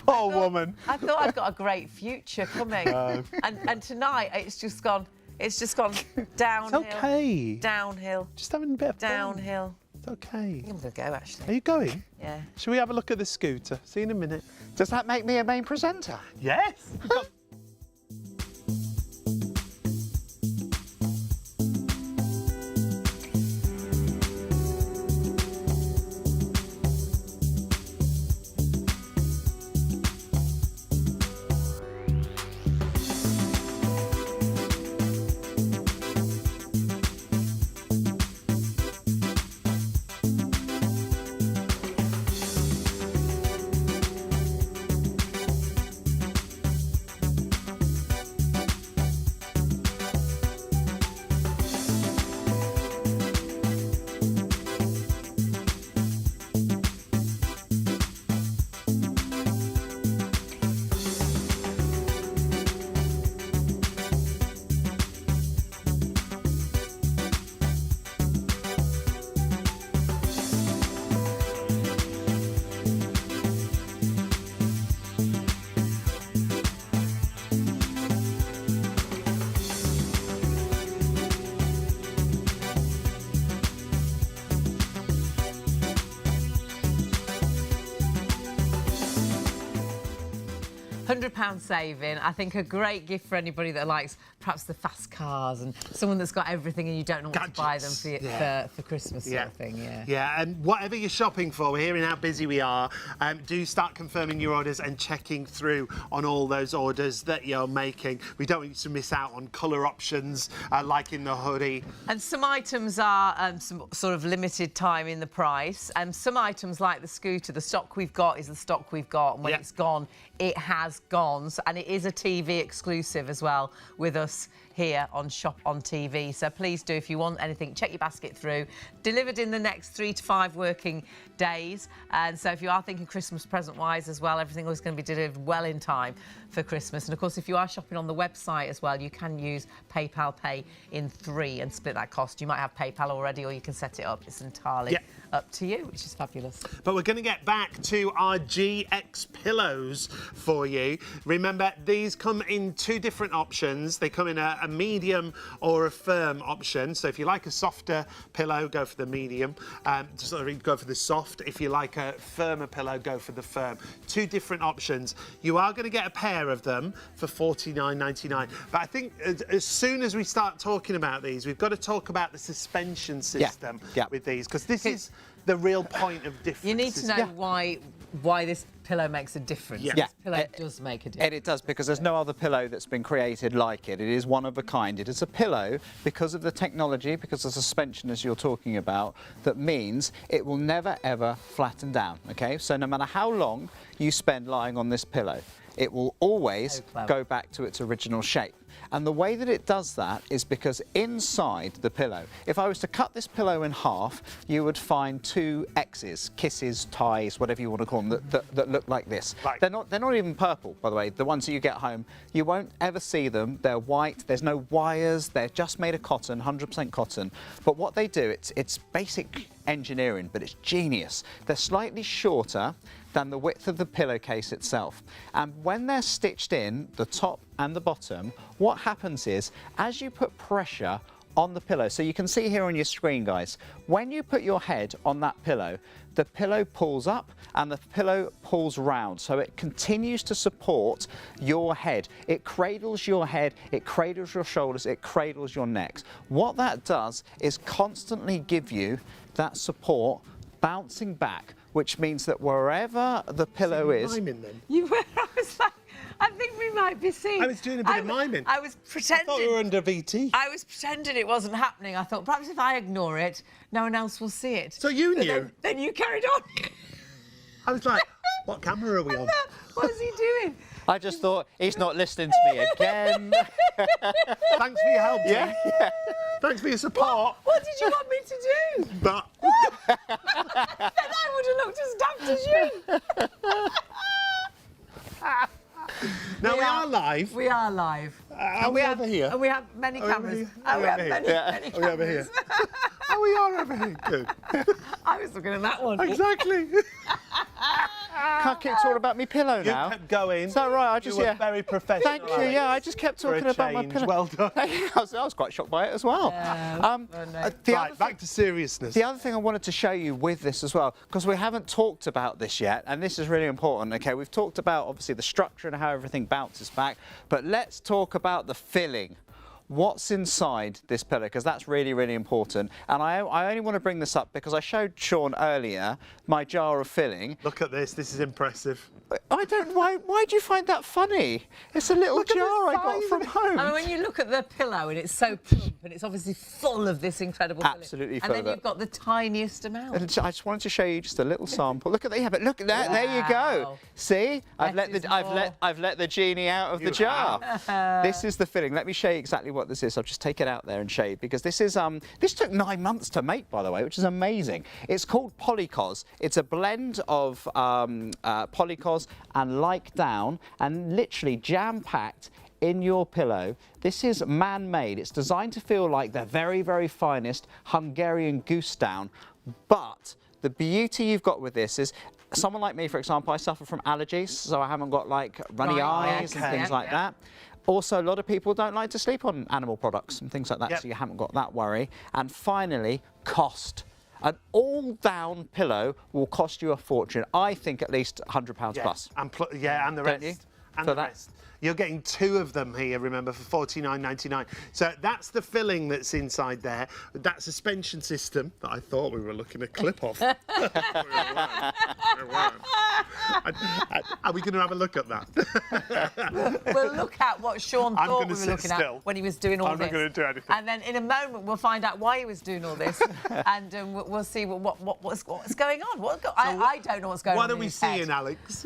Poor woman. I thought I'd got a great future coming, and tonight it's just gone downhill. It's okay. Downhill. Just having a bit of fun. Downhill. It's okay. I'm gonna go, actually. Are you going? Yeah. Shall we have a look at the scooter? See you in a minute. Does that make me a main presenter? Yes. £100 saving. I think a great gift for anybody that likes perhaps the fast cars and someone that's got everything and you don't know what to buy them for Christmas sort of thing. Yeah, and whatever you're shopping for, we're hearing how busy we are. Do start confirming your orders and checking through on all those orders that you're making. We don't want you to miss out on colour options like in the hoodie. And some items are some sort of limited time in the price, and some items like the scooter, the stock we've got is the stock we've got, and when it's gone, it has gone. So, and it is a TV exclusive as well with us here on Shop on TV. So please do, if you want anything, check your basket through. Delivered in the next 3 to 5 working days. And so if you are thinking Christmas present-wise as well, everything is going to be delivered well in time for Christmas. And of course, if you are shopping on the website as well, you can use PayPal Pay in 3 and split that cost. You might have PayPal already, or you can set it up. It's entirely up to you, which is fabulous. But we're going to get back to our GX pillows for you. Remember, these come in 2 different options. They come in a medium or a firm option. So if you like a softer pillow, go for the medium. Sorry, go for the soft. If you like a firmer pillow, go for the firm. 2 different options. You are going to get a pair of them for $49.99. But I think as soon as we start talking about these, we've got to talk about the suspension system with these, because this is the real point of difference. You need to know why this pillow makes a difference. Yeah. This pillow does make a difference. And it does, because there's no other pillow that's been created like it. It is one of a kind. It is a pillow because of the technology, because of the suspension as you're talking about, that means it will never ever flatten down, okay? So no matter how long you spend lying on this pillow, it will always go back to its original shape. And the way that it does that is because inside the pillow, if I was to cut this pillow in half, you would find 2 X's, kisses, ties, whatever you want to call them, that look like this. Right. They're not even purple, by the way. The ones that you get home, you won't ever see them. They're white. There's no wires. They're just made of cotton, 100% cotton. But what they do, it's basic engineering, but it's genius. They're slightly shorter than the width of the pillowcase itself. And when they're stitched in, the top and the bottom, what happens is, as you put pressure on the pillow, so you can see here on your screen, guys, when you put your head on that pillow, the pillow pulls up and the pillow pulls round, so it continues to support your head. It cradles your head, it cradles your shoulders, it cradles your necks. What that does is constantly give you that support bouncing back, which means that wherever the pillow is... Miming then? You were, I was like, I think we might be seeing... I was doing a bit of miming. I was pretending... I thought we were under VT. I was pretending it wasn't happening. I thought, perhaps if I ignore it, no one else will see it. So you But knew? Then you carried on. I was like, what camera are we on? What is he doing? I just thought, he's not listening to me again. Thanks for your help, Jim. Yeah. Thanks for your support. What did you want me to do? But Then I would have looked as daft as you. now we are live. We are live. Are we over here? And we have many Are we over cameras. here? And we Are have we over many, here? many Are we over here? cameras. Oh, we are over here. Good. I was looking at that one. Exactly. It's all about me pillow You now. kept going. Is that right? I just, you were yeah. very professional. Thank you. Alex, Yeah, I just kept for a talking about my change. pillow. Well done. I was quite shocked by it as well. Right, back to seriousness. The other thing I wanted to show you with this as well, because we haven't talked about this yet, and this is really important, okay? We've talked about, obviously, the structure and how everything bounces back, but let's talk about the filling. What's inside this pillow, because that's really, really important. And I only want to bring this up because I showed Sean earlier my jar of filling. Look at this. This is impressive. I don't, why do you find that funny? It's a little Look at the jar I got size from of it. home. I mean, when you look at the pillow and it's so plump and it's obviously full of this incredible filling. Absolutely And full then of it. you've got the tiniest amount. And I just wanted to show you just a little sample. Look at that, yeah, but look at that. There you go. Wow. See, I've Less let is the more. I've let the genie out of the jar. This is the filling. Let me show you exactly what this is. I'll just take it out there and show you, because this is this took 9 months to make, by the way, which is amazing. It's called Polycos. It's a blend of Polycos and Like Down, and literally jam-packed in your pillow. This is man-made. It's designed to feel like the very, very finest Hungarian goose down. But the beauty you've got with this is, someone like me, for example, I suffer from allergies, so I haven't got like runny Right, eyes okay. and things Yeah, like yeah. that. Also, a lot of people don't like to sleep on animal products and things like that, Yep. so you haven't got that worry. And finally, cost. An all-down pillow will cost you a fortune. I think at least £100 plus. And and the Don't rest. you? And For the that? rest. You're getting 2 of them here, remember, for $49.99. So that's the filling that's inside there. That suspension system that I thought we were looking at a clip of. We weren't. Are we going to have a look at that? We'll look at what Sean I'm thought gonna we were sit looking still. at when he was doing all I'm this. not going to do anything. And then in a moment we'll find out why he was doing all this, and we'll see what's going on. I don't know what's going on. What are in we his head. seeing, Alex?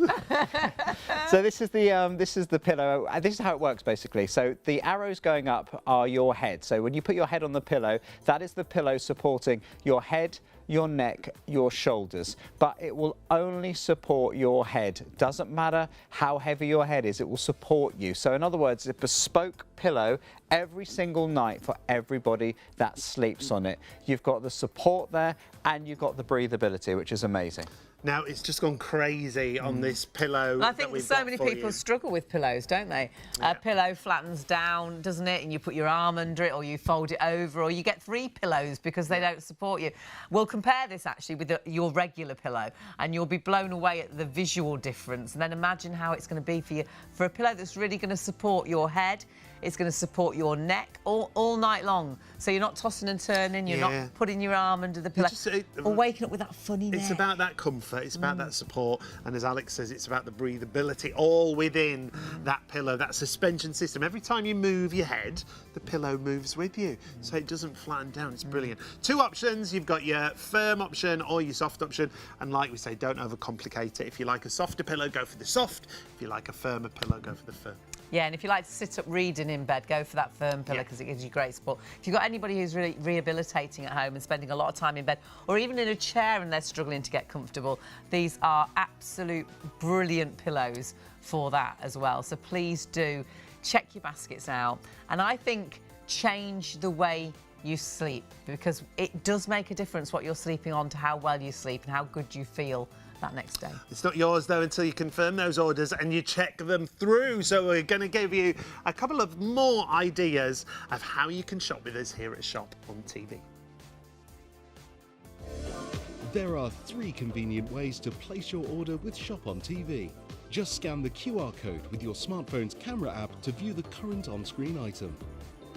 So this is the pillow. This is how it works basically. So the arrows going up are your head. So when you put your head on the pillow, that is the pillow supporting your head, your neck, your shoulders. But it will only support your head. Doesn't matter how heavy your head is, it will support you. So in other words, it's a bespoke pillow every single night for everybody that sleeps on it. You've got the support there and you've got the breathability, which is amazing. Now, it's just gone crazy on this pillow. I think so many people struggle with pillows, don't they? Yeah. A pillow flattens down, doesn't it? And you put your arm under it, or you fold it over, or you get 3 pillows because they don't support you. We'll compare this actually with your regular pillow, and you'll be blown away at the visual difference. And then imagine how it's going to be for you for a pillow that's really going to support your head. It's going to support your neck all night long. So you're not tossing and turning, you're not putting your arm under the pillow, or waking up with that funny neck. It's about that comfort, it's about that support, and as Alex says, it's about the breathability all within that pillow, that suspension system. Every time you move your head, the pillow moves with you, so it doesn't flatten down. It's brilliant. Two options, you've got your firm option or your soft option, and like we say, don't overcomplicate it. If you like a softer pillow, go for the soft. If you like a firmer pillow, go for the firm. Yeah, and if you like to sit up reading in bed, go for that firm pillow because it gives you great support. If you've got anybody who's really rehabilitating at home and spending a lot of time in bed, or even in a chair and they're struggling to get comfortable, these are absolute brilliant pillows for that as well. So please do check your baskets out. And I think change the way you sleep, because it does make a difference what you're sleeping on to how well you sleep and how good you feel that next day. It's not yours though until you confirm those orders and you check them through. So we're going to give you a couple of more ideas of how you can shop with us here at Shop on TV. There are 3 convenient ways to place your order with Shop on TV. Just scan the QR code with your smartphone's camera app to view the current on-screen item.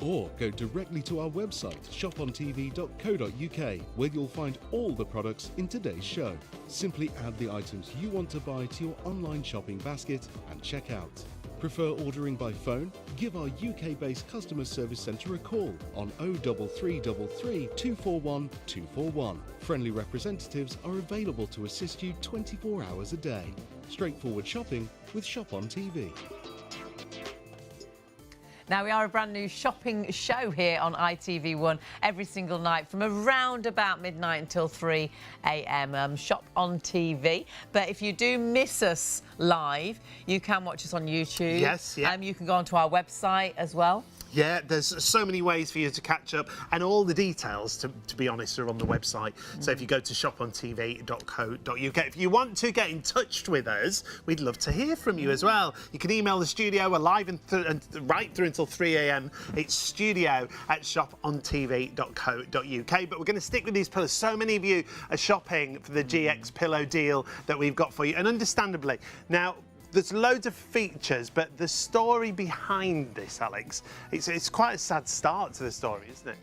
Or go directly to our website, shopontv.co.uk, where you'll find all the products in today's show. Simply add the items you want to buy to your online shopping basket and check out. Prefer ordering by phone? Give our UK-based customer service centre a call on 03333 241 241. Friendly representatives are available to assist you 24 hours a day. Straightforward shopping with Shop on TV. Now, we are a brand new shopping show here on ITV1 every single night from around about midnight until 3 a.m. Shop on TV. But if you do miss us live, you can watch us on YouTube. Yes, yeah. You can go onto our website as well. Yeah, there's so many ways for you to catch up, and all the details, to be honest, are on the website. So if you go to shopontv.co.uk, if you want to get in touch with us, we'd love to hear from you as well. You can email the studio. We're live and right through until 3 a.m. It's studio@shopontv.co.uk. But we're going to stick with these pillows. So many of you are shopping for the GX pillow deal that we've got for you, and understandably. Now, there's loads of features, but the story behind this, Alex, it's quite a sad start to the story, isn't it?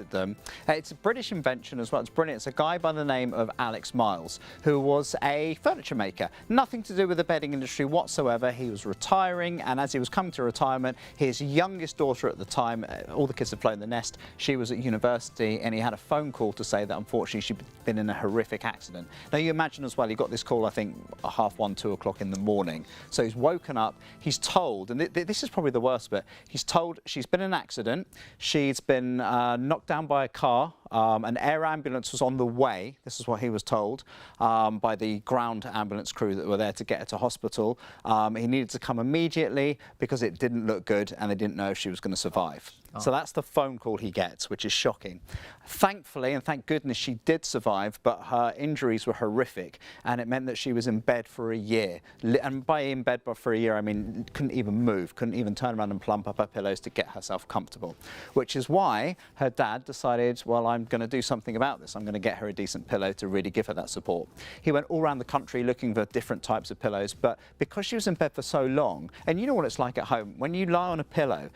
Them. It's a British invention as well. It's brilliant. It's a guy by the name of Alex Miles, who was a furniture maker. Nothing to do with the bedding industry whatsoever. He was retiring, and as he was coming to retirement, his youngest daughter at the time, all the kids had flown the nest, she was at university, and he had a phone call to say that unfortunately she'd been in a horrific accident. Now you imagine as well, he got this call I think 1:30, 2 o'clock in the morning. So he's woken up, he's told, and this is probably the worst bit, he's told she's been in an accident, she's been knocked down by a car, an air ambulance was on the way, this is what he was told, by the ground ambulance crew that were there to get her to hospital. He needed to come immediately because it didn't look good and they didn't know if she was going to survive. So that's the phone call he gets, which is shocking. Thankfully, and thank goodness, she did survive, but her injuries were horrific, and it meant that she was in bed for a year. And by in bed for a year, I mean couldn't even move, couldn't even turn around and plump up her pillows to get herself comfortable. Which is why her dad decided, well, I'm going to do something about this. I'm going to get her a decent pillow to really give her that support. He went all around the country looking for different types of pillows, but because she was in bed for so long, and you know what it's like at home, when you lie on a pillow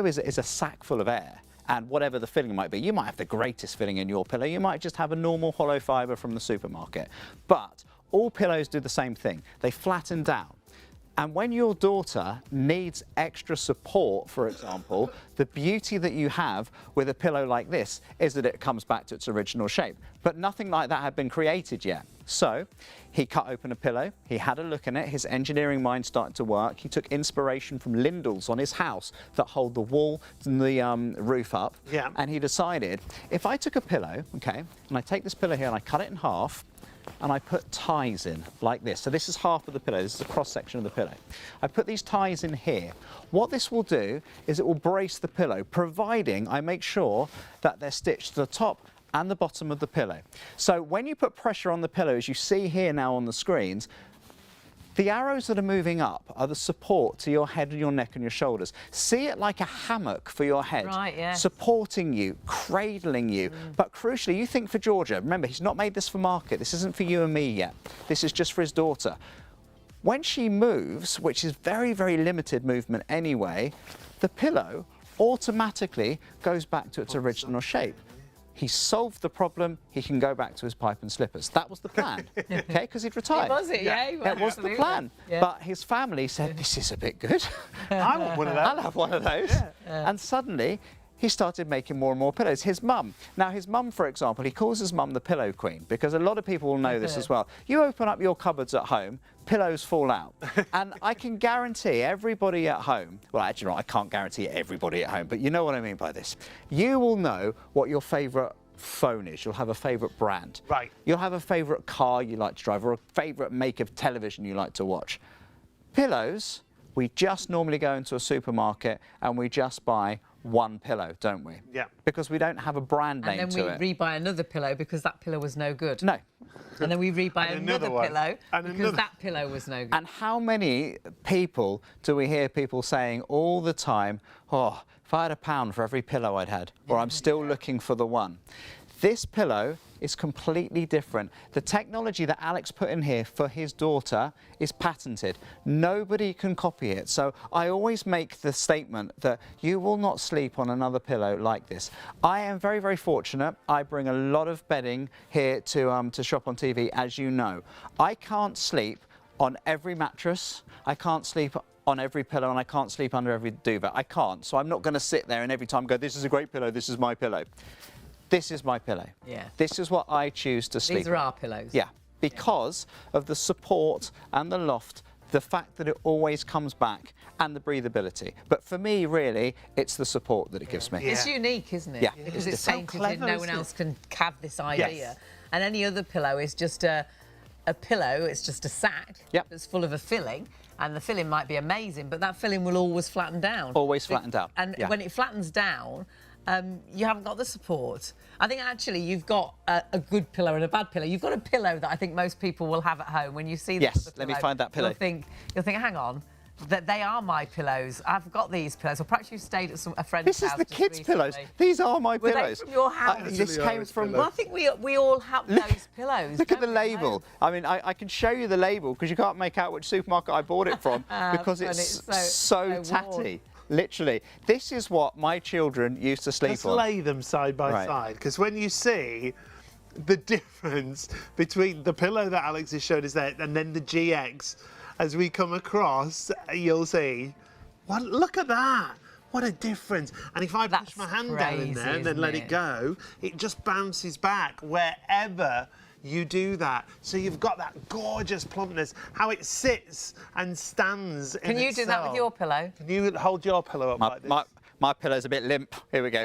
is a sack full of air, and whatever the filling might be, you might have the greatest filling in your pillow, you might just have a normal hollow fibre from the supermarket, but all pillows do the same thing, they flatten down. And when your daughter needs extra support, for example, the beauty that you have with a pillow like this is that it comes back to its original shape. But nothing like that had been created yet. So he cut open a pillow, he had a look in it, his engineering mind started to work. He took inspiration from lindels on his house that hold the wall and the roof up. Yeah. And he decided, if I took a pillow, okay, and I take this pillow here and I cut it in half, and I put ties in like this. So this is half of the pillow, this is a cross section of the pillow. I put these ties in here. What this will do is it will brace the pillow, providing I make sure that they're stitched to the top and the bottom of the pillow. So when you put pressure on the pillow, as you see here now on the screens, the arrows that are moving up are the support to your head and your neck and your shoulders. See it like a hammock for your head, right, yes. Supporting you, cradling you. But crucially, you think for Georgia, remember, he's not made this for market. This isn't for you and me yet. This is just for his daughter. when she moves, which is very, very limited movement anyway, the pillow automatically goes back to its original shape. He solved the problem, he can go back to his pipe and slippers. That was the plan, okay, because he'd retired. Was it? Yeah, that was the plan. Yeah. But his family said, this is a bit good. I want one of those. I'll have one of those. And suddenly, he started making more and more pillows. His mum, now his mum, for example, he calls his mum the pillow queen, because a lot of people will know this as well. You open up your cupboards at home, pillows fall out. And I can guarantee everybody at home, well, actually not, I can't guarantee everybody at home, but you know what I mean by this. You will know what your favourite phone is. You'll have a favourite brand. Right. You'll have a favourite car you like to drive, or a favourite make of television you like to watch. Pillows, we just normally go into a supermarket and we just buy one pillow, don't we? Yeah. Because we don't have a brand name to it. And then we rebuy another pillow because that pillow was no good. No. And then we rebuy another one. pillow And because another. that pillow was no good. And how many people do we hear people saying all the time, oh, if I had £1 for every pillow I'd had, or I'm still looking for the one. This pillow is completely different. The technology that Alex put in here for his daughter is patented. Nobody can copy it. So I always make the statement that you will not sleep on another pillow like this. I am very, very fortunate. I bring a lot of bedding here to Shop on TV, as you know. I can't sleep on every mattress. I can't sleep on every pillow, and I can't sleep under every duvet. I can't. So I'm not going to sit there and every time go, this is a great pillow, this is my pillow. This is my pillow. Yeah. This is what I choose to sleep. These are our pillows. Yeah, because of the support and the loft, the fact that it always comes back, and the breathability. But for me, really, it's the support that it gives me. Yeah. It's unique, isn't it? Yeah. Because It's it's so painted clever, in, no one isn't it? else can have this idea. Yes. And any other pillow is just a pillow, it's just a sack Yep. that's full of a filling. And the filling might be amazing, but that filling will always flatten down. Always flattened out. And Yeah. when it flattens down, you haven't got the support. I think actually you've got a good pillow and a bad pillow. You've got a pillow that I think most people will have at home. When you see this Yes, other let me pillow, find that pillow. You'll think, hang on, that they are my pillows. I've got these pillows. Or perhaps you've stayed at a friend's This is house the just kids' recently. pillows. These are my Were they pillows. from your house? This came from. Well, I think we all have those pillows. Look at the don't we, at label. home? I mean, I can show you the label because you can't make out which supermarket I bought it from because And it's it's so worn. tatty. Literally, this is what my children used to sleep Let's on. lay them side by Right. side, because when you see the difference between the pillow that Alex has showed us there and then the GX, as we come across, you'll see, what? Look at that. What a difference. And if I push That's my hand down in crazy, there and then isn't let it? it go, it just bounces back wherever you do that. So you've got that gorgeous plumpness, how it sits and stands in Can you do that with itself. your pillow? Can you hold your pillow up like this? My pillow's a bit limp. Here we go.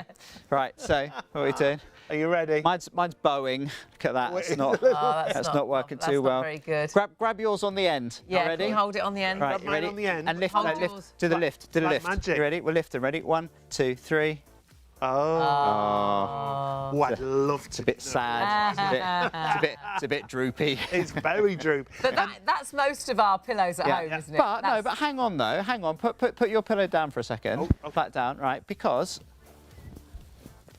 Right, so what are we doing? Are you ready? Mine's bowing. Look at that. It's not, Oh, that's not working that's too not well. very good. Grab yours on the end. Yeah, You ready? can you hold it on the end? Right, Grab you mine ready? on the end. And lift, Hold no, lift. yours. Do the lift. Do the like lift. magic. You ready? We're lifting. Ready? 1, 2, 3. Oh. Oh, I'd love to. It's a bit sad. It's a bit droopy. It's very droop. But that's most of our pillows at home, isn't it? But no, That's- but hang on though. Hang on. Put your pillow down for a second. Oh, okay. Flat down, right? Because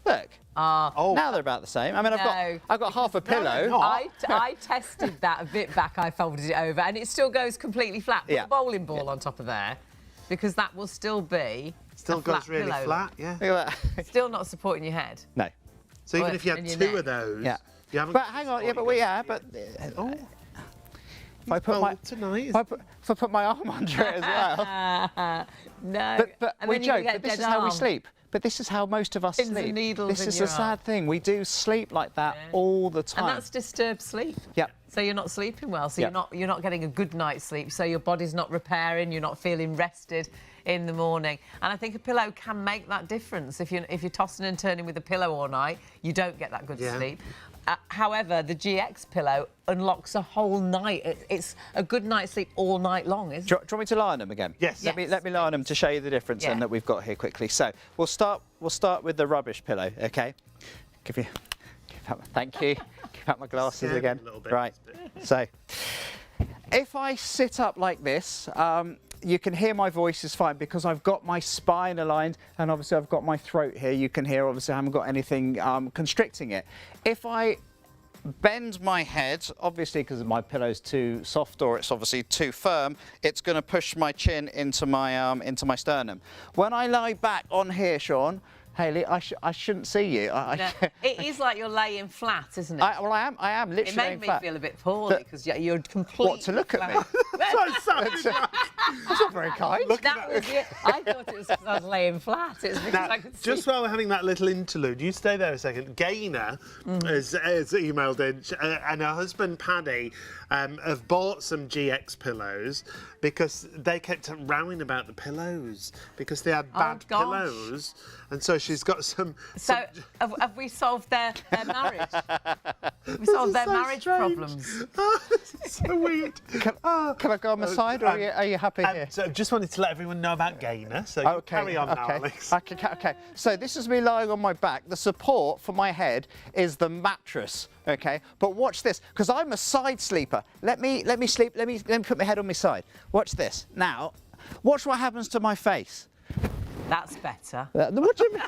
look. Oh, Now they're about the same. I mean, No, I've got half a they're pillow. not. I tested that a bit back. I folded it over, and it still goes completely flat. Put Yeah. a bowling ball on top of there, because that will still be still a flat goes really pillow. flat, yeah. Look at that. Still not supporting your head. No. So even Well, if you had and your two neck. of those, Yeah. you haven't. But hang on. Yeah, but we but Oh, if I put my tonight. if I put my arm under it as well. No. But And we then you joke. get But this dead is how we arm. sleep. But this is how most of us Pins and sleep. needles This in is your a sad arm. thing. We do sleep like that all the time. And that's disturbed sleep. Yep. So you're not sleeping well. So Yep. you're not getting a good night's sleep. So your body's not repairing. You're not feeling rested in the morning. And I think a pillow can make that difference. If you're tossing and turning with a pillow all night, you don't get that good Yeah. sleep. However, the GX pillow unlocks a whole night. It's a good night's sleep all night long, isn't Do it? you want me to lie on them again? Yes. Let Yes. me lie on them to show you the difference Yeah. then that we've got here quickly. So we'll start with the rubbish pillow, okay? Thank you. Give out my glasses Scared again. a little bit. Right. So if I sit up like this, you can hear my voice is fine because I've got my spine aligned and obviously I've got my throat here. You can hear obviously I haven't got anything constricting it. If I bend my head, obviously because my pillow's too soft or it's obviously too firm, it's going to push my chin into my sternum. When I lie back on here, Sean, Hayley, I shouldn't see you. No, it is like you're laying flat, isn't it? Well, I am literally it made laying me flat. feel a bit poorly because you're completely What, to look at me? So That's not very kind. That was it. I thought it was because I was laying flat. It was because Now, I could see. just while we're having that little interlude, you stay there a second. Gaynor has emailed in, and her husband Paddy have bought some GX pillows because they kept rowing about the pillows because they had bad gosh. pillows, and so she's got some. So have we solved their marriage? We solved their marriage problems. This is so weird. Can I go on my side, or are you happy here? So just wanted to let everyone know about Gaynor. So you carry on now, Alex. Okay. So this is me lying on my back. The support for my head is the mattress. Okay, but watch this, because I'm a side sleeper. Let me sleep. Let me put my head on my side. Watch this. Now, watch what happens to my face. That's better. What do you mean?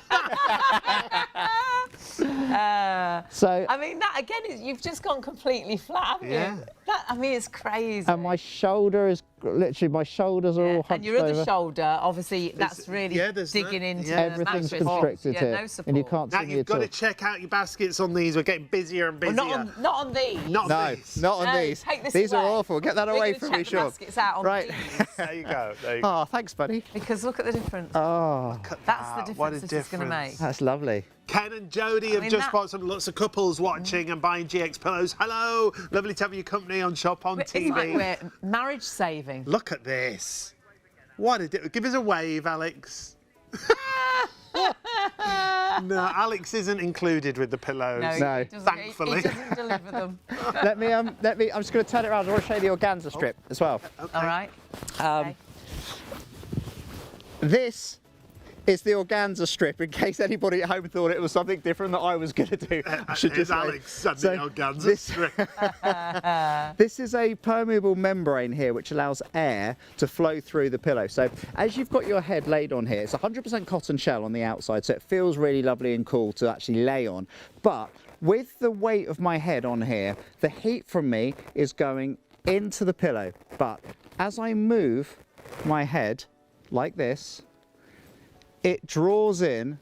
So. I mean, that again is you've just gone completely flat, haven't Yeah. you? I mean, it's crazy. And my shoulder is literally, my shoulders are all hunched and your other over. shoulder, obviously, that's really there's digging no- into yeah. the Everything's mattress. constricted yeah, here, no support. and you can't Now see me you've at got all. to check out your baskets on these. We're getting busier and Well, busier. not on these. Not No, these. not on No, these. take this These are away. awful. Get that We're away gonna from check me, the Sean. baskets out on Right. these. There you go. There you go. Oh, thanks, buddy. Because look at the difference. Oh, That's the What a difference that it's going to make. difference. that's lovely. Ken and Jodie have mean, just that- bought some lots of couples watching and buying GX pillows. Hello, lovely to have your company on Shop on It's TV. like we're marriage saving. Look at this. What a give us a wave, Alex. No, Alex isn't included with the pillows. No. He doesn't, Thankfully. He doesn't deliver them. let me. I'm just going to turn it around. I want to show you the organza strip as well. All right. Um, This is the organza strip, in case anybody at home thought it was something different that I was going to do. I should It's just say. Alex and So the organza this- strip. This is a permeable membrane here which allows air to flow through the pillow. So as you've got your head laid on here, it's 100% cotton shell on the outside, so it feels really lovely and cool to actually lay on. But with the weight of my head on here, the heat from me is going into the pillow. But as I move my head like this, it draws in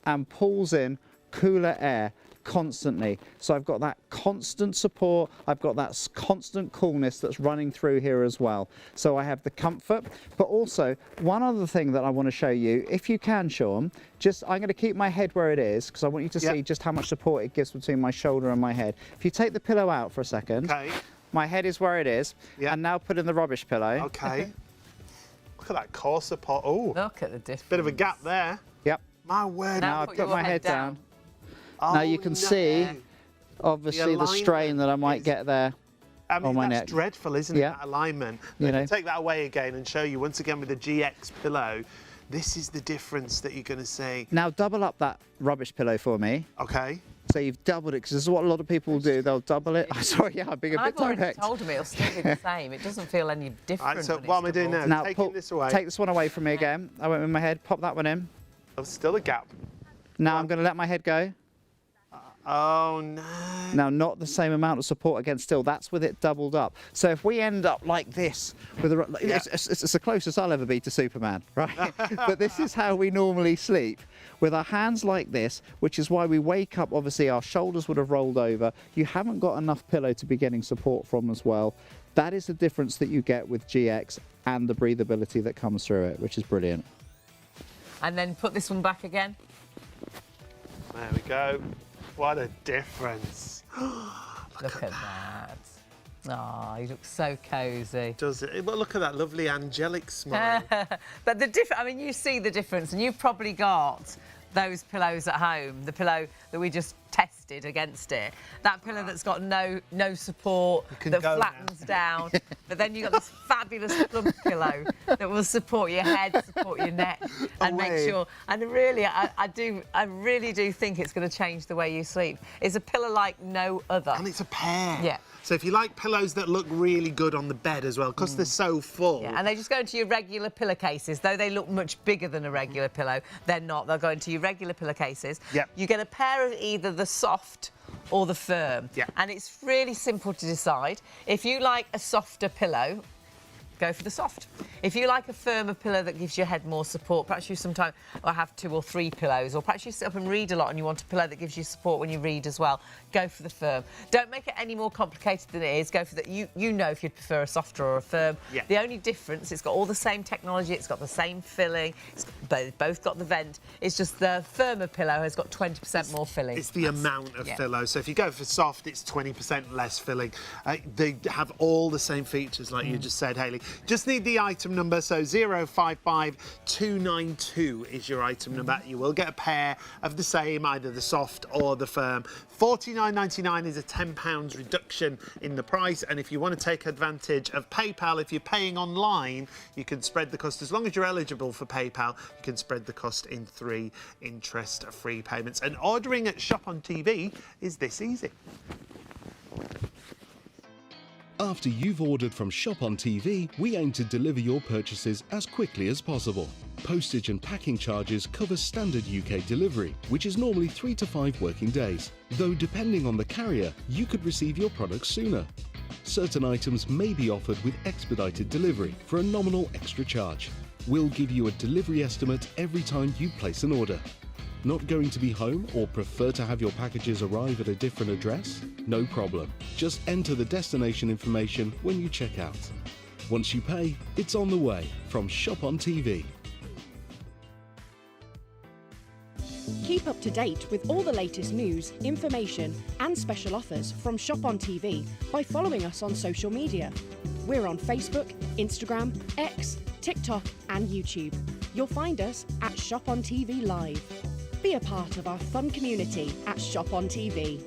and pulls in cooler air constantly. So I've got that constant support, I've got that constant coolness that's running through here as well. So I have the comfort, but also one other thing that I want to show you, if you can, Sean, I'm going to keep my head where it is because I want you to see just how much support it gives between my shoulder and my head. If you take the pillow out for a second, Okay. my head is where it is, and now put in the rubbish pillow. Okay. Look at that core support. Oh, Look at the difference. bit of a gap there. Yep. My word. Now Now I put put your my head head down. Oh, Now you can see, obviously, the strain that I might is- get there. I mean, on my that's neck. dreadful, isn't Yeah. it, that alignment? You If know. I take that away again and show you once again with the GX pillow, this is the difference that you're going to see. Now double up that rubbish pillow for me. Okay. So you've doubled it, because this is what a lot of people do. They'll double it. I'm sorry, yeah, I'm being a I've bit already direct. told him it'll still be the same. It doesn't feel any different. Right, so when what it's am I doing doubled. now? Now Taking this away. take this one away from me again. I went with my head, pop that one in. Oh, still a gap. Now I'm going to let my head go. Oh, no. Now, not the same amount of support again still. That's with it doubled up. So if we end up like this, with it's the closest I'll ever be to Superman, right? But this is how we normally sleep, with our hands like this, which is why we wake up, obviously our shoulders would have rolled over. You haven't got enough pillow to be getting support from as well. That is the difference that you get with GX and the breathability that comes through it, which is brilliant. And then put this one back again. There we go. What a difference. Look at that. Oh, you look so cosy. Does it? Well, look at that lovely angelic smile. But I mean, you see the difference, and you've probably got those pillows at home, the pillow that we just tested against it, that pillow that's got no support, can that go flattens down, but then you've got this fabulous plump pillow that will support your head, support your neck, and make sure. And really, I really do think it's going to change the way you sleep. It's a pillow like no other. And it's a pair. Yeah. So if you like pillows that look really good on the bed as well, because they're so full. Yeah, and they just go into your regular pillowcases. Though they look much bigger than a regular pillow, they're not. They'll go into your regular pillowcases. Yep. You get a pair of either the soft soft or the firm. Yeah. And it's really simple to decide. If you like a softer pillow, go for the soft. If you like a firmer pillow that gives your head more support, perhaps you sometimes have 2 or 3 pillows, or perhaps you sit up and read a lot and you want a pillow that gives you support when you read as well, go for the firm. Don't make it any more complicated than it is. Go for the, you know if you'd prefer a softer or a firm. Yeah. The only difference, it's got all the same technology, it's got the same filling, both got the vent. It's just the firmer pillow has got 20% more filling. It's the amount of pillow. So if you go for soft, it's 20% less filling. They have all the same features, like you just said, Hayley. Just need the item number, so 055292 is your item number. You will get a pair of the same, either the soft or the firm. £49.99 is a £10 reduction in the price, and if you want to take advantage of PayPal, if you're paying online, you can spread the cost. As long as you're eligible for PayPal, you can spread the cost in 3 interest-free payments. And ordering at ShopOnTV is this easy. After you've ordered from ShopOnTV, we aim to deliver your purchases as quickly as possible. Postage and packing charges cover standard UK delivery, which is normally 3 to 5 working days, though depending on the carrier, you could receive your products sooner. Certain items may be offered with expedited delivery for a nominal extra charge. We'll give you a delivery estimate every time you place an order. Not going to be home or prefer to have your packages arrive at a different address? No problem. Just enter the destination information when you check out. Once you pay, it's on the way from ShopOnTV. Keep up to date with all the latest news, information and special offers from ShopOnTV by following us on social media. We're on Facebook, Instagram, X, TikTok and YouTube. You'll find us at ShopOnTV Live. Be a part of our fun community at ShopOnTV.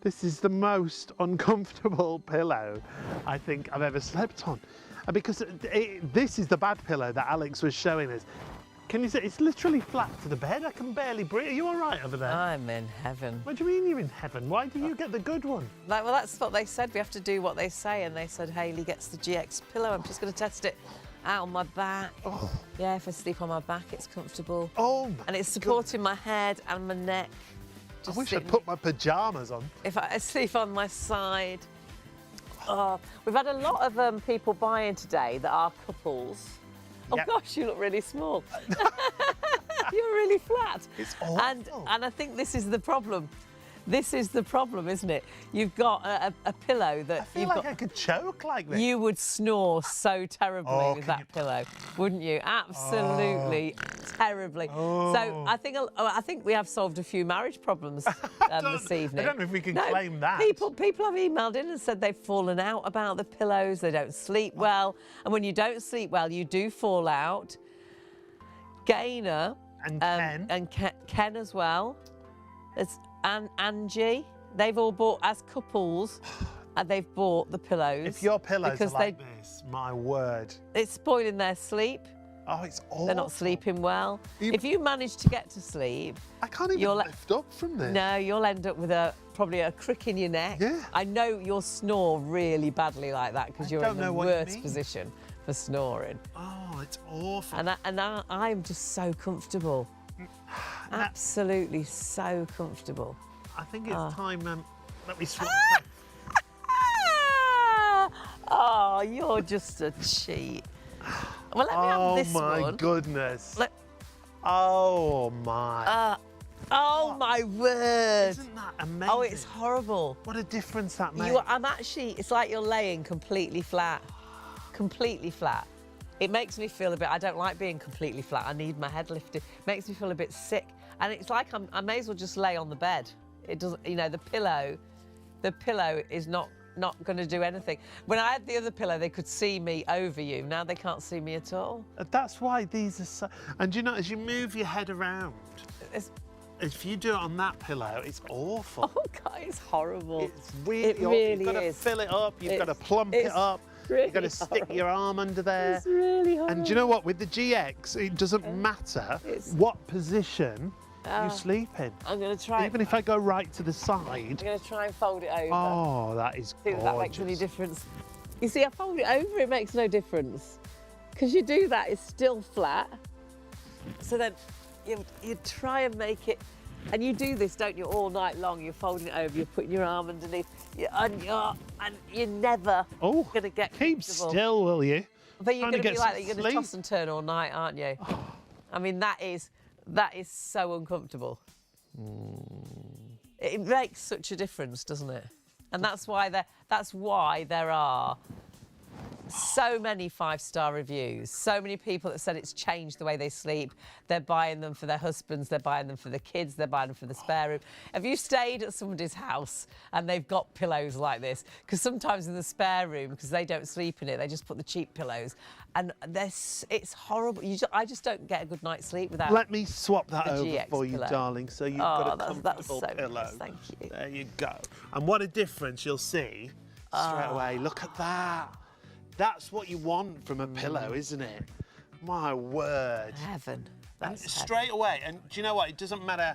This is the most uncomfortable pillow I think I've ever slept on. Because this is the bad pillow that Alex was showing us. Can you see? It's literally flat to the bed. I can barely breathe. Are you all right over there? I'm in heaven. What do you mean you're in heaven? Why do you get the good one? Well, that's what they said. We have to do what they say. And they said Hayley gets the GX pillow. I'm just going to test it out on my back. Oh. Yeah, if I sleep on my back, it's comfortable. Oh, and it's supporting my head and my neck. I wish I'd put my pyjamas on. If I sleep on my side. Oh, we've had a lot of people buying today that are couples. Oh Yep. gosh, you look really small. You're really flat. It's awful. And I think this is the problem. This is the problem, isn't it? You've got a pillow that I feel you've like got. I could choke like this. You would snore so terribly with that pillow, wouldn't you? Absolutely terribly. So I think we have solved a few marriage problems this evening. I don't know if we can claim that. People have emailed in and said they've fallen out about the pillows. They don't sleep well, and when you don't sleep well, you do fall out. Gaynor And Ken. and Ken as well. And Angie, they've all bought, as couples, and they've bought the pillows. If your pillows are because like this, my word. it's spoiling their sleep. Oh, it's awful. They're not sleeping well. You- If you manage to get to sleep, I can't even lift up from this. no, you'll end up with probably a crick in your neck. Yeah. I know you'll snore really badly like that because you're don't in the know what you worst mean. position for snoring. Oh, it's awful. And I'm just so comfortable. Absolutely so comfortable. I think it's time. Let me swap. Oh, you're just a cheat. Well, let me have this one. Oh my goodness. Let- Oh my. Oh my word. Isn't that amazing? Oh, it's horrible. What a difference that makes. It's like you're laying completely flat. Completely flat. It makes me feel a bit, I don't like being completely flat. I need my head lifted. It makes me feel a bit sick. And it's like I may as well just lay on the bed. It doesn't, the pillow is not going to do anything. When I had the other pillow, they could see me over you. Now they can't see me at all. That's why these are so. And as you move your head around, if you do it on that pillow, it's awful. Oh God, it's horrible. It's really It awful. really You've got to is. fill it up. You've got to plump it it's up. really You've got to stick your arm under there. It's really horrible. And do you know what? With the GX, it doesn't matter what position you sleep in. I'm going to try. Even if I go right to the side. I'm going to try and fold it over. Oh, that is See if gorgeous. that makes any difference. You see, I fold it over, it makes no difference. Because you do that, it's still flat. So then you try and make it, and you do this, don't you, all night long? You're folding it over, you're putting your arm underneath, and you're never going to get keep comfortable. still, will you? But you're going to be like that. You're going to sleep. toss and turn all night, aren't you? I mean, that is so uncomfortable. It makes such a difference, doesn't it? And that's why there are so many 5-star reviews, so many people that said it's changed the way they sleep. They're buying them for their husbands, they're buying them for the kids, they're buying them for the spare room. Have you stayed at somebody's house and they've got pillows like this? Because sometimes in the spare room, because they don't sleep in it, they just put the cheap pillows, and it's horrible. I just don't get a good night's sleep without. Let me swap that the over GX for you, pillow. darling, so you've got a that's comfortable so pillow. nice, thank you. There you go. And what a difference you'll see straight away. Look at that. That's what you want from a pillow, isn't it? My word. Heaven. And That's straight away, and do you know what? It doesn't matter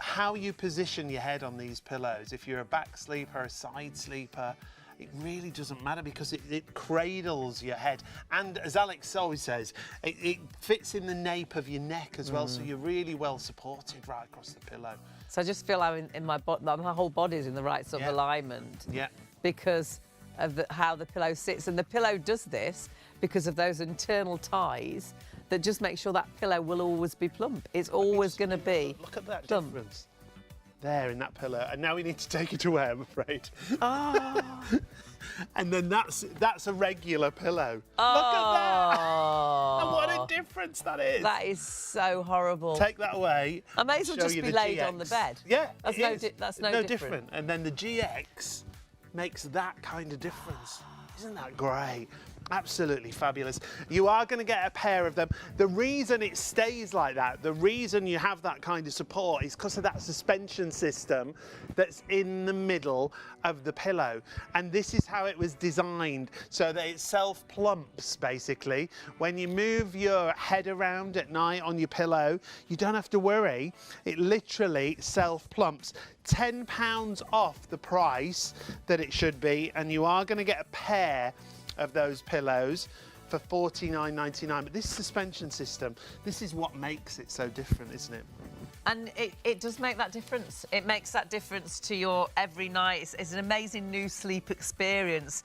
how you position your head on these pillows. If you're a back sleeper, a side sleeper, it really doesn't matter because it cradles your head. And as Alex always says, it fits in the nape of your neck as well, so you're really well supported right across the pillow. So I just feel I'm in my whole body's in the right sort of alignment. Yeah. Because of how the pillow sits. And the pillow does this because of those internal ties that just make sure that pillow will always be plump. It's always going to be Look at that plump. difference there in that pillow. And now we need to take it away, I'm afraid. And then that's a regular pillow. Look at that. And what a difference that is. That is so horrible. Take that away. I may as well show just you be the laid GX. on the bed. Yeah, That's no different. And then the GX makes that kind of difference. Isn't that great? Absolutely fabulous. You are going to get a pair of them. The reason it stays like that, the reason you have that kind of support is because of that suspension system that's in the middle of the pillow. And this is how it was designed, so that it self-plumps, basically. When you move your head around at night on your pillow, you don't have to worry. It literally self-plumps. £10 off the price that it should be, and you are going to get a pair of those pillows for $49.99. But this suspension system, this is what makes it so different, isn't it? And it does make that difference. It makes that difference to your every night. It's an amazing new sleep experience.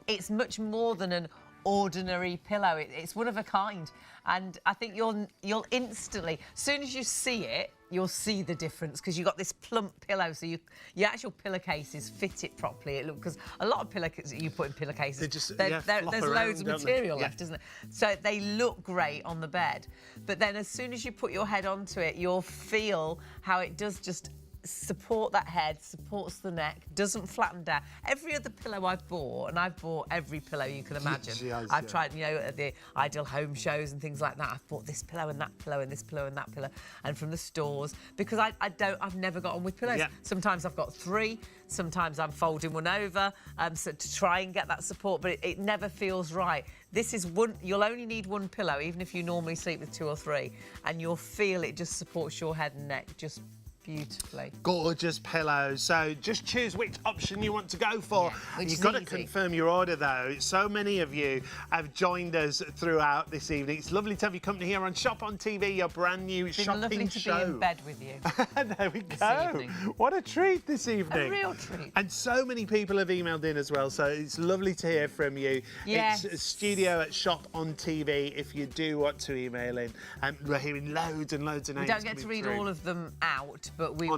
It's much more than an ordinary pillow. It's one of a kind. And I think you'll instantly, as soon as you see it, you'll see the difference because you've got this plump pillow, so your actual pillowcases fit it properly. Because a lot of pillowcases that you put in pillowcases, there's loads of material left, isn't there? So they look great on the bed. But then as soon as you put your head onto it, you'll feel how it does just support that head, supports the neck, doesn't flatten down. Every other pillow I've bought, and I've bought every pillow you can imagine. I've tried, at the Ideal Home shows and things like that. I've bought this pillow and that pillow and this pillow and that pillow, and from the stores, because I've never got on with pillows. Yeah. Sometimes I've got 3, sometimes I'm folding one over, so to try and get that support, but it never feels right. This is one, you'll only need one pillow, even if you normally sleep with 2 or 3, and you'll feel it just supports your head and neck just beautifully. Gorgeous pillows. So just choose which option you want to go for. Yeah, You've got to confirm your order though. So many of you have joined us throughout this evening. It's lovely to have you company here on Shop on TV, your brand new shopping show. It's been lovely to be in bed with you. There we go. What a treat this evening. A real treat. And so many people have emailed in as well, so it's lovely to hear from you. Yes. It's studio at Shop on TV if you do want to email in. And we're hearing loads and loads of names. We don't get to read all of them out, but we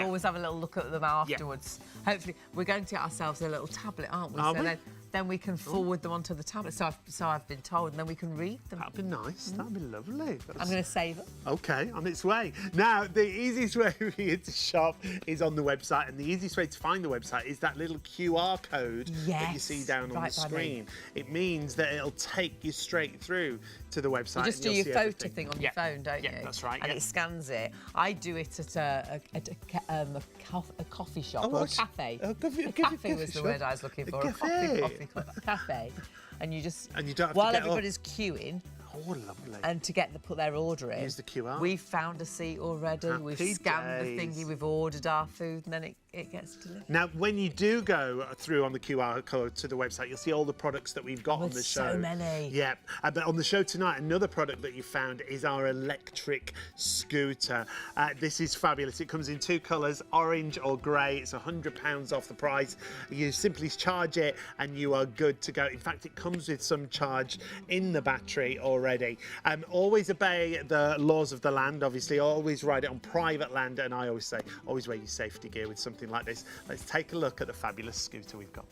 always have a little look at them afterwards. Yeah. Hopefully, we're going to get ourselves a little tablet, aren't we? Then we can forward them onto the tablet. So I've been told, and then we can read them. That'd be nice. That'd be lovely. I'm going to save it. Okay, on its way. Now, the easiest way for you to shop is on the website, and the easiest way to find the website is that little QR code that you see down on the screen. It means that it'll take you straight through to the website. You just do your photo thing on your phone, don't you? Yeah, that's right. And it scans it. I do it at a coffee shop or a cafe. A cafe was the word I was looking for. A cafe. And you just, and you don't have while to get everybody's queuing, lovely. And to put their order in, use the QR. We've found a seat already. We've scanned the thingy. We've ordered our food, and then it gets delivered. Now, when you do go through on the QR code to the website, you'll see all the products that we've got on the show. So many. Yeah, but on the show tonight, another product that you found is our electric scooter. This is fabulous. It comes in 2 colours, orange or grey. It's £100 off the price. You simply charge it and you are good to go. In fact, it comes with some charge in the battery already. Always obey the laws of the land, obviously. Always ride it on private land, and I always say, always wear your safety gear with something like this. Let's take a look at the fabulous scooter we've got.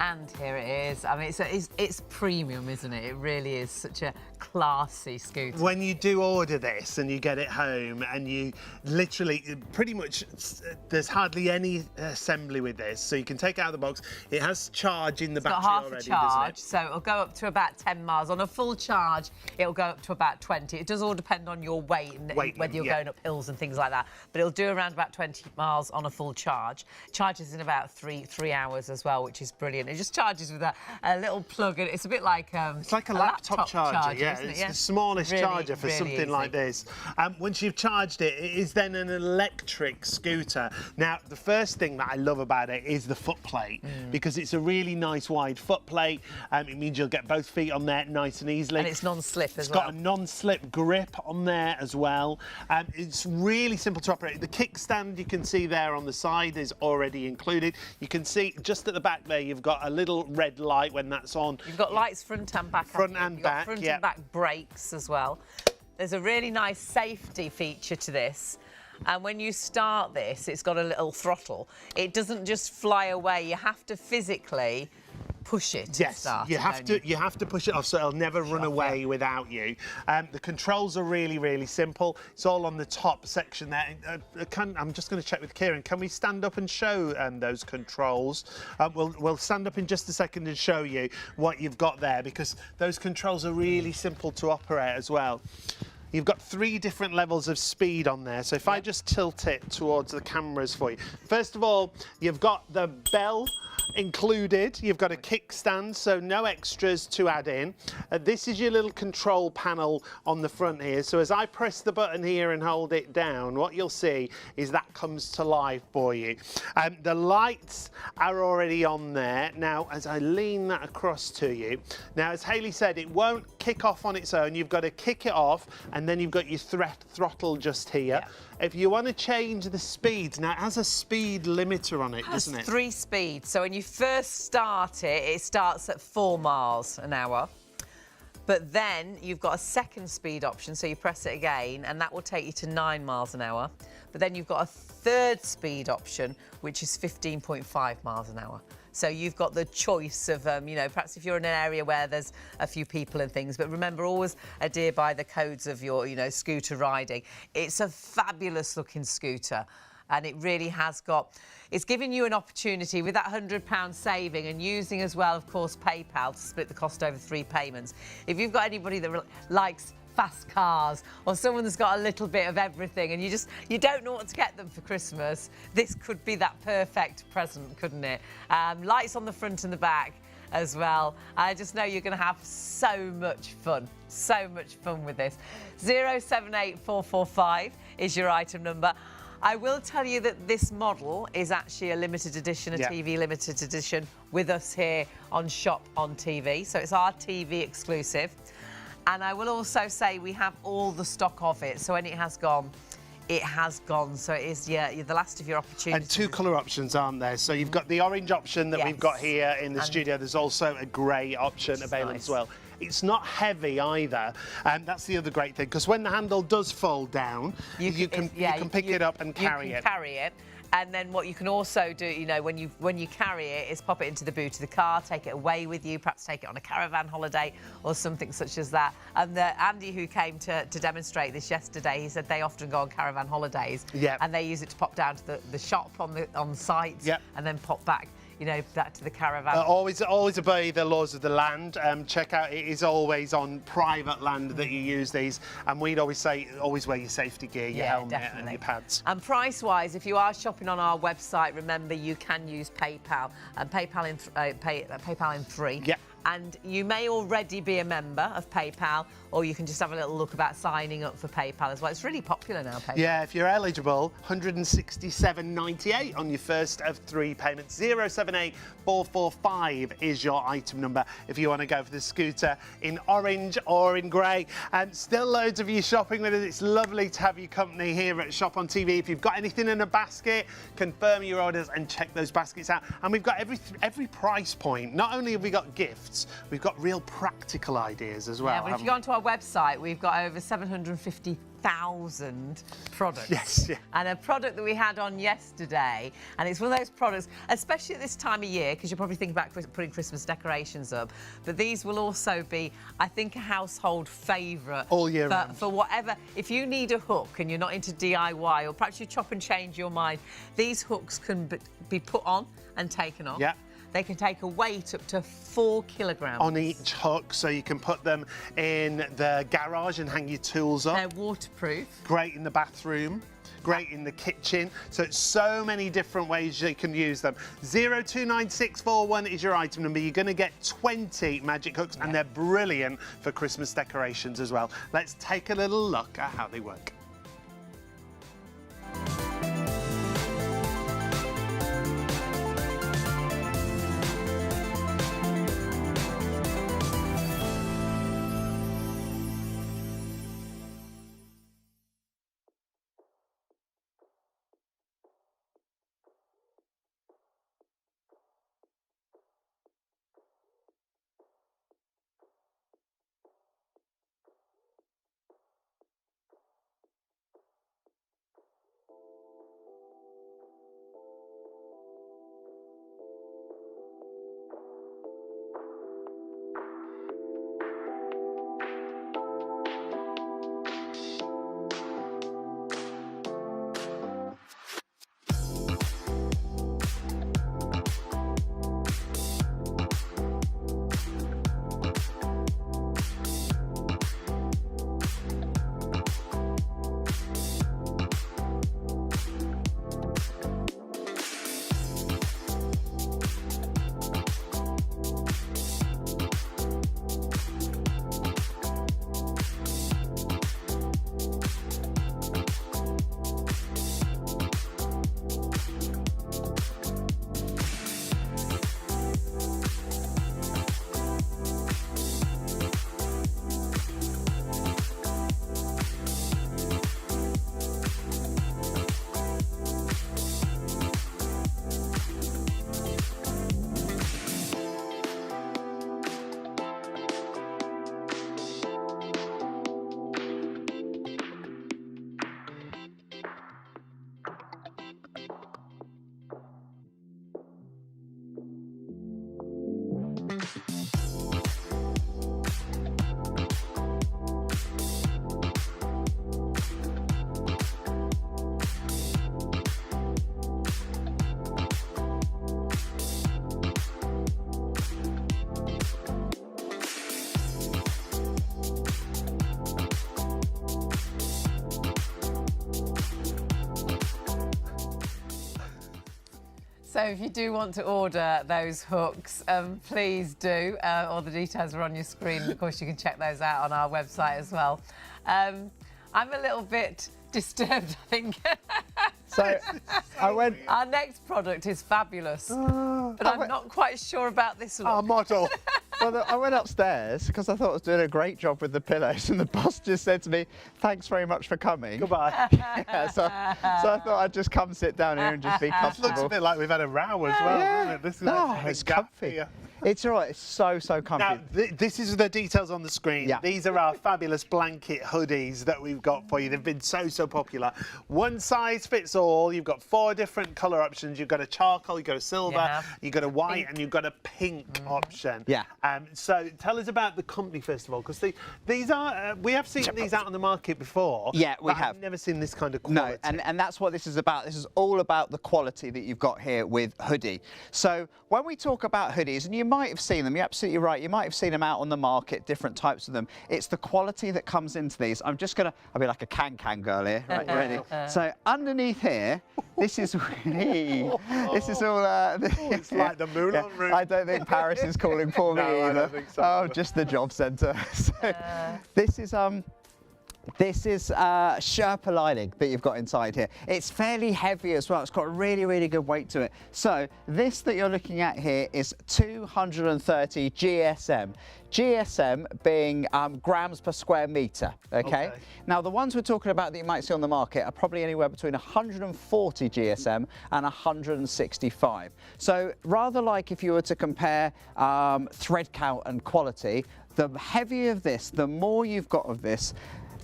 And here it is. I mean, it's premium, isn't it? It really is such a classy scooter. When you do order this and you get it home and you literally, pretty much, there's hardly any assembly with this, so you can take it out of the box. It has charge in the battery already, it's got half a charge, doesn't it? so it'll go up to about 10 miles. On a full charge, it'll go up to about 20. It does all depend on your weight and whether you're going up hills and things like that. But it'll do around about 20 miles on a full charge. Charges in about three hours as well, which is brilliant. It just charges with a little plug, and it's a bit like it's like a laptop charger, yeah. Isn't it? It's the smallest charger for something easy. like this. Once you've charged it, it is then an electric scooter. Now, the first thing that I love about it is the foot plate, because it's a really nice wide foot plate. It means you'll get both feet on there nice and easily. And it's non-slip as well. It's got a non-slip grip on there as well. It's really simple to operate. The kickstand you can see there on the side is already included. You can see just at the back there, you've got a little red light when that's on. You've got lights front and back. Front and back, front and back brakes as well. There's a really nice safety feature to this. And when you start this, it's got a little throttle. It doesn't just fly away. You have to physically push it to start. You have to push it off so it'll never run away without you. The controls are really, really simple. It's all on the top section there. I'm just going to check with Kieran. Can we stand up and show those controls? We'll stand up in just a second and show you what you've got there, because those controls are really simple to operate as well. You've got 3 different levels of speed on there. So if I just tilt it towards the cameras for you. First of all, you've got the bell included. You've got a kickstand, so no extras to add in. This is your little control panel on the front here. So as I press the button here and hold it down, what you'll see is that comes to life for you. The lights are already on there. Now, as I lean that across to you, now as Hayley said, it won't kick off on its own. You've got to kick it off, and then you've got your throttle just here. Yeah. If you want to change the speeds, now it has a speed limiter on it, doesn't it? It has 3 speeds. So when you first start it, it starts at 4 miles an hour. But then you've got a second speed option, so you press it again, and that will take you to 9 miles an hour. But then you've got a third speed option, which is 15.5 miles an hour. So you've got the choice of, you know, perhaps if you're in an area where there's a few people and things, but remember, always adhere by the codes of your, you know, scooter riding. It's a fabulous looking scooter. And it really has got, it's giving you an opportunity with that £100 saving and using as well, of course, PayPal to split the cost over 3 payments. If you've got anybody that likes fast cars or someone that's got a little bit of everything and you don't know what to get them for Christmas, this could be that perfect present, couldn't it? Lights on the front and the back as well. I just know you're going to have so much fun with this. 078445 is your item number. I will tell you that this model is actually a limited edition, a TV limited edition with us here on Shop on TV. So it's our TV exclusive. And I will also say we have all the stock of it. So when it has gone, it has gone. So it is, yeah, the last of your opportunities. And 2 colour options, aren't there? So you've got the orange option that we've got here in the studio. There's also a grey option available as well. It's not heavy either, and that's the other great thing, because when the handle does fold down, you can pick it up and carry it. And then what you can also do, you know, when you carry it, is pop it into the boot of the car, take it away with you, perhaps take it on a caravan holiday or something such as that. And Andy, who came to demonstrate this yesterday, he said they often go on caravan holidays, and they use it to pop down to the shop on site, and then pop back, you know, back to the caravan. Always obey the laws of the land. Check out, it is always on private land that you use these. And we'd always say, always wear your safety gear, your helmet and your pads. And price-wise, if you are shopping on our website, remember you can use PayPal, and PayPal in 3. Yeah. And you may already be a member of PayPal, or you can just have a little look about signing up for PayPal as well. It's really popular now, PayPal. Yeah, if you're eligible, £167.98 on your first of 3 payments. 078445 is your item number if you want to go for the scooter in orange or in grey. And still loads of you shopping with us. It's lovely to have your company here at Shop on TV. If you've got anything in a basket, confirm your orders and check those baskets out. And we've got every price point. Not only have we got gifts, we've got real practical ideas as well. Yeah, but if you go onto our website, we've got over 750,000 products. Yes, yeah. And a product that we had on yesterday, and it's one of those products, especially at this time of year, because you're probably thinking about putting Christmas decorations up, but these will also be, I think, a household favourite. All year round. For whatever, if you need a hook and you're not into DIY, or perhaps you chop and change your mind, these hooks can be put on and taken off. Yeah. They can take a weight up to 4 kilograms. On each hook, so you can put them in the garage and hang your tools up. They're waterproof. Great in the bathroom. Great in the kitchen. So it's so many different ways you can use them. 029641 is your item number. You're going to get 20 magic hooks, and they're brilliant for Christmas decorations as well. Let's take a little look at how they work. So if you do want to order those hooks, please do. All the details are on your screen. Of course, you can check those out on our website as well. I'm a little bit disturbed, I think. So I went. Our next product is fabulous, but I'm not quite sure about this one. Our model. Well, I went upstairs because I thought I was doing a great job with the pillows, and the boss just said to me, "Thanks very much for coming." Goodbye. Yeah, so I thought I'd just come sit down here and just be comfortable. Looks a bit like we've had a row as well, doesn't it? This is It's comfy. It's all right. It's so comfy. Now, this is the details on the screen. Yeah. These are our fabulous blanket hoodies that we've got for you. They've been so popular. One size fits all. You've got 4 different colour options. You've got a charcoal, you've got a silver, you've got a white, and you've got a pink option. Yeah. So tell us about the company first of all, because these are we have seen these out on the market before. Yeah, we but have. I've never seen this kind of quality. No, and that's what this is about. This is all about the quality that you've got here with hoodie. So when we talk about hoodies, and you might have seen them, you're absolutely right, you might have seen them out on the market, different types of them. It's the quality that comes into these. I'll be like a can girl here, right, you ready? So underneath here, this is this is all. It's like the Moulin Rouge. I don't think Paris is calling for me No, either. I don't think so. Oh, just the job centre. So this is Sherpa lining that you've got inside here. It's fairly heavy as well. It's got a really good weight to it. So this that you're looking at here is 230 GSM. GSM being grams per square metre, okay? Now the ones we're talking about that you might see on the market are probably anywhere between 140 GSM and 165. So rather like if you were to compare thread count and quality, the heavier this, the more you've got of this,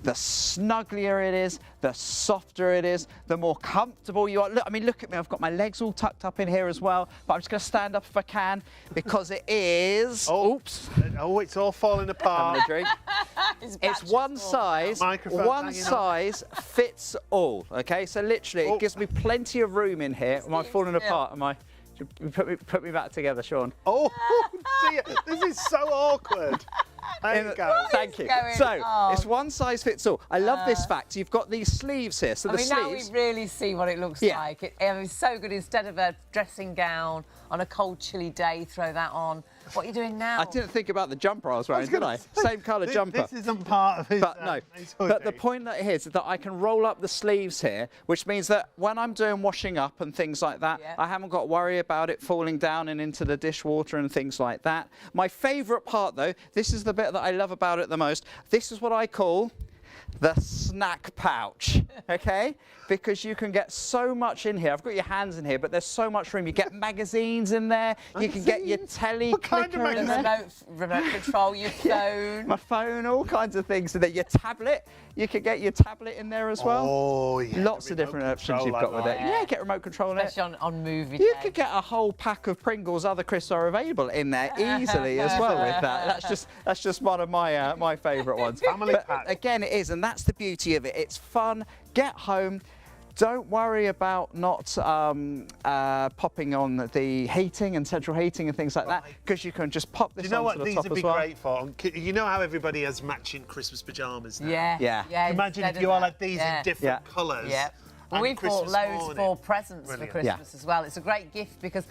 the snugglier it is, the softer it is, the more comfortable you are. Look, I mean, look at me, I've got my legs all tucked up in here as well, but I'm just gonna stand up if I can, because it is, oops. Oh, it's all falling apart. Having a drink. It's one size fits all, okay? So literally, it gives me plenty of room in here. Am I falling apart? Am I? Put me back together, Sean. Oh dear, this is so awkward. There you go. Thank you. So it's one size fits all. I love this fact. You've got these sleeves here. So now we really see what it looks like. It's so good. Instead of a dressing gown on a cold, chilly day, throw that on. What are you doing now? I didn't think about the jumper I was wearing, did I? Same colour jumper. This isn't part of his. But no. But the point that is that I can roll up the sleeves here, which means that when I'm doing washing up and things like that, I haven't got to worry about it falling down and into the dishwater and things like that. My favourite part, though, this is the bit that I love about it the most. This is what I call the snack pouch, okay? Because you can get so much in here. I've got your hands in here, but there's so much room. You get magazines in there. You can get your telly clicker in there. Remote control, your phone. My phone, all kinds of things. So that your tablet, you can get your tablet in there as well. Oh, yeah. Lots of different options you've got with it. Yeah, get remote control in it. Especially on movie day. You could get a whole pack of Pringles, other crisps are available in there easily as well with that. That's just one of my my favourite ones. Family pack. Again, it is, and that's the beauty of it. It's fun. Get home. Don't worry about not popping on the heating and central heating and things like that, because you can just pop this onto the top as well. Do you know what these would be great for? You know how everybody has matching Christmas pyjamas now? Yeah. Imagine if you all had these in different colours. Yeah. Well, we've bought loads for presents for Christmas as well. It's a great gift because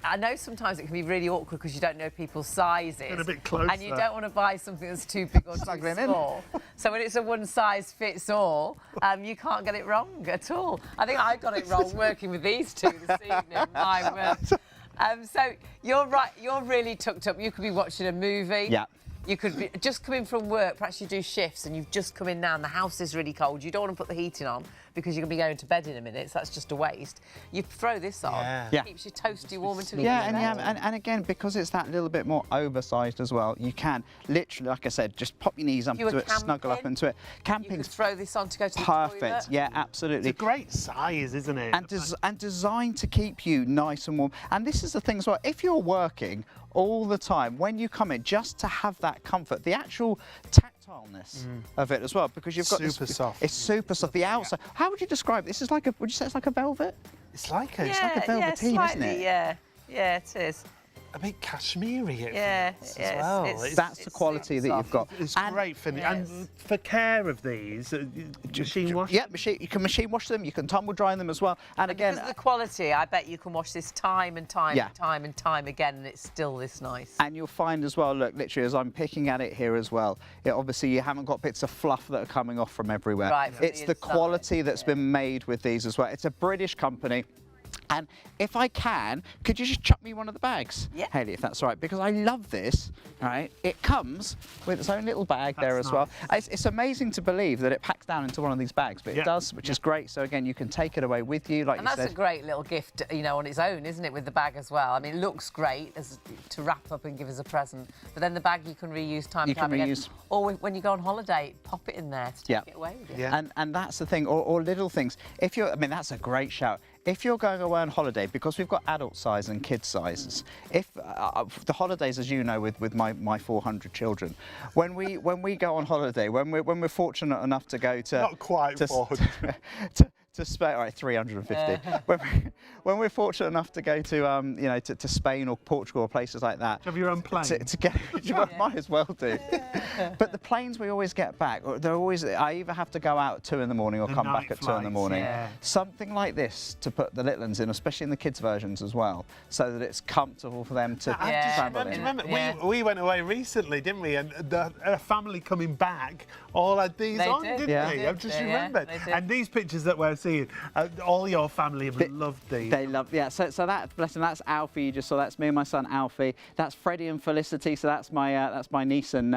I know sometimes it can be really awkward because you don't know people's sizes. Get a bit closer. And you don't want to buy something that's too big or too small. So when it's a one size fits all, you can't get it wrong at all. I think I got it wrong working with these two this evening. My word. So you're right, you're really tucked up. You could be watching a movie. Yeah. You could be just come in from work, perhaps you do shifts and you've just come in now and the house is really cold. You don't want to put the heating on, because you're going to be going to bed in a minute, so that's just a waste. You throw this on, Yeah. keeps you toasty warm until you Yeah, get to bed. and again, because it's that little bit more oversized as well, you can literally, like I said, just pop your knees up You to were it, snuggle up camping, into it. You Camping's could throw this on to go to the perfect. toilet. Yeah, absolutely. It's a great size, isn't it? And designed to keep you nice and warm. And this is the thing as well, if you're working all the time, when you come in, just to have that comfort, the actual tactileness of it as well, because you've got Super soft. It's super soft. The outside. How would you describe this? Is like a? Would you say it's like a velvet? It's like a, like a velveteen, isn't it? Yeah, yeah, it is. a bit cashmere it Yeah, feels yeah, as well. it's- That's the quality that you've got. It's And- great for Yes. and for care of these, machine wash. Yeah, you can machine wash them, you can tumble dry them as well. And again, Because of the quality, I bet you can wash this time and time Yeah. and time and time again, and it's still this nice. and you'll find as well, look, literally as I'm picking at it here as well, obviously you haven't got bits of fluff that are coming off from everywhere. Right, from It's the the inside, quality that's been made with these as well. It's a British company. And if I can, could you just chuck me one of the bags, Yeah. Hayley, if that's all right? Because I love this, right? It comes with its own little bag there as well. It's amazing to believe that it packs down into one of these bags, but Yeah. it does, which is great. So again, you can take it away with you, like And you that's said. a great little gift, you know, on its own, isn't it, with the bag as well? I mean, it looks great to wrap up and give as a present, but then the bag you can reuse time You and time can again. reuse. Or when you go on holiday, pop it in there to take Yeah. it away with you. Yeah. And that's the thing, or little things. If you're, I mean, that's a great shout. If you're going away on holiday, because we've got adult size and kid sizes, if the holidays, as you know, with my 400 children, when we go on holiday, when we're fortunate enough to go to Not quite to, 400. to Spain, all right, 350. When we're fortunate enough to go to you know, to Spain or Portugal or places like that. Have your own plane? To get, well, might as well do. But the planes we always get back, they're always. I either have to go out at 2 in the morning or The come night back at 2 in the flights, morning. yeah. Something like this to put the little ones in, especially in the kids' versions as well, so that it's comfortable for them to Yeah. travel Do you in. remember, Yeah. we went away recently, didn't we? And a family coming back all had these They on, did. didn't Yeah. they? They I've did, just yeah, remembered. they did. And these pictures that we're seeing, all your family have loved these. They love, yeah. So that, bless them, that's Alfie. You just saw. That's me and my son Alfie. That's Freddie and Felicity. So that's my niece and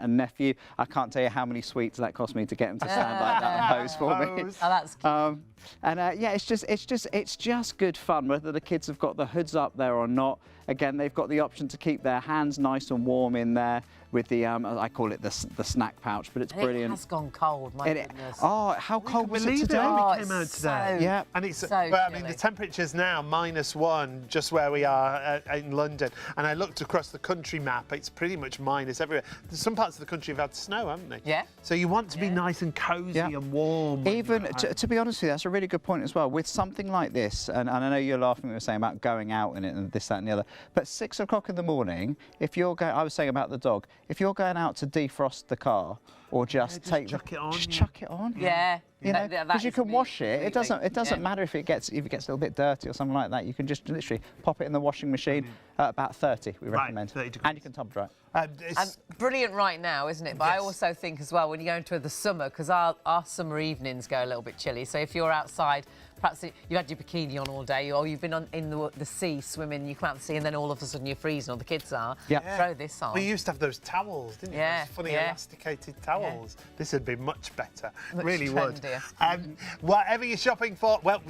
nephew. I can't tell you how many sweets that cost me to get them to stand like that and pose for me. Pose. Oh, that's cute. Yeah, it's just good fun. Whether the kids have got the hoods up there or not. Again, they've got the option to keep their hands nice and warm in there with the I call it the snack pouch, but it's And brilliant. It has gone cold, my And goodness. Oh, how cold was it Believe today? when Oh, we came out it's today. so- Yeah. And it's, so but I mean, chilly. the temperature's now -1, just where we are in London. And I looked across the country map, it's pretty much minus everywhere. Some parts of the country have had snow, haven't they? Yeah. So you want to be nice and cosy Yeah. and warm. when Even, you're at home. to be honest with you, that's a really good point as well. With something like this, and I know you're laughing when we were saying about going out in it and this, that and the other, but 6 o'clock in the morning, if you're going, I was saying about the dog, if you're going out to defrost the car or just take chuck it on, just yeah. chuck it on. Yeah. You know, That because you is can me wash it. It completely. doesn't Yeah. matter if it gets a little bit dirty or something like that. You can just literally pop it in the washing machine at about 30. We Right, recommend, 30 degrees. and you can tumble dry it. It's- And brilliant right now, isn't it? But I Yes. also think as well, when you go into the summer, because our summer evenings go a little bit chilly. So if you're outside, perhaps you've had your bikini on all day, or you've been in the sea swimming, you come out the sea, and then all of a sudden you're freezing, or the kids are. Yeah. Throw this on. We used to have those towels, didn't you? Yeah, Those funny yeah. elasticated towels. This would be much better. Much really would. trendier. Whatever you're shopping for, well,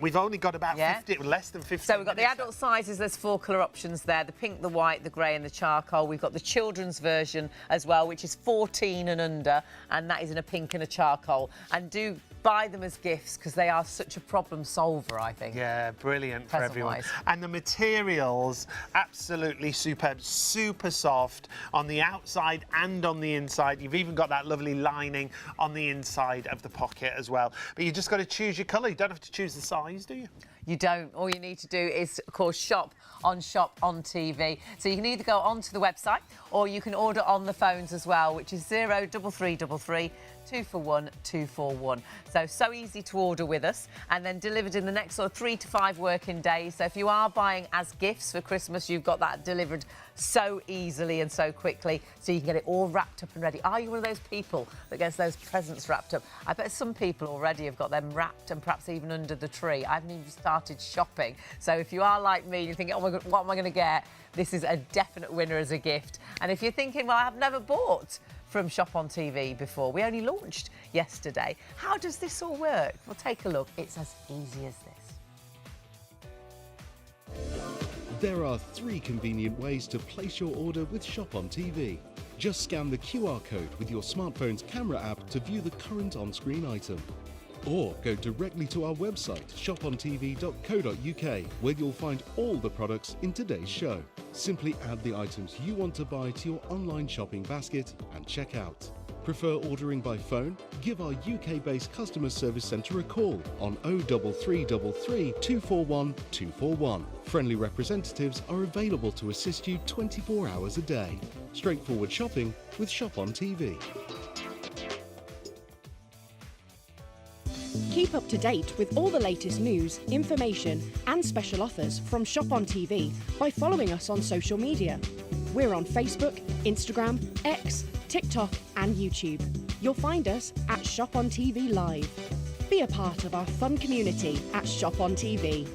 we've only got about Yeah. 50, less than 50. So we've got the minutes. adult sizes, there's 4 colour options there, the pink, the white, the grey and the charcoal. We've got the children's version as well, which is 14 and under, and that is in a pink and a charcoal. And do buy them as gifts, because they are such a problem solver, I think. Yeah, brilliant for everyone. Present-wise. And the materials, absolutely superb, super soft on the outside and on the inside. You've even got that lovely lining on the inside of the pocket as well. But you just got to choose your colour. You don't have to choose the size, do you? You don't. All you need to do is, of course, shop on ShopOnTV. So you can either go onto the website or you can order on the phones as well, which is 03333 241 241. So easy to order with us, and then delivered in the next sort of 3 to 5 working days. So if you are buying as gifts for Christmas, you've got that delivered so easily and so quickly, so you can get it all wrapped up and ready. Are you one of those people that gets those presents wrapped up? I bet some people already have got them wrapped and perhaps even under the tree. I haven't even started shopping. So if you are like me, you're thinking, oh my God, what am I going to get? This is a definite winner as a gift. And if you're thinking, well, I've never bought from ShopOnTV before. We only launched yesterday. How does this all work? Well, take a look. It's as easy as this. There are 3 convenient ways to place your order with ShopOnTV. Just scan the QR code with your smartphone's camera app to view the current on-screen item. Or go directly to our website, shopontv.co.uk, where you'll find all the products in today's show. Simply add the items you want to buy to your online shopping basket and check out. Prefer ordering by phone? Give our UK-based customer service centre a call on 03333 241 241. Friendly representatives are available to assist you 24 hours a day. Straightforward shopping with ShopOnTV. Keep up to date with all the latest news, information and special offers from ShopOnTV by following us on social media. We're on Facebook, Instagram, X, TikTok and YouTube. You'll find us at ShopOnTV Live. Be a part of our fun community at ShopOnTV.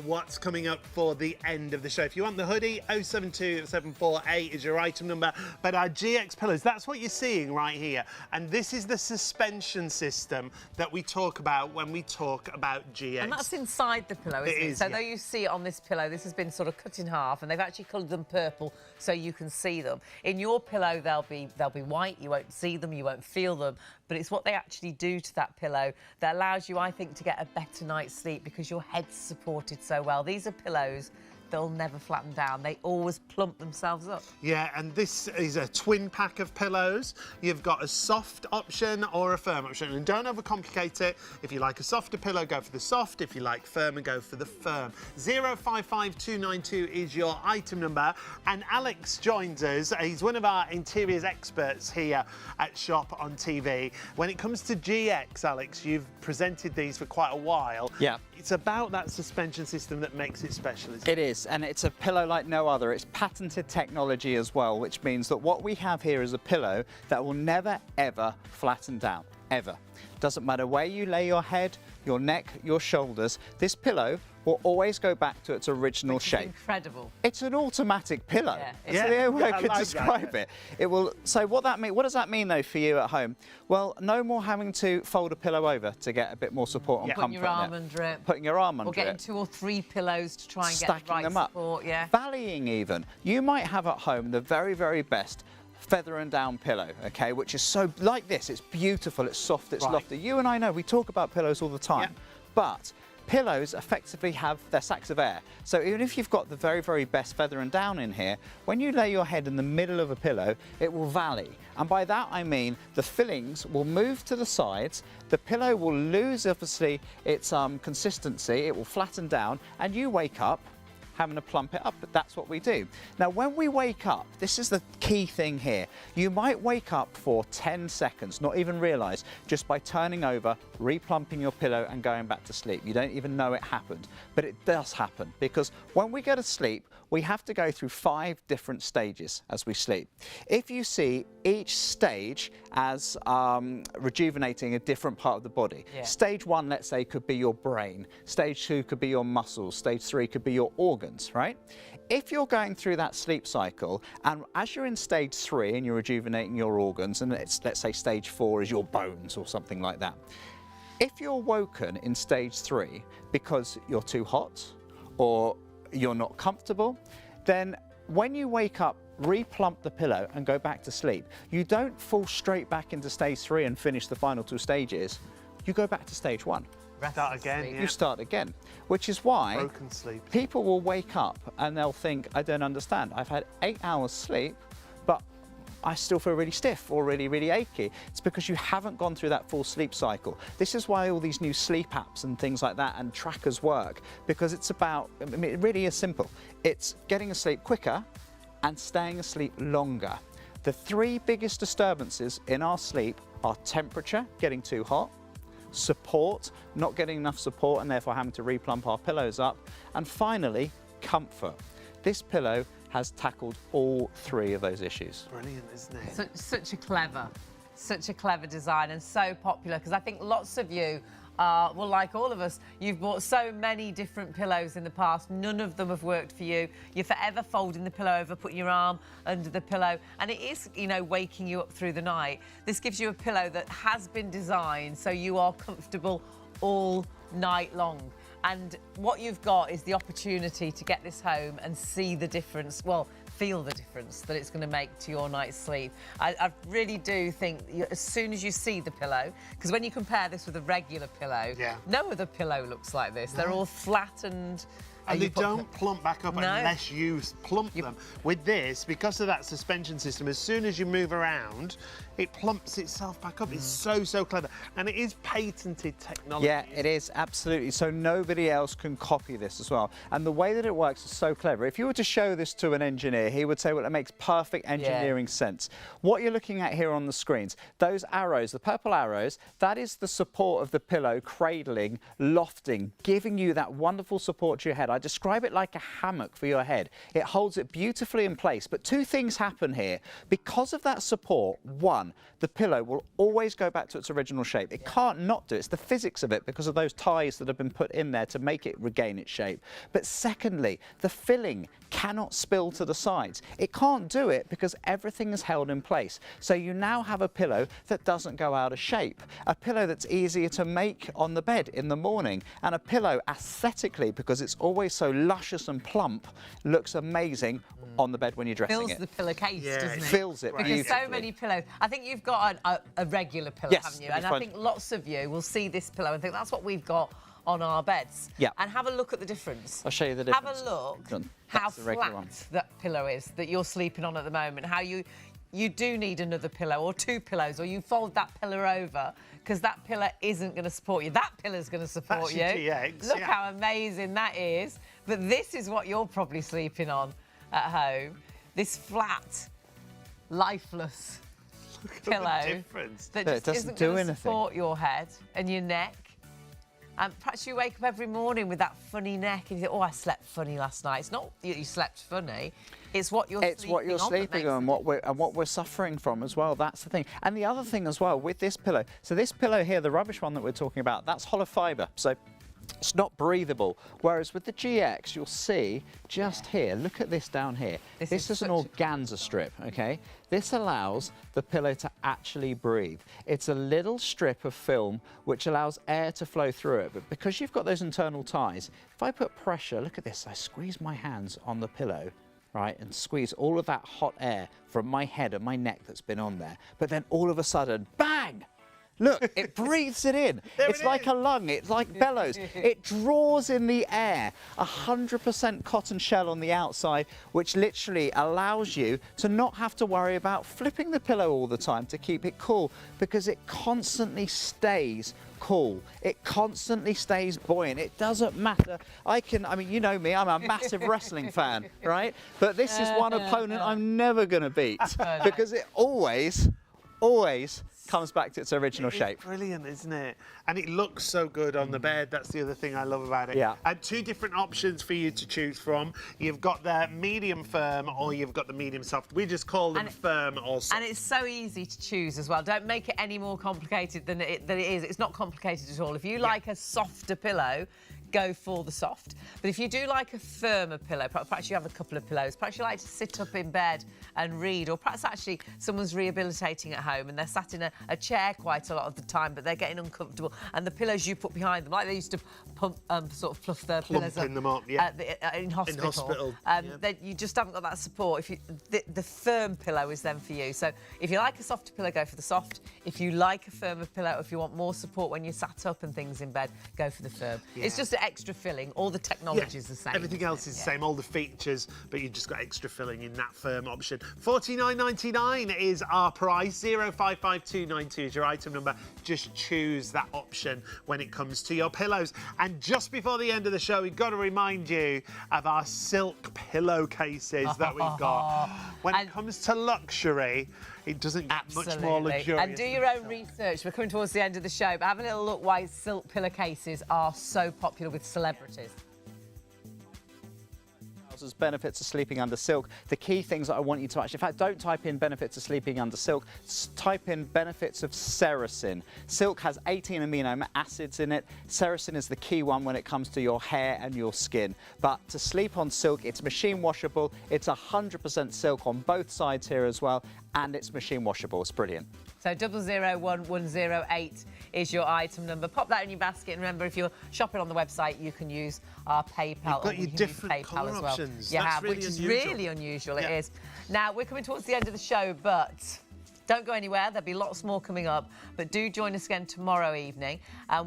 What's coming up for the end of the show. If you want the hoodie, 072748 is your item number. But our GX pillows, that's what you're seeing right here. And this is the suspension system that we talk about when we talk about GX. And that's inside the pillow, isn't it? So though you see it on this pillow, this has been sort of cut in half, and they've actually coloured them purple so you can see them. In your pillow, they'll be white. You won't see them, you won't feel them. But it's what they actually do to that pillow that allows you, I think, to get a better night's sleep because your head's supported so well. These are pillows, they'll never flatten down. They always plump themselves up. Yeah, and this is a twin pack of pillows. You've got a soft option or a firm option. And don't overcomplicate it. If you like a softer pillow, go for the soft. If you like firmer, go for the firm. 055292 is your item number. And Alex joins us. He's one of our interiors experts here at ShopOnTV. When it comes to GX, Alex, you've presented these for quite a while. Yeah. It's about that suspension system that makes it special, isn't It is, and it's a pillow like no other. It's patented technology as well, which means that what we have here is a pillow that will never, ever flatten down, ever. Doesn't matter where you lay your head, your neck, your shoulders, this pillow will always go back to its original shape. Incredible. It's an automatic pillow. Yeah, It's the only way I could like describe that. it. It will. So what does that mean though for you at home? Well, no more having to fold a pillow over to get a bit more support and comfort. Putting your arm in it. under it. Putting your arm under Or getting it. 2 or 3 pillows to try and get Stacking the right them up. support. Yeah. Valleying even. You might have at home the very, very best feather and down pillow, okay, which is so like this. It's beautiful, it's soft, it's lofty. You and I know we talk about pillows all the time, but pillows effectively have their sacs of air. So even if you've got the very, very best feather and down in here, when you lay your head in the middle of a pillow, it will valley. And by that I mean the fillings will move to the sides, the pillow will lose obviously its consistency, it will flatten down, and you wake up having to plump it up, but that's what we do. Now, when we wake up, this is the key thing here. You might wake up for 10 seconds, not even realise, just by turning over, replumping your pillow and going back to sleep. You don't even know it happened, but it does happen because when we go to sleep, we have to go through 5 different stages as we sleep. If you see each stage as rejuvenating a different part of the body, stage 1, let's say, could be your brain, stage 2 could be your muscles, stage 3 could be your organs, right? If you're going through that sleep cycle, and as you're in stage 3 and you're rejuvenating your organs, and let's say stage 4 is your bones or something like that, if you're woken in stage 3 because you're too hot or you're not comfortable, then when you wake up, replump the pillow and go back to sleep. You don't fall straight back into stage 3 and finish the final 2 stages. You go back to stage 1. Start again, You start again, which is why broken sleep. People will wake up and they'll think, I don't understand. I've had 8 hours sleep, but I still feel really stiff or really, really achy. It's because you haven't gone through that full sleep cycle. This is why all these new sleep apps and things like that and trackers work, because it's about, I mean, it really is simple. It's getting asleep quicker and staying asleep longer. The 3 biggest disturbances in our sleep are temperature, getting too hot, support, not getting enough support and therefore having to replump our pillows up, and finally, comfort. This pillow has tackled all 3 of those issues. Brilliant, isn't it? Such a clever Such a clever design and so popular, because I think lots of you are, well, like all of us, you've bought so many different pillows in the past. None of them have worked for you. You're forever folding the pillow over, putting your arm under the pillow, and it is, you know, waking you up through the night. This gives you a pillow that has been designed so you are comfortable all night long. And what you've got is the opportunity to get this home and see the difference, well, feel the difference that it's going to make to your night's sleep. I really do think as soon as you see the pillow, because when you compare this with a regular pillow, no other pillow looks like this. They're all flat and they don't plump back up unless you plump them. With this, because of that suspension system, as soon as you move around, it plumps itself back up. It's so clever. And it is patented technology. Yeah, it is, absolutely. So nobody else can copy this as well. And the way that it works is so clever. If you were to show this to an engineer, he would say, well, it makes perfect engineering sense. What you're looking at here on the screens, those arrows, the purple arrows, that is the support of the pillow, cradling, lofting, giving you that wonderful support to your head. I describe it like a hammock for your head. It holds it beautifully in place. But two things happen here. Because of that support, one, the pillow will always go back to its original shape. It can't not do it. It's the physics of it because of those ties that have been put in there to make it regain its shape. But secondly, the filling cannot spill to the sides. It can't do it because everything is held in place. So you now have a pillow that doesn't go out of shape, a pillow that's easier to make on the bed in the morning, and a pillow aesthetically, because it's always so luscious and plump, looks amazing on the bed when you're dressing it. Fills the pillowcase, doesn't it? Fills it beautifully. Because so many pillows. I think you've got a regular pillow, haven't you? And I think lots of you will see this pillow and think that's what we've got on our beds. Yeah. And have a look at the difference. I'll show you the difference. Have a look how flat that pillow is that you're sleeping on at the moment. How you do need another pillow or two pillows, or you fold that pillow over because that pillow isn't going to support you. That pillow's going to support you. GX, look how amazing that is. But this is what you're probably sleeping on at home. This flat, lifeless pillow that just isn't going to support your head and your neck. And perhaps you wake up every morning with that funny neck and you think, oh, I slept funny last night. It's not that you slept funny. It's what you're sleeping on. And what we're suffering from as well. That's the thing. And the other thing as well with this pillow. So this pillow here, the rubbish one that we're talking about, that's hollow fibre. So it's not breathable. Whereas with the GX, you'll see just here, look at this down here. This is an organza strip, okay? This allows the pillow to actually breathe. It's a little strip of film which allows air to flow through it. But because you've got those internal ties, if I put pressure, look at this, I squeeze my hands on the pillow, right, and squeeze all of that hot air from my head and my neck that's been on there. But then all of a sudden, bang! Look, it breathes it in. It's like a lung. It's like bellows. It draws in the air. 100% cotton shell on the outside, which literally allows you to not have to worry about flipping the pillow all the time to keep it cool, because it constantly stays cool. It constantly stays buoyant. It doesn't matter. I mean, you know me, I'm a massive wrestling fan, right? But this is one opponent I'm never going to beat because it always comes back to its original shape. Brilliant, isn't it? And it looks so good on the bed. That's the other thing I love about it. Yeah. And two different options for you to choose from. You've got the medium firm or you've got the medium soft. We just call them firm or soft. And it's so easy to choose as well. Don't make it any more complicated than it is. It's not complicated at all. If you like a softer pillow, go for the soft. But if you do like a firmer pillow, perhaps you have a couple of pillows, perhaps you like to sit up in bed and read, or perhaps actually someone's rehabilitating at home and they're sat in a chair quite a lot of the time, but they're getting uncomfortable, and the pillows you put behind them, like they used to pump, sort of fluff their pillows up, in hospital. You just haven't got that support. The firm pillow is then for you. So if you like a softer pillow, go for the soft. If you like a firmer pillow, if you want more support when you're sat up and things in bed, go for the firm. Yeah. It's just an extra filling. All the technology is the same. Everything else is the same, all the features, but you've just got extra filling in that firm option. $49.99 is our price. 055292 is your item number. Just choose that option when it comes to your pillows. And just before the end of the show, we've got to remind you of our silk pillowcases that we've got. When it comes to luxury, it doesn't get much more luxurious. And do your own research. We're coming towards the end of the show, but have a little look why silk pillowcases are so popular with celebrities. As benefits of sleeping under silk, the key things that I want you to actually, in fact, don't type in benefits of sleeping under silk, type in benefits of Sericin. Silk has 18 amino acids in it. Sericin is the key one when it comes to your hair and your skin. But to sleep on silk, it's machine washable. It's 100% silk on both sides here as well, and it's machine washable. It's brilliant. So 001108 is your item number. Pop that in your basket, and remember, if you're shopping on the website, you can use our PayPal. You've got your different colour as well. options. You That's have, really which is unusual. really unusual. It is. Now we're coming towards the end of the show, but don't go anywhere. There'll be lots more coming up. But do join us again tomorrow evening.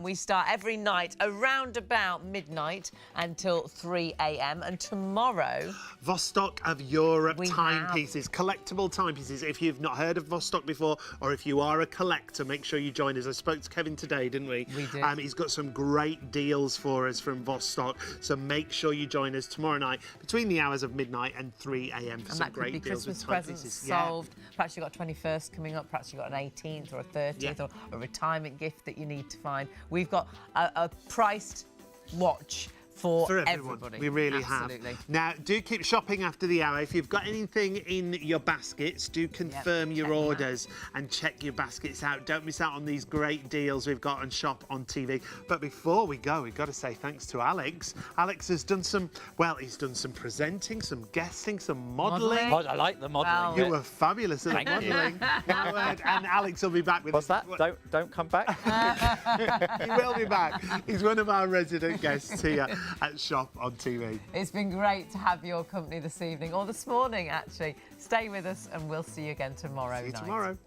We start every night around about midnight until 3 a.m. And tomorrow, Vostok of Europe timepieces, collectible timepieces. If you've not heard of Vostok before, or if you are a collector, make sure you join us. I spoke to Kevin today, didn't we? We did. He's got some great deals for us from Vostok. So make sure you join us tomorrow night between the hours of midnight and 3 a.m. for and some that could great be deals Christmas with presents timepieces. solved. Perhaps you've got 21st coming up. Perhaps you've got an 18th or a 30th or a retirement gift that you need to find. We've got a priced watch for everyone. everybody. We really Absolutely. have. Now, do keep shopping after the hour. If you've got anything in your baskets, do confirm your orders and check your baskets out. Don't miss out on these great deals we've got on Shop on TV. But before we go, we've got to say thanks to Alex. Alex has done some, well, he's done some presenting, some guesting, some modelling. I like the modelling. You were fabulous at modelling. And Alex will be back with What's that? Don't come back. He will be back. He's one of our resident guests here at Shop on TV. It's been great to have your company this evening, or this morning actually. Stay with us and we'll see you again tomorrow night. See you tomorrow.